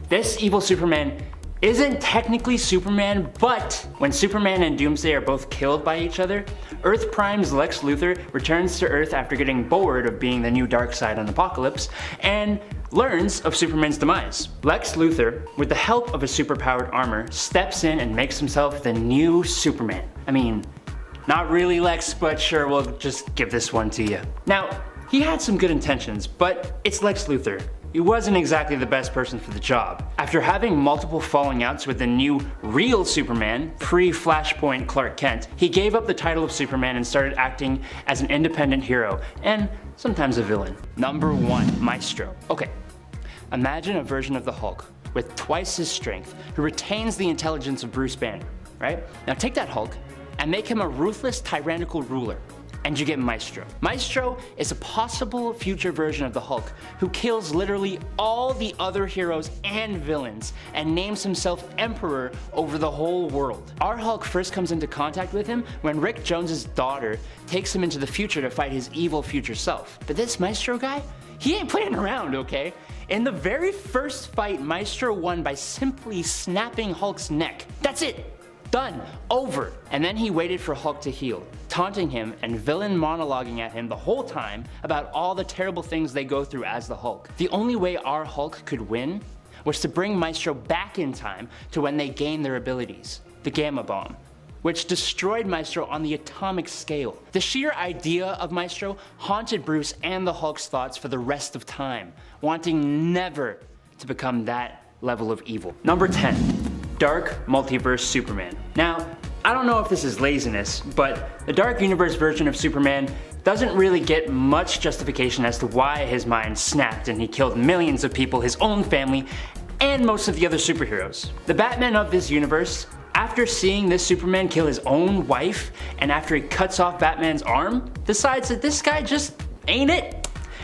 this evil Superman isn't technically Superman, but when Superman and Doomsday are both killed by each other, Earth Prime's Lex Luthor returns to Earth after getting bored of being the new Darkseid on Apocalypse, and learns of Superman's demise. Lex Luthor, with the help of his superpowered armor, steps in and makes himself the new Superman. I mean, not really Lex, but sure, we'll just give this one to you. Now, he had some good intentions, but it's Lex Luthor. He wasn't exactly the best person for the job. After having multiple falling outs with the new real Superman, pre-Flashpoint Clark Kent, he gave up the title of Superman and started acting as an independent hero, and sometimes a villain. Number 1, Maestro. Okay, imagine a version of the Hulk with twice his strength, who retains the intelligence of Bruce Banner, right? Now take that Hulk and make him a ruthless, tyrannical ruler, and you get Maestro. Maestro is a possible future version of the Hulk who kills literally all the other heroes and villains and names himself Emperor over the whole world. Our Hulk first comes into contact with him when Rick Jones's daughter takes him into the future to fight his evil future self. But this Maestro guy, he ain't playing around, okay? In the very first fight, Maestro won by simply snapping Hulk's neck. That's it. Done. Over. And then he waited for Hulk to heal, taunting him and villain monologuing at him the whole time about all the terrible things they go through as the Hulk. The only way our Hulk could win was to bring Maestro back in time to when they gained their abilities, the Gamma Bomb, which destroyed Maestro on the atomic scale. The sheer idea of Maestro haunted Bruce and the Hulk's thoughts for the rest of time, wanting never to become that level of evil. Number 10. Dark Multiverse Superman. Now, I don't know if this is laziness, but the Dark Universe version of Superman doesn't really get much justification as to why his mind snapped and he killed millions of people, his own family, and most of the other superheroes. The Batman of this universe, after seeing this Superman kill his own wife, and after he cuts off Batman's arm, decides that this guy just ain't it.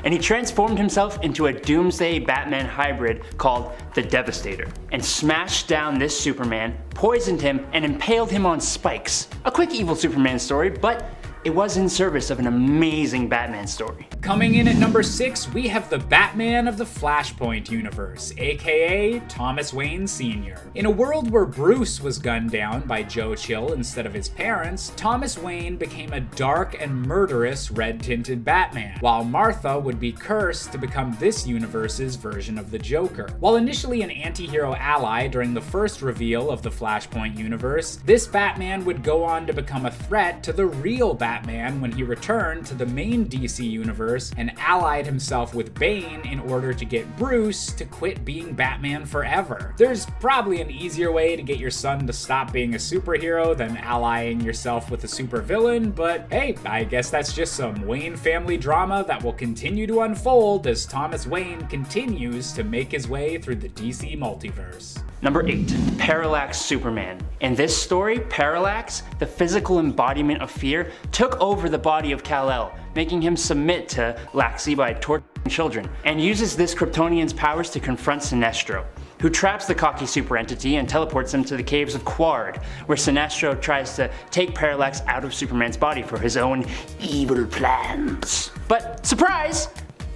And he transformed himself into a Doomsday Batman hybrid called the Devastator, and smashed down this Superman, poisoned him, and impaled him on spikes. A quick evil Superman story, but it was in service of an amazing Batman story. Coming in at number 6, we have the Batman of the Flashpoint universe, aka Thomas Wayne Sr. In a world where Bruce was gunned down by Joe Chill instead of his parents, Thomas Wayne became a dark and murderous red-tinted Batman, while Martha would be cursed to become this universe's version of the Joker. While initially an anti-hero ally during the first reveal of the Flashpoint universe, this Batman would go on to become a threat to the real Batman Batman when he returned to the main DC universe and allied himself with Bane in order to get Bruce to quit being Batman forever. There's probably an easier way to get your son to stop being a superhero than allying yourself with a supervillain, but hey, I guess that's just some Wayne family drama that will continue to unfold as Thomas Wayne continues to make his way through the DC multiverse. Number 8. Parallax Superman. In this story, Parallax, the physical embodiment of fear, took over the body of Kal-El, making him submit to Laxi by torturing children, and uses this Kryptonian's powers to confront Sinestro, who traps the cocky super entity and teleports him to the caves of Quard, where Sinestro tries to take Parallax out of Superman's body for his own evil plans. But surprise!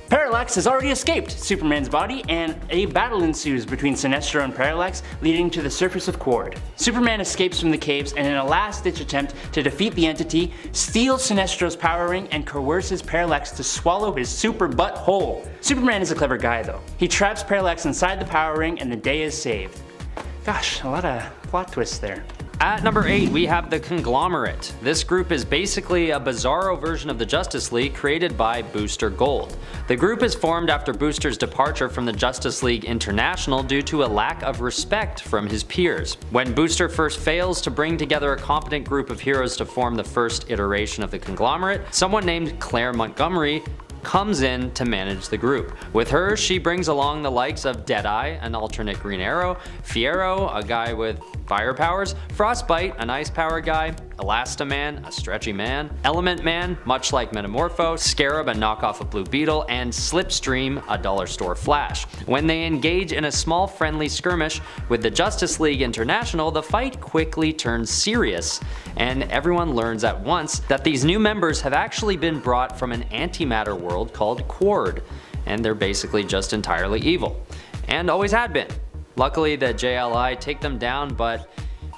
Parallax has already escaped Superman's body, and a battle ensues between Sinestro and Parallax, leading to the surface of Quard. Superman escapes from the caves and in a last-ditch attempt to defeat the entity, steals Sinestro's power ring and coerces Parallax to swallow his super butt whole. Superman is a clever guy though. He traps Parallax inside the power ring and the day is saved. Gosh, a lot of plot twists there. At number 8, we have the Conglomerate. This group is basically a bizarro version of the Justice League created by Booster Gold. The group is formed after Booster's departure from the Justice League International due to a lack of respect from his peers. When Booster first fails to bring together a competent group of heroes to form the first iteration of the Conglomerate, someone named Claire Montgomery comes in to manage the group. With her, she brings along the likes of Deadeye, an alternate Green Arrow, Fiero, a guy with fire powers, Frostbite, an ice power guy, Elastaman, a stretchy man, Element Man, much like Metamorpho, Scarab, a knockoff of Blue Beetle, and Slipstream, a dollar store Flash. When they engage in a small friendly skirmish with the Justice League International, the fight quickly turns serious, and everyone learns at once that these new members have actually been brought from an antimatter world called Quard, and they're basically just entirely evil, and always had been. Luckily, the JLI take them down, but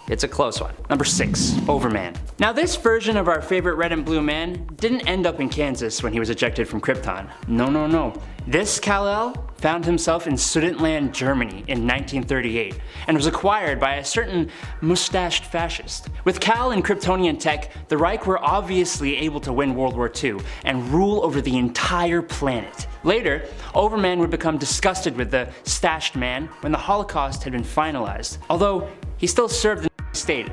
it's a close one. Number 6. Overman. Now this version of our favorite red and blue man didn't end up in Kansas when he was ejected from Krypton. No. This Kal-El found himself in Sudetenland, Germany in 1938 and was acquired by a certain mustached fascist. With Kal and Kryptonian tech, the Reich were obviously able to win World War II and rule over the entire planet. Later, Overman would become disgusted with the stashed man when the Holocaust had been finalized, although he still served the state.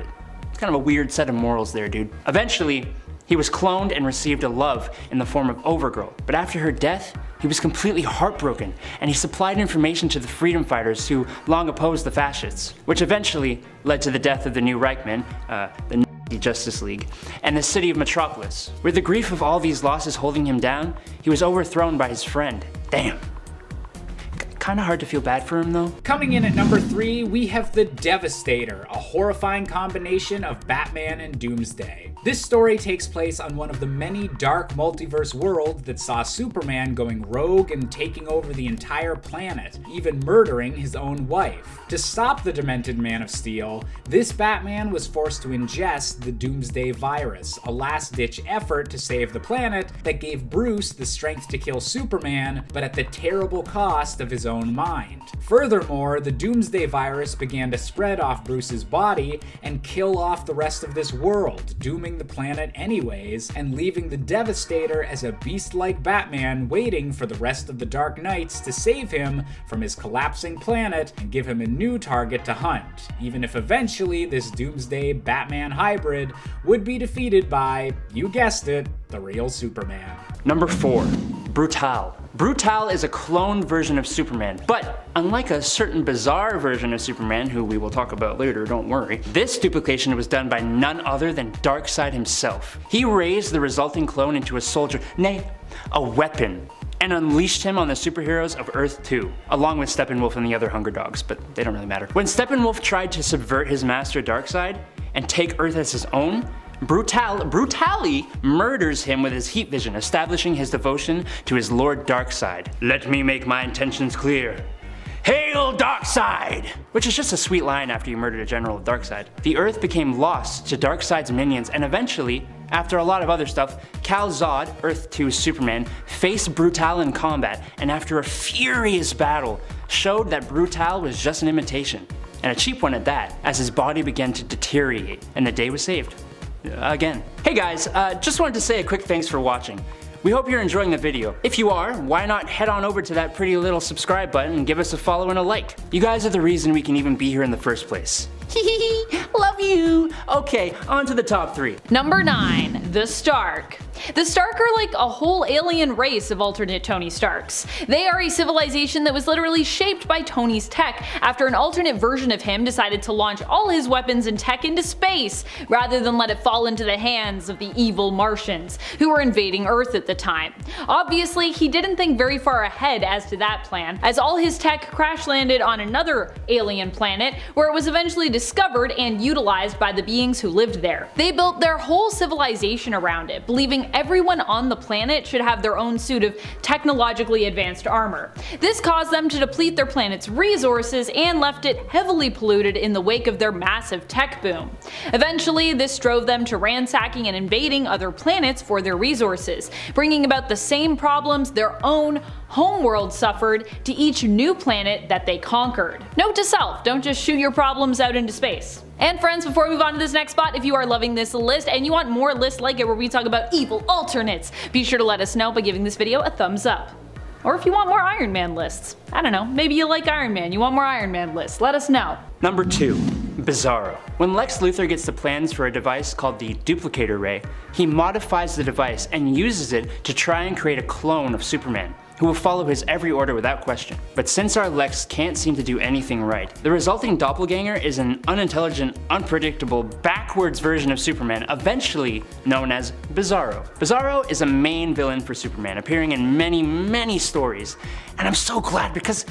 It's kind of a weird set of morals there, dude. Eventually, he was cloned and received a love in the form of Overgirl, but after her death, he was completely heartbroken, and he supplied information to the freedom fighters who long opposed the fascists, which eventually led to the death of the new Reichman, the Justice League, and the city of Metropolis. With the grief of all these losses holding him down, he was overthrown by his friend. Damn. Kinda hard to feel bad for him though. Coming in at number 3, we have the Devastator, a horrifying combination of Batman and Doomsday. This story takes place on one of the many dark multiverse worlds that saw Superman going rogue and taking over the entire planet, even murdering his own wife. To stop the demented Man of Steel, this Batman was forced to ingest the Doomsday virus, a last-ditch effort to save the planet that gave Bruce the strength to kill Superman, but at the terrible cost of his own mind. Furthermore, the Doomsday virus began to spread off Bruce's body and kill off the rest of this world, dooming the planet anyways, and leaving the Devastator as a beast-like Batman waiting for the rest of the Dark Knights to save him from his collapsing planet and give him a new target to hunt, even if eventually this Doomsday Batman hybrid would be defeated by, you guessed it, the real Superman. Number 4. Brutal. Brutal is a cloned version of Superman, but unlike a certain bizarre version of Superman, who we will talk about later, don't worry, this duplication was done by none other than Darkseid himself. He raised the resulting clone into a soldier, nay, a weapon, and unleashed him on the superheroes of Earth 2, along with Steppenwolf and the other Hunger Dogs, but they don't really matter. When Steppenwolf tried to subvert his master Darkseid and take Earth as his own, brutally murders him with his heat vision, establishing his devotion to his Lord Darkseid. Let me make my intentions clear. Hail Darkseid! Which is just a sweet line after you murdered a general of Darkseid. The Earth became lost to Darkseid's minions, and eventually, after a lot of other stuff, Kal-Zod, Earth 2's Superman, faced Brutal in combat, and after a furious battle, showed that Brutal was just an imitation, and a cheap one at that, as his body began to deteriorate, and the day was saved. again. Hey guys, just wanted to say a quick thanks for watching. We hope you're enjoying the video. If you are, why not head on over to that pretty little subscribe button and give us a follow and a like. You guys are the reason we can even be here in the first place. Love you! Okay, on to the top 3. Number 9. The Stark. The Stark are like a whole alien race of alternate Tony Starks. They are a civilization that was literally shaped by Tony's tech after an alternate version of him decided to launch all his weapons and tech into space rather than let it fall into the hands of the evil Martians who were invading Earth at the time. Obviously, he didn't think very far ahead as to that plan, as all his tech crash landed on another alien planet where it was eventually discovered and utilized by the beings who lived there. They built their whole civilization around it, believing everyone on the planet should have their own suit of technologically advanced armor. This caused them to deplete their planet's resources and left it heavily polluted in the wake of their massive tech boom. Eventually, this drove them to ransacking and invading other planets for their resources, bringing about the same problems their own homeworld suffered to each new planet that they conquered. Note to self, don't just shoot your problems out into space. And friends, before we move on to this next spot, if you are loving this list and you want more lists like it where we talk about evil alternates, be sure to let us know by giving this video a thumbs up. Or if you want more Iron Man lists. I don't know, maybe you like Iron Man, you want more Iron Man lists, let us know. Number 2. Bizarro. When Lex Luthor gets the plans for a device called the Duplicator Ray, he modifies the device and uses it to try and create a clone of Superman, who will follow his every order without question. But since our Lex can't seem to do anything right, the resulting doppelganger is an unintelligent, unpredictable, backwards version of Superman, eventually known as Bizarro. Bizarro is a main villain for Superman, appearing in many stories, and I'm so glad because,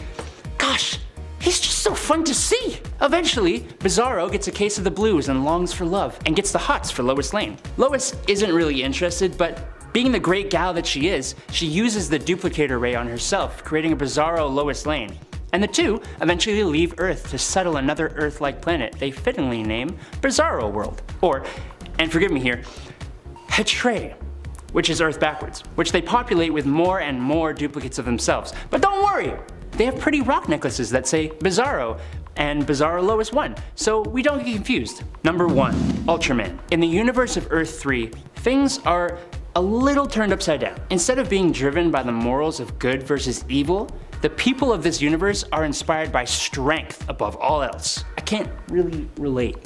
gosh, he's just so fun to see! Eventually, Bizarro gets a case of the blues and longs for love, and gets the hots for Lois Lane. Lois isn't really interested, but being the great gal that she is, she uses the Duplicator Ray on herself, creating a Bizarro Lois Lane. And the two eventually leave Earth to settle another Earth-like planet they fittingly name Bizarro World. Or, and forgive me here, Hetre, which is Earth backwards, which they populate with more and more duplicates of themselves. But don't worry! They have pretty rock necklaces that say Bizarro and Bizarro Lois 1, so we don't get confused. Number 1. Ultraman. In the universe of Earth 3, things are a little turned upside down. Instead of being driven by the morals of good versus evil, the people of this universe are inspired by strength above all else. I can't really relate.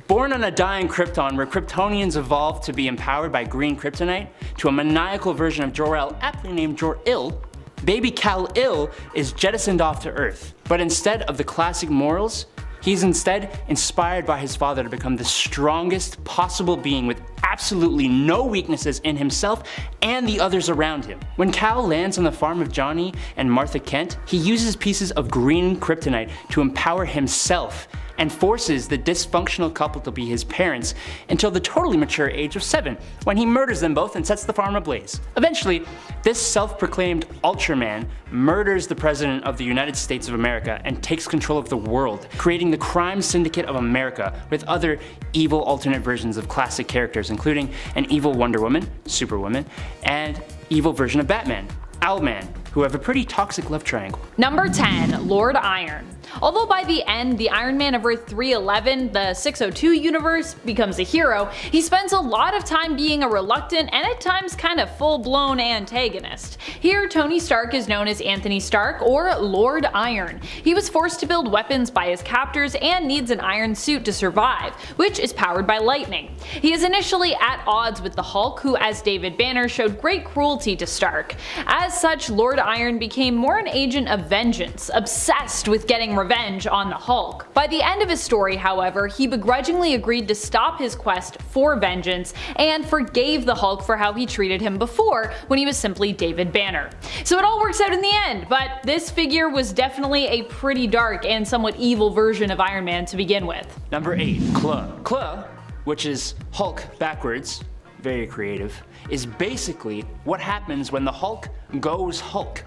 Born on a dying Krypton where Kryptonians evolved to be empowered by green kryptonite to a maniacal version of Jor-El aptly named Jor-Il, baby Kal-Il is jettisoned off to Earth. But instead of the classic morals, he's instead inspired by his father to become the strongest possible being with absolutely no weaknesses in himself and the others around him. When Kal lands on the farm of Johnny and Martha Kent, he uses pieces of green kryptonite to empower himself and forces the dysfunctional couple to be his parents until the totally mature age of 7, when he murders them both and sets the farm ablaze. Eventually, this self-proclaimed Ultraman murders the President of the United States of America and takes control of the world, creating the crime syndicate of America with other evil alternate versions of classic characters, including an evil Wonder Woman, Superwoman, and evil version of Batman, Owlman, who have a pretty toxic love triangle. Number 10. Lord Iron. Although by the end, the Iron Man of Earth 311, the 602 universe, becomes a hero, he spends a lot of time being a reluctant and at times kind of full-blown antagonist. Here, Tony Stark is known as Anthony Stark, or Lord Iron. He was forced to build weapons by his captors and needs an iron suit to survive, which is powered by lightning. He is initially at odds with the Hulk, who as David Banner showed great cruelty to Stark. As such, Lord Iron became more an agent of vengeance, obsessed with getting revenge on the Hulk. By the end of his story, however, he begrudgingly agreed to stop his quest for vengeance and forgave the Hulk for how he treated him before when he was simply David Banner. So it all works out in the end, but this figure was definitely a pretty dark and somewhat evil version of Iron Man to begin with. Number 8. Klaue. Klaue, which is Hulk backwards, very creative, is basically what happens when the Hulk goes Hulk.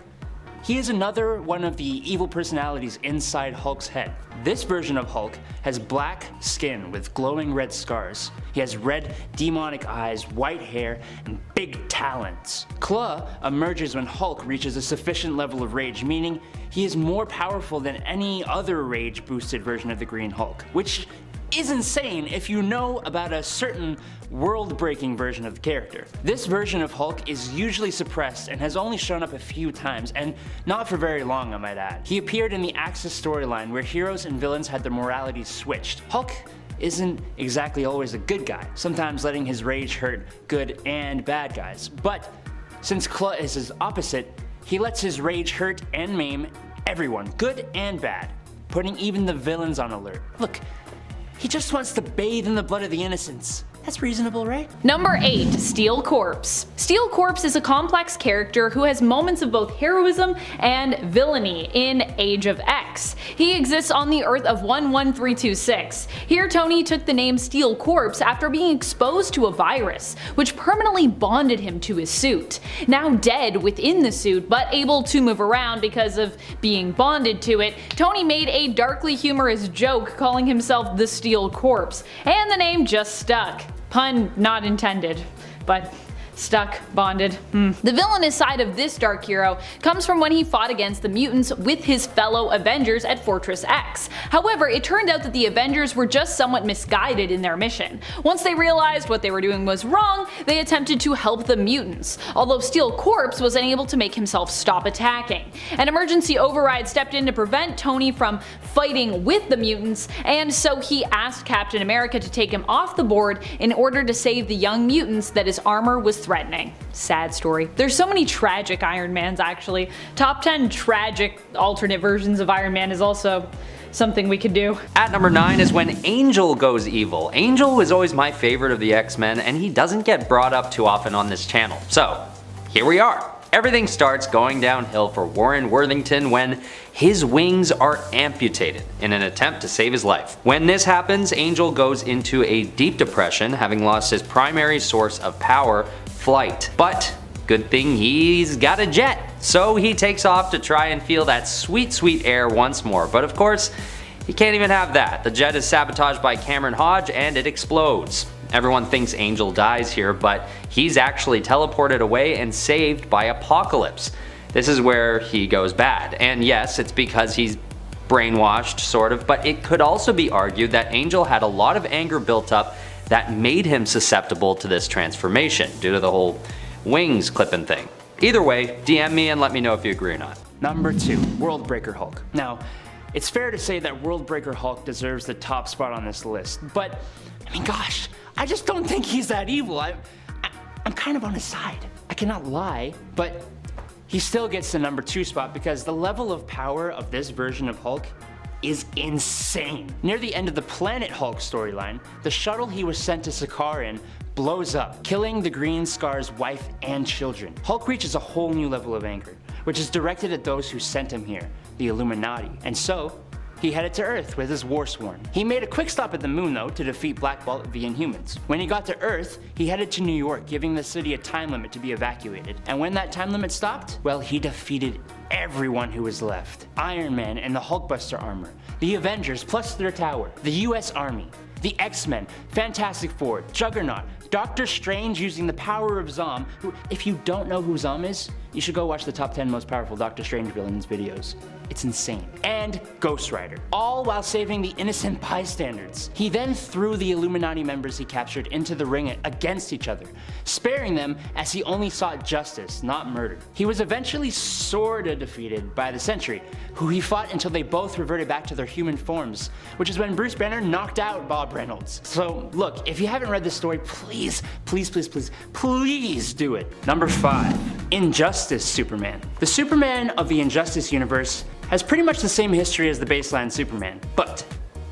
He is another one of the evil personalities inside Hulk's head. This version of Hulk has black skin with glowing red scars. He has red demonic eyes, white hair, and big talons. Klaue emerges when Hulk reaches a sufficient level of rage, meaning he is more powerful than any other rage-boosted version of the Green Hulk, which is insane if you know about a certain world-breaking version of the character. This version of Hulk is usually suppressed and has only shown up a few times, and not for very long, I might add. He appeared in the Axis storyline where heroes and villains had their moralities switched. Hulk isn't exactly always a good guy, sometimes letting his rage hurt good and bad guys. But since Kla is his opposite, he lets his rage hurt and maim everyone, good and bad, putting even the villains on alert. Look, he just wants to bathe in the blood of the innocents. That's reasonable, right? Number 8. Steel Corpse. Steel Corpse is a complex character who has moments of both heroism and villainy in Age of X. He exists on the Earth of 11326. Here Tony took the name Steel Corpse after being exposed to a virus, which permanently bonded him to his suit. Now dead within the suit, but able to move around because of being bonded to it, Tony made a darkly humorous joke calling himself the Steel Corpse, and the name just stuck. Pun not intended, but stuck, bonded. The villainous side of this dark hero comes from when he fought against the mutants with his fellow Avengers at Fortress X. However, it turned out that the Avengers were just somewhat misguided in their mission. Once they realized what they were doing was wrong, they attempted to help the mutants, although Steel Corpse was unable to make himself stop attacking. An emergency override stepped in to prevent Tony from fighting with the mutants, and so he asked Captain America to take him off the board in order to save the young mutants that his armor was threatening. Sad story. There's so many tragic Iron Mans actually. Top 10 tragic alternate versions of Iron Man is also something we could do. At number 9 is when Angel goes evil. Angel was always my favorite of the X-Men, and he doesn't get brought up too often on this channel. So, here we are. Everything starts going downhill for Warren Worthington when his wings are amputated in an attempt to save his life. When this happens, Angel goes into a deep depression, having lost his primary source of power, flight. But good thing he's got a jet, so he takes off to try and feel that sweet, sweet air once more. But of course, he can't even have that. The jet is sabotaged by Cameron Hodge and it explodes. Everyone thinks Angel dies here, but he's actually teleported away and saved by Apocalypse. This is where he goes bad. And yes, it's because he's brainwashed, sort of, but it could also be argued that Angel had a lot of anger built up that made him susceptible to this transformation due to the whole wings clipping thing. Either way, DM me and let me know if you agree or not. Number 2, Worldbreaker Hulk. Now, it's fair to say that Worldbreaker Hulk deserves the top spot on this list, but I mean, gosh, I just don't think he's that evil. I'm kind of on his side. I cannot lie, but he still gets the number 2 spot because the level of power of this version of Hulk is insane. Near the end of the Planet Hulk storyline, the shuttle he was sent to Sakaar in blows up, killing the Green Scar's wife and children. Hulk reaches a whole new level of anger, which is directed at those who sent him here, the Illuminati. And so, he headed to Earth with his Warsworn. He made a quick stop at the moon though to defeat Black Bolt of the Inhumans. When he got to Earth, he headed to New York, giving the city a time limit to be evacuated. And when that time limit stopped, well, he defeated everyone who was left. Iron Man and the Hulkbuster armor, the Avengers plus their tower, the US Army, the X-Men, Fantastic Four, Juggernaut, Doctor Strange using the power of Zom, who, if you don't know who Zom is, you should go watch the top 10 most powerful Doctor Strange villains videos. It's insane. And Ghost Rider, all while saving the innocent bystanders. He then threw the Illuminati members he captured into the ring against each other, sparing them as he only sought justice, not murder. He was eventually sorta defeated by the Sentry, who he fought until they both reverted back to their human forms, which is when Bruce Banner knocked out Bob Reynolds. So look, if you haven't read this story, please do it. Number 5, Injustice Superman. The Superman of the Injustice universe has pretty much the same history as the baseline Superman, but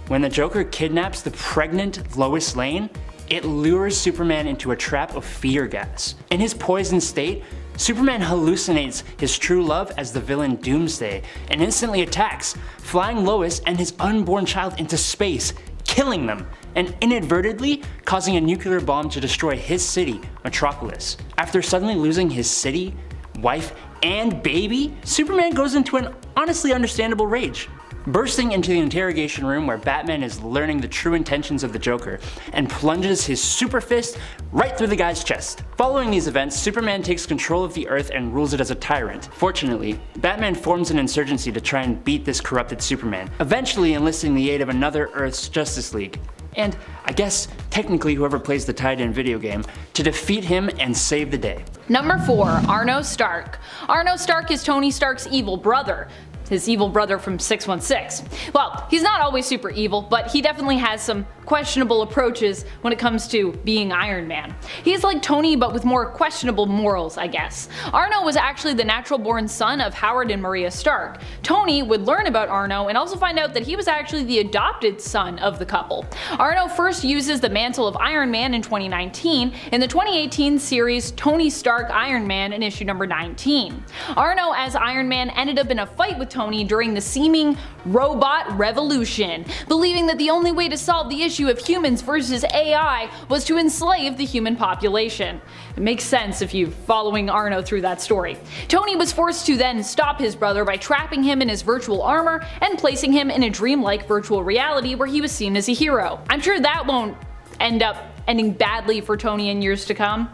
when the Joker kidnaps the pregnant Lois Lane, it lures Superman into a trap of fear gas. In his poisoned state, Superman hallucinates his true love as the villain Doomsday and instantly attacks, flying Lois and his unborn child into space, killing them, and inadvertently causing a nuclear bomb to destroy his city, Metropolis. After suddenly losing his city, wife, and baby, Superman goes into an honestly understandable rage, bursting into the interrogation room where Batman is learning the true intentions of the Joker and plunges his super fist right through the guy's chest. Following these events, Superman takes control of the Earth and rules it as a tyrant. Fortunately, Batman forms an insurgency to try and beat this corrupted Superman, eventually enlisting the aid of another Earth's Justice League. and I guess technically whoever plays the tied-in video game, to defeat him and save the day. Number 4, Arno Stark. Arno Stark is Tony Stark's evil brother. His evil brother from 616. Well, he's not always super evil, but he definitely has some questionable approaches when it comes to being Iron Man. He's like Tony but with more questionable morals, I guess. Arno was actually the natural born son of Howard and Maria Stark. Tony would learn about Arno and also find out that he was actually the adopted son of the couple. Arno first uses the mantle of Iron Man in 2019 in the 2018 series Tony Stark Iron Man in issue number 19. Arno as Iron Man ended up in a fight with Tony during the seeming robot revolution, believing that the only way to solve the issue of humans versus AI was to enslave the human population. It makes sense if you're following Arno through that story. Tony was forced to then stop his brother by trapping him in his virtual armor and placing him in a dreamlike virtual reality where he was seen as a hero. I'm sure that won't end up ending badly for Tony in years to come.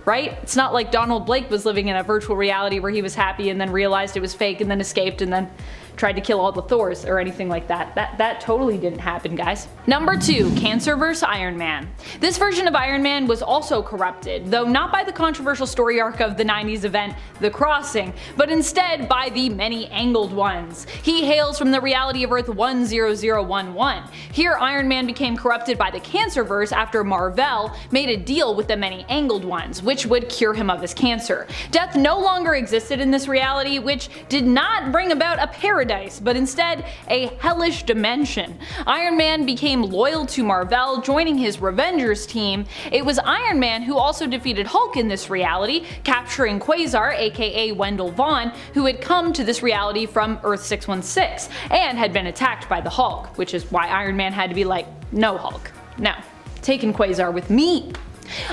Right? It's not like Donald Blake was living in a virtual reality where he was happy and then realized it was fake and then escaped and then tried to kill all the Thors or anything like that. That totally didn't happen, guys. Number 2, Cancer vs. Iron Man. This version of Iron Man was also corrupted, though not by the controversial story arc of the 90s event The Crossing, but instead by the Many-Angled Ones. He hails from the reality of Earth 10011. Here Iron Man became corrupted by the Cancerverse after Marvel made a deal with the Many-Angled Ones, which would cure him of his cancer. Death no longer existed in this reality, which did not bring about a paradise, but instead a hellish dimension. Iron Man became loyal to Marvel, joining his Revengers team. It was Iron Man who also defeated Hulk in this reality, capturing Quasar, aka Wendell Vaughn, who had come to this reality from Earth 616 and had been attacked by the Hulk, which is why Iron Man had to be like, no Hulk, no, taking Quasar with me.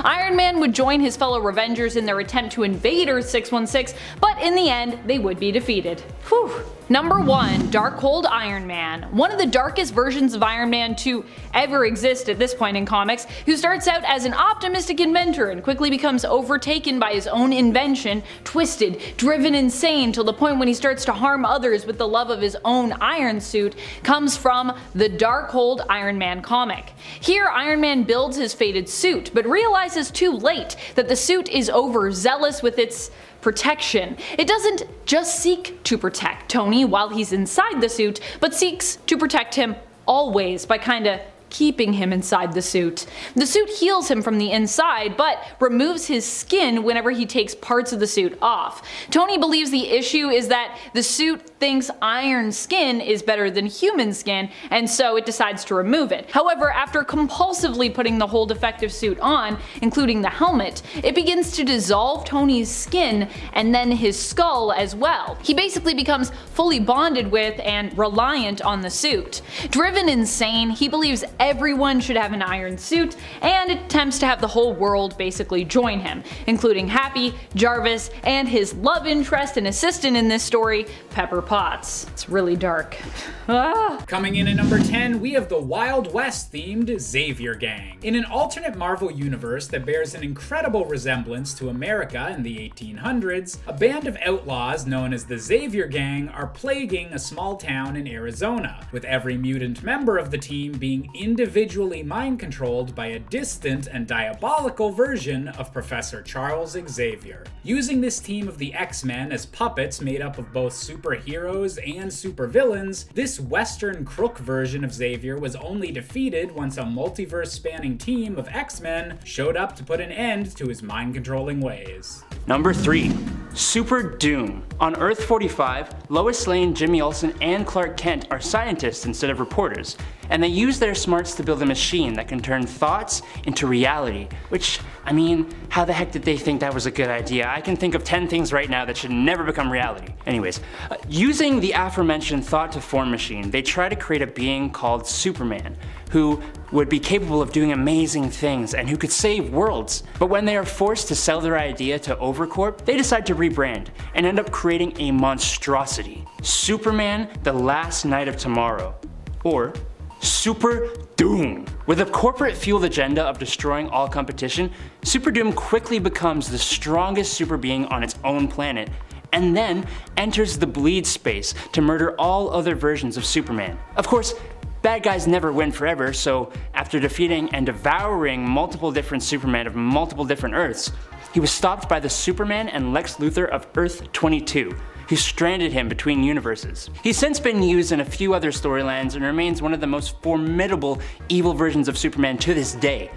Iron Man would join his fellow Revengers in their attempt to invade Earth 616, but in the end, they would be defeated. Whew. Number 1, Darkhold Iron Man. One of the darkest versions of Iron Man to ever exist at this point in comics, who starts out as an optimistic inventor and quickly becomes overtaken by his own invention, twisted, driven insane till the point when he starts to harm others with the love of his own iron suit, comes from the Darkhold Iron Man comic. Here Iron Man builds his fated suit, but realizes too late that the suit is overzealous with its protection. It doesn't just seek to protect Tony while he's inside the suit, but seeks to protect him always by kinda keeping him inside the suit. The suit heals him from the inside, but removes his skin whenever he takes parts of the suit off. Tony believes the issue is that the suit thinks iron skin is better than human skin, and so it decides to remove it. However, after compulsively putting the whole defective suit on, including the helmet, it begins to dissolve Tony's skin and then his skull as well. He basically becomes fully bonded with and reliant on the suit. Driven insane, he believes everyone should have an iron suit, and attempts to have the whole world basically join him, including Happy, Jarvis, and his love interest and assistant in this story, Pepper Potts. It's really dark. Coming in at number 10, we have the Wild West themed Xavier Gang. In an alternate Marvel universe that bears an incredible resemblance to America in the 1800s, a band of outlaws known as the Xavier Gang are plaguing a small town in Arizona, with every mutant member of the team being individually mind-controlled by a distant and diabolical version of Professor Charles Xavier. Using this team of the X-Men as puppets made up of both superheroes and supervillains, this Western crook version of Xavier was only defeated once a multiverse-spanning team of X-Men showed up to put an end to his mind-controlling ways. Number 3, Super Doom. On Earth 45, Lois Lane, Jimmy Olsen, and Clark Kent are scientists instead of reporters, and they use their smarts to build a machine that can turn thoughts into reality, which, I mean, how the heck did they think that was a good idea? I can think of 10 things right now that should never become reality. Anyways, using the aforementioned thought-to-form machine, they try to create a being called Superman, who would be capable of doing amazing things and who could save worlds. But when they are forced to sell their idea to Overcorp, they decide to rebrand and end up creating a monstrosity. Superman, the Last Night of Tomorrow. Or Super Doom. With a corporate-fueled agenda of destroying all competition, Super Doom quickly becomes the strongest super being on its own planet, and then enters the bleed space to murder all other versions of Superman. Of course, Bad guys never win forever, so after defeating and devouring multiple different Supermen of multiple different Earths, he was stopped by the Superman and Lex Luthor of Earth 22, who stranded him between universes. He's since been used in a few other storylines and remains one of the most formidable evil versions of Superman to this day.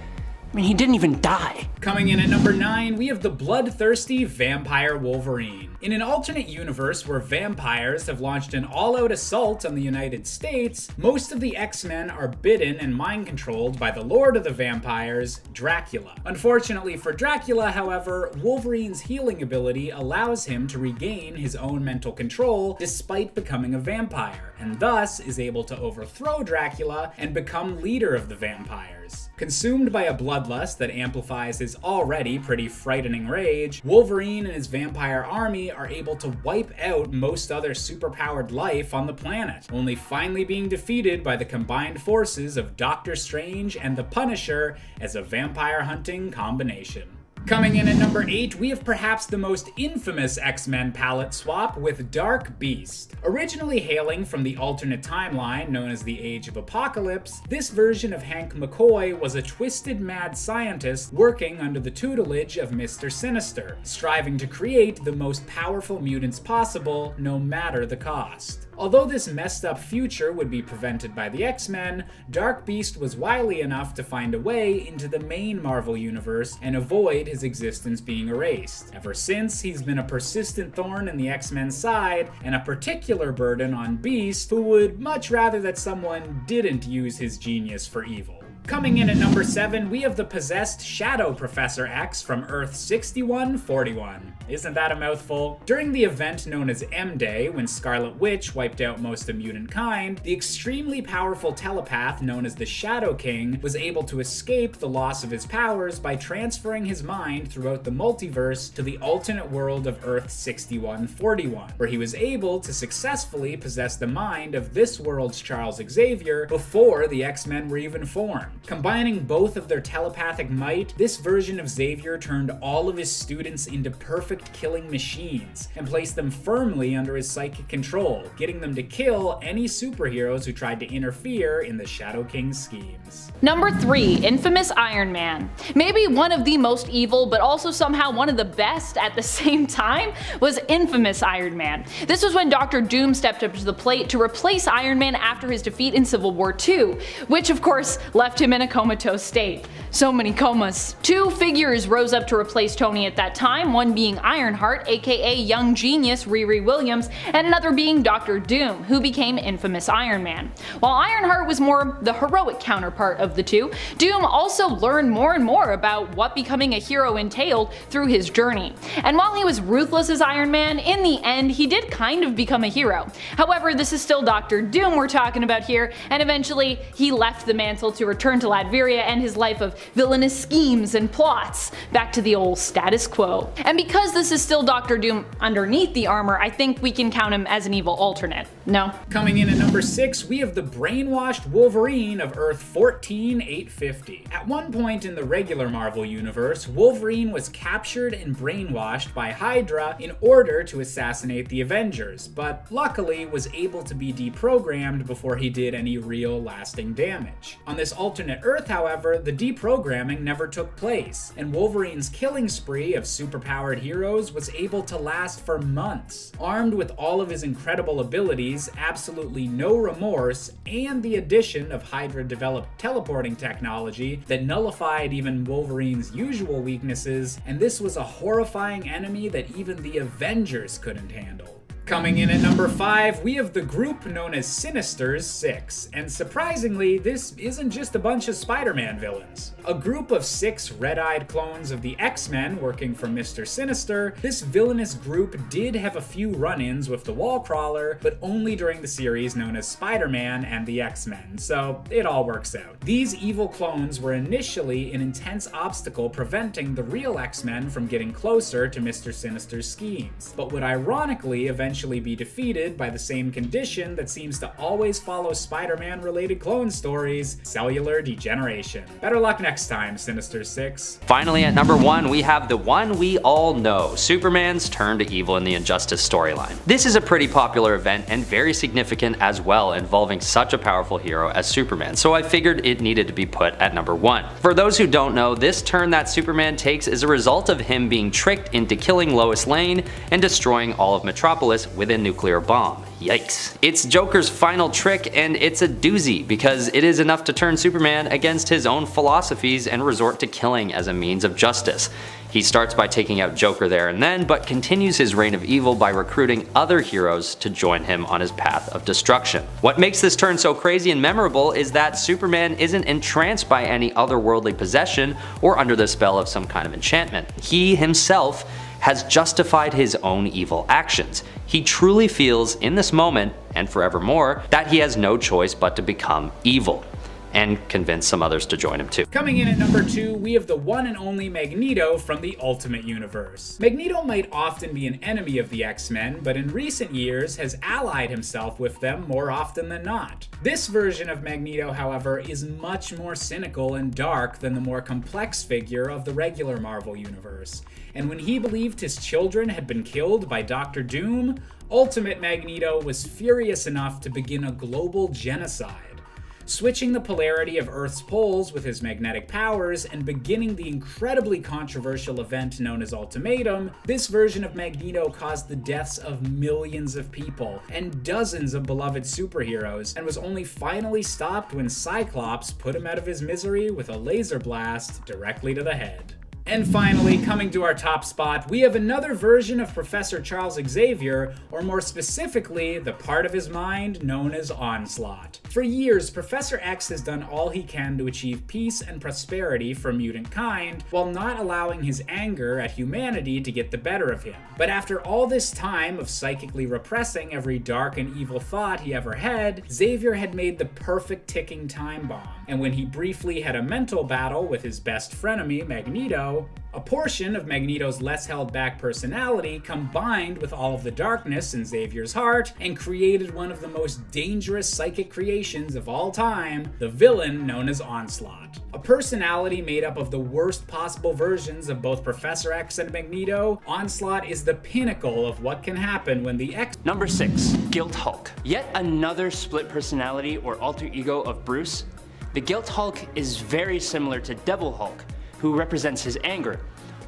I mean, he didn't even die. Coming in at number 9, we have the bloodthirsty Vampire Wolverine. In an alternate universe where vampires have launched an all-out assault on the United States, most of the X-Men are bitten and mind-controlled by the Lord of the Vampires, Dracula. Unfortunately for Dracula, however, Wolverine's healing ability allows him to regain his own mental control despite becoming a vampire, and thus is able to overthrow Dracula and become leader of the vampires. Consumed by a bloodlust that amplifies his already pretty frightening rage, Wolverine and his vampire army are able to wipe out most other superpowered life on the planet, only finally being defeated by the combined forces of Doctor Strange and the Punisher as a vampire hunting combination. Coming in at number 8, we have perhaps the most infamous X-Men palette swap with Dark Beast. Originally hailing from the alternate timeline known as the Age of Apocalypse, this version of Hank McCoy was a twisted mad scientist working under the tutelage of Mr. Sinister, striving to create the most powerful mutants possible, no matter the cost. Although this messed up future would be prevented by the X-Men, Dark Beast was wily enough to find a way into the main Marvel universe and avoid his existence being erased. Ever since, he's been a persistent thorn in the X-Men's side, and a particular burden on Beast, who would much rather that someone didn't use his genius for evil. Coming in at number 7, we have the possessed Shadow Professor X from Earth 6141. Isn't that a mouthful? During the event known as M-Day, when Scarlet Witch wiped out most of mutant kind, the extremely powerful telepath known as the Shadow King was able to escape the loss of his powers by transferring his mind throughout the multiverse to the alternate world of Earth 6141, where he was able to successfully possess the mind of this world's Charles Xavier before the X-Men were even formed. Combining both of their telepathic might, this version of Xavier turned all of his students into perfect killing machines and placed them firmly under his psychic control, getting them to kill any superheroes who tried to interfere in the Shadow King's schemes. Number 3, infamous Iron Man. Maybe one of the most evil, but also somehow one of the best at the same time, was infamous Iron Man. This was when Dr. Doom stepped up to the plate to replace Iron Man after his defeat in Civil War II, which of course left him in a comatose state. So many comas. 2 figures rose up to replace Tony at that time, one being Ironheart, aka Young Genius Riri Williams, and another being Dr. Doom, who became infamous Iron Man. While Ironheart was more the heroic counterpart of the two, Doom also learned more and more about what becoming a hero entailed through his journey. And while he was ruthless as Iron Man, in the end he did kind of become a hero. However, this is still Dr. Doom we're talking about here, and eventually he left the mantle to return to Latveria and his life of villainous schemes and plots, back to the old status quo. And because this is still Dr. Doom underneath the armor, I think we can count him as an evil alternate. No? Coming in at number 6, we have the brainwashed Wolverine of Earth 14850. At one point in the regular Marvel universe, Wolverine was captured and brainwashed by Hydra in order to assassinate the Avengers, but luckily was able to be deprogrammed before he did any real lasting damage. On this alternate Earth, however, the deprogramming never took place, and Wolverine's killing spree of superpowered heroes was able to last for months. Armed with all of his incredible abilities, absolutely no remorse, and the addition of Hydra-developed teleporting technology that nullified even Wolverine's usual weaknesses, and this was a horrifying enemy that even the Avengers couldn't handle. Coming in at number 5, we have the group known as Sinister's 6, and surprisingly, this isn't just a bunch of Spider-Man villains. A group of 6 red-eyed clones of the X-Men working for Mr. Sinister, this villainous group did have a few run-ins with the Wallcrawler, but only during the series known as Spider-Man and the X-Men, so it all works out. These evil clones were initially an intense obstacle preventing the real X-Men from getting closer to Mr. Sinister's schemes, but would ironically eventually eventually be defeated by the same condition that seems to always follow Spider-Man related clone stories, cellular degeneration. Better luck next time, Sinister Six. Finally, at number 1, we have the one we all know, Superman's turn to evil in the Injustice storyline. This is a pretty popular event and very significant as well, involving such a powerful hero as Superman, so I figured it needed to be put at number 1. For those who don't know, this turn that Superman takes is a result of him being tricked into killing Lois Lane and destroying all of Metropolis with a nuclear bomb. Yikes. It's Joker's final trick, and it's a doozy because it is enough to turn Superman against his own philosophies and resort to killing as a means of justice. He starts by taking out Joker there and then, but continues his reign of evil by recruiting other heroes to join him on his path of destruction. What makes this turn so crazy and memorable is that Superman isn't entranced by any otherworldly possession or under the spell of some kind of enchantment. He himself has justified his own evil actions. He truly feels in this moment, and forevermore, that he has no choice but to become evil, and convince some others to join him too. Coming in at number 2, we have the one and only Magneto from the Ultimate Universe. Magneto might often be an enemy of the X-Men, but in recent years has allied himself with them more often than not. This version of Magneto, however, is much more cynical and dark than the more complex figure of the regular Marvel Universe. And when he believed his children had been killed by Dr. Doom, Ultimate Magneto was furious enough to begin a global genocide. Switching the polarity of Earth's poles with his magnetic powers and beginning the incredibly controversial event known as Ultimatum, this version of Magneto caused the deaths of millions of people and dozens of beloved superheroes, and was only finally stopped when Cyclops put him out of his misery with a laser blast directly to the head. And finally, coming to our top spot, we have another version of Professor Charles Xavier, or more specifically, the part of his mind known as Onslaught. For years, Professor X has done all he can to achieve peace and prosperity for mutant kind, while not allowing his anger at humanity to get the better of him. But after all this time of psychically repressing every dark and evil thought he ever had, Xavier had made the perfect ticking time bomb. And when he briefly had a mental battle with his best frenemy, Magneto, a portion of Magneto's less held back personality combined with all of the darkness in Xavier's heart and created one of the most dangerous psychic creations of all time, the villain known as Onslaught. A personality made up of the worst possible versions of both Professor X and Magneto, Onslaught is the pinnacle of what can happen when the X... Number 6, Guilt Hulk. Yet another split personality or alter ego of Bruce. The Guilt Hulk is very similar to Devil Hulk, who represents his anger.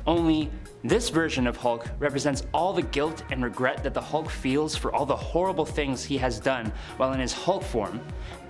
Only this version of Hulk represents all the guilt and regret that the Hulk feels for all the horrible things he has done while in his Hulk form,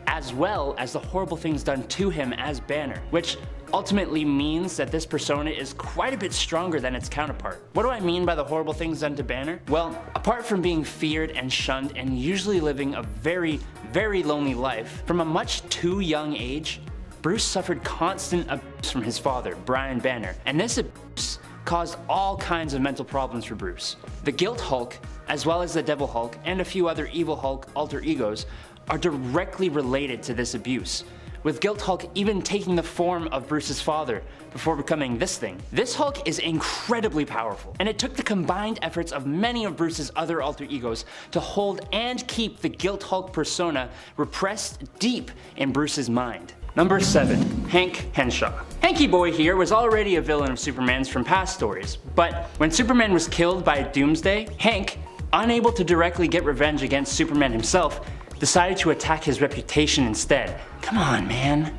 as well as the horrible things done to him as Banner, which ultimately means that this persona is quite a bit stronger than its counterpart. What do I mean by the horrible things done to Banner? Well, apart from being feared and shunned and usually living a very, very lonely life, from a much too young age, Bruce suffered constant abuse from his father, Brian Banner, and this abuse caused all kinds of mental problems for Bruce. The Guilt Hulk, as well as the Devil Hulk, and a few other Evil Hulk alter egos, are directly related to this abuse, with Guilt Hulk even taking the form of Bruce's father before becoming this thing. This Hulk is incredibly powerful, and it took the combined efforts of many of Bruce's other alter egos to hold and keep the Guilt Hulk persona repressed deep in Bruce's mind. Number 7, Hank Henshaw. Hanky Boy here was already a villain of Superman's from past stories, but when Superman was killed by Doomsday, Hank, unable to directly get revenge against Superman himself, decided to attack his reputation instead. Come on, man.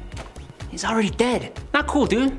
He's already dead. Not cool, dude.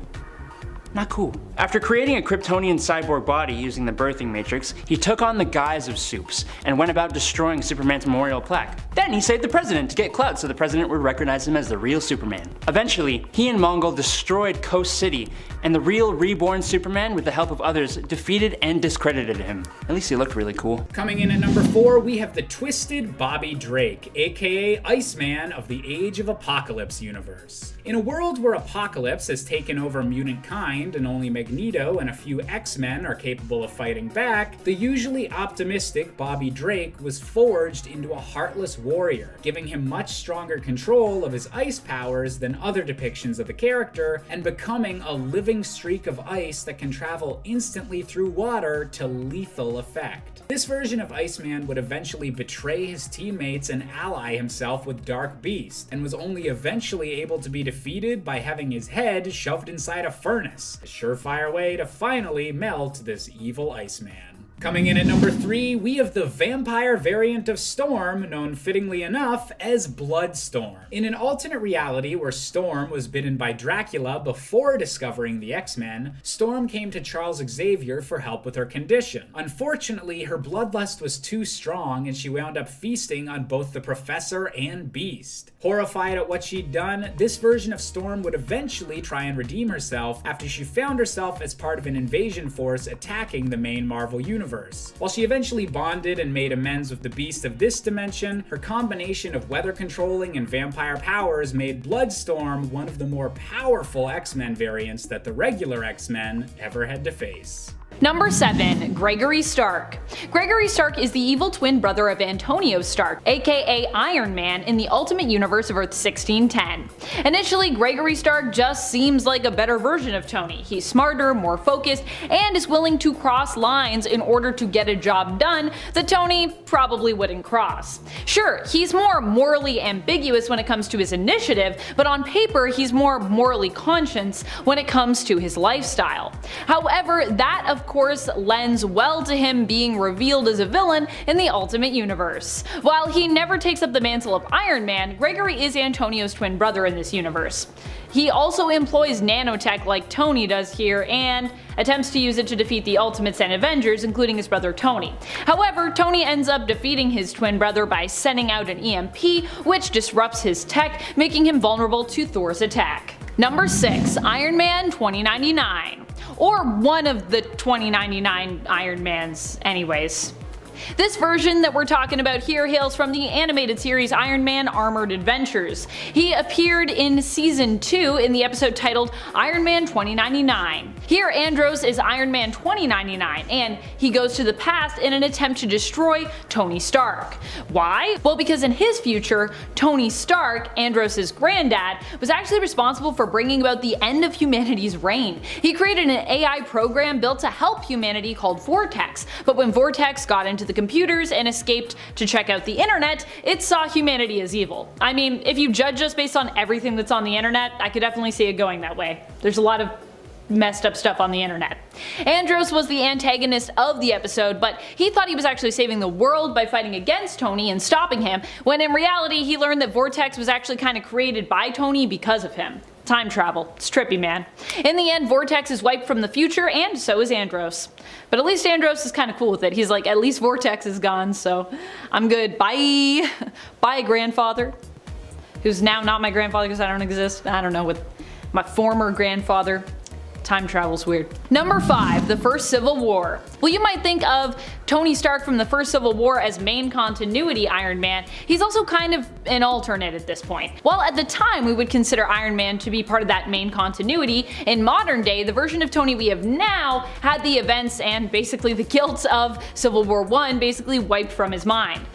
Not cool. After creating a Kryptonian cyborg body using the birthing matrix, he took on the guise of Supes and went about destroying Superman's memorial plaque. Then he saved the president to get clout so the president would recognize him as the real Superman. Eventually, he and Mongol destroyed Coast City, and the real reborn Superman, with the help of others, defeated and discredited him. At least he looked really cool. Coming in at number 4, we have the twisted Bobby Drake, aka Iceman of the Age of Apocalypse universe. In a world where Apocalypse has taken over mutant kind and only Magneto and a few X-Men are capable of fighting back, the usually optimistic Bobby Drake was forged into a heartless warrior, giving him much stronger control of his ice powers than other depictions of the character, and becoming a living living streak of ice that can travel instantly through water to lethal effect. This version of Iceman would eventually betray his teammates and ally himself with Dark Beast, and was only eventually able to be defeated by having his head shoved inside a furnace, a surefire way to finally melt this evil Iceman. Coming in at number 3, we have the vampire variant of Storm, known fittingly enough as Bloodstorm. In an alternate reality where Storm was bitten by Dracula before discovering the X-Men, Storm came to Charles Xavier for help with her condition. Unfortunately, her bloodlust was too strong and she wound up feasting on both the Professor and Beast. Horrified at what she'd done, this version of Storm would eventually try and redeem herself after she found herself as part of an invasion force attacking the main Marvel universe. While she eventually bonded and made amends with the Beast of this dimension, her combination of weather controlling and vampire powers made Bloodstorm one of the more powerful X-Men variants that the regular X-Men ever had to face. Number 7. Gregory Stark. Gregory Stark is the evil twin brother of Antonio Stark, aka Iron Man, in the Ultimate Universe of Earth 1610. Initially, Gregory Stark just seems like a better version of Tony. He's smarter, more focused, and is willing to cross lines in order to get a job done that Tony probably wouldn't cross. Sure, he's more morally ambiguous when it comes to his initiative, but on paper he's more morally conscious when it comes to his lifestyle. However, that of course lends well to him being revealed as a villain in the Ultimate Universe. While he never takes up the mantle of Iron Man, Gregory is Antonio's twin brother in this universe. He also employs nanotech like Tony does here and attempts to use it to defeat the Ultimates and Avengers, including his brother Tony. However, Tony ends up defeating his twin brother by sending out an EMP, which disrupts his tech, making him vulnerable to Thor's attack. Number 6. Iron Man 2099. Or one of the 2099 Iron Mans anyways. This version that we're talking about here hails from the animated series Iron Man Armored Adventures. He appeared in Season 2 in the episode titled Iron Man 2099. Here Andros is Iron Man 2099 and he goes to the past in an attempt to destroy Tony Stark. Why? Well, because in his future, Tony Stark, Andros' granddad, was actually responsible for bringing about the end of humanity's reign. He created an AI program built to help humanity called Vortex, but when Vortex got into the computers and escaped to check out the internet, it saw humanity as evil. I mean, if you judge us based on everything that's on the internet, I could definitely see it going that way. There's a lot of messed up stuff on the internet. Andros was the antagonist of the episode, but he thought he was actually saving the world by fighting against Tony and stopping him, when in reality he learned that Vortex was actually kind of created by Tony because of him. Time travel. It's trippy, man. In the end, Vortex is wiped from the future, and so is Andros. But at least Andros is kind of cool with it. He's like, at least Vortex is gone, so I'm good. Bye! Bye, grandfather. Who's now not my grandfather because I don't exist. I don't know, with my former grandfather. Time travel's weird. Number 5. The First Civil War. Well, you might think of Tony Stark from the First Civil War as main continuity Iron Man. He's also kind of an alternate at this point. While at the time we would consider Iron Man to be part of that main continuity, in modern day the version of Tony we have now had the events and basically the guilt of Civil War I basically wiped from his mind.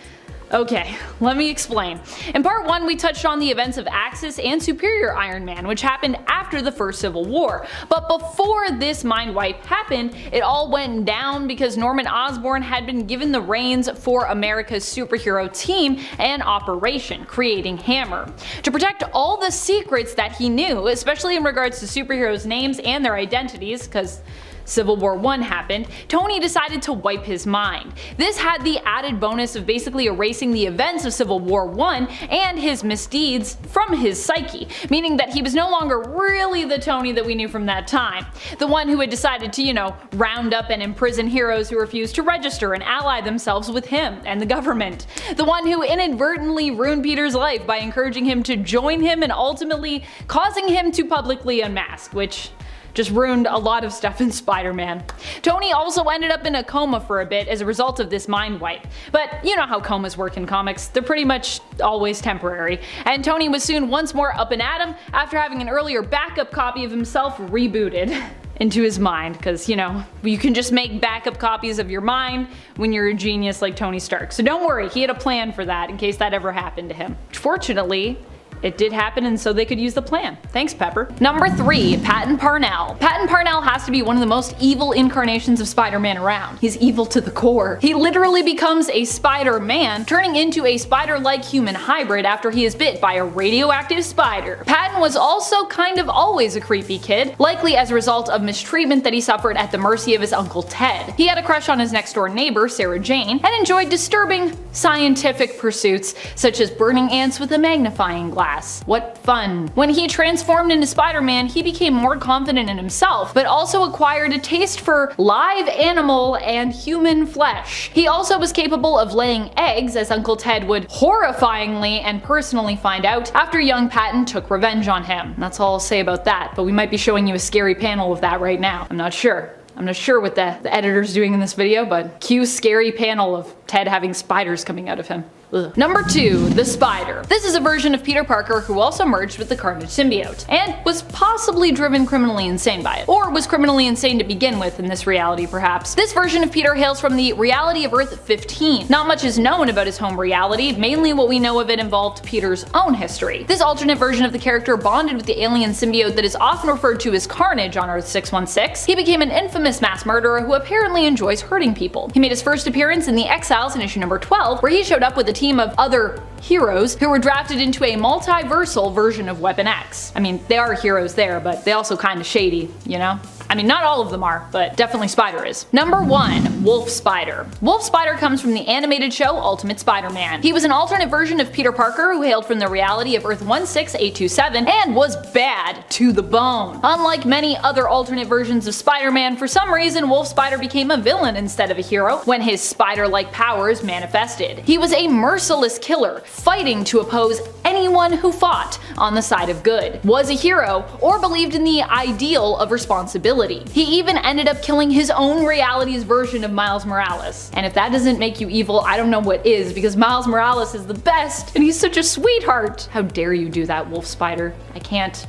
Okay, let me explain. In part 1 we touched on the events of Axis and Superior Iron Man, which happened after the First Civil War. But before this mind wipe happened, it all went down because Norman Osborn had been given the reins for America's superhero team and operation, creating Hammer. To protect all the secrets that he knew, especially in regards to superheroes' names and their identities, because Civil War I happened, Tony decided to wipe his mind. This had the added bonus of basically erasing the events of Civil War I and his misdeeds from his psyche, meaning that he was no longer really the Tony that we knew from that time. The one who had decided to, you know, round up and imprison heroes who refused to register and ally themselves with him and the government. The one who inadvertently ruined Peter's life by encouraging him to join him and ultimately causing him to publicly unmask, which just ruined a lot of stuff in Spider-Man. Tony also ended up in a coma for a bit as a result of this mind wipe. But you know how comas work in comics, they're pretty much always temporary. And Tony was soon once more up and at 'em after having an earlier backup copy of himself rebooted into his mind, because you know, you can just make backup copies of your mind when you're a genius like Tony Stark. So don't worry, he had a plan for that in case that ever happened to him. Fortunately, it did happen, and so they could use the plan. Thanks, Pepper. Number 3, Patton Parnell. Patton Parnell has to be one of the most evil incarnations of Spider-Man around. He's evil to the core. He literally becomes a Spider-Man, turning into a spider-like human hybrid after he is bit by a radioactive spider. Patton was also kind of always a creepy kid, likely as a result of mistreatment that he suffered at the mercy of his Uncle Ted. He had a crush on his next-door neighbor, Sarah Jane, and enjoyed disturbing scientific pursuits such as burning ants with a magnifying glass. What fun. When he transformed into Spider-Man, he became more confident in himself, but also acquired a taste for live animal and human flesh. He also was capable of laying eggs, as Uncle Ted would horrifyingly and personally find out after young Patton took revenge on him. That's all I'll say about that, but we might be showing you a scary panel of that right now. I'm not sure. I'm not sure what the editor's doing in this video, but cue scary panel of Ted having spiders coming out of him. Ugh. Number 2, the Spider. This is a version of Peter Parker who also merged with the Carnage symbiote, and was possibly driven criminally insane by it. Or was criminally insane to begin with in this reality, perhaps. This version of Peter hails from the reality of Earth 15. Not much is known about his home reality, mainly what we know of it involved Peter's own history. This alternate version of the character bonded with the alien symbiote that is often referred to as Carnage on Earth 616. He became an infamous mass murderer who apparently enjoys hurting people. He made his first appearance in the Exiles in issue number 12, where he showed up with a team of other heroes who were drafted into a multiversal version of Weapon X. I mean, they are heroes there, but they also kinda shady, you know? I mean, not all of them are, but definitely Spider is. Number 1, Wolf Spider. Wolf Spider comes from the animated show Ultimate Spider-Man. He was an alternate version of Peter Parker who hailed from the reality of Earth 16827 and was bad to the bone. Unlike many other alternate versions of Spider-Man, for some reason Wolf Spider became a villain instead of a hero when his spider-like powers manifested. He was a merciless killer, fighting to oppose anyone who fought on the side of good, was a hero, or believed in the ideal of responsibility. He even ended up killing his own reality's version of Miles Morales. And if that doesn't make you evil, I don't know what is, because Miles Morales is the best, and he's such a sweetheart. How dare you do that, Wolf Spider? I can't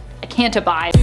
abide.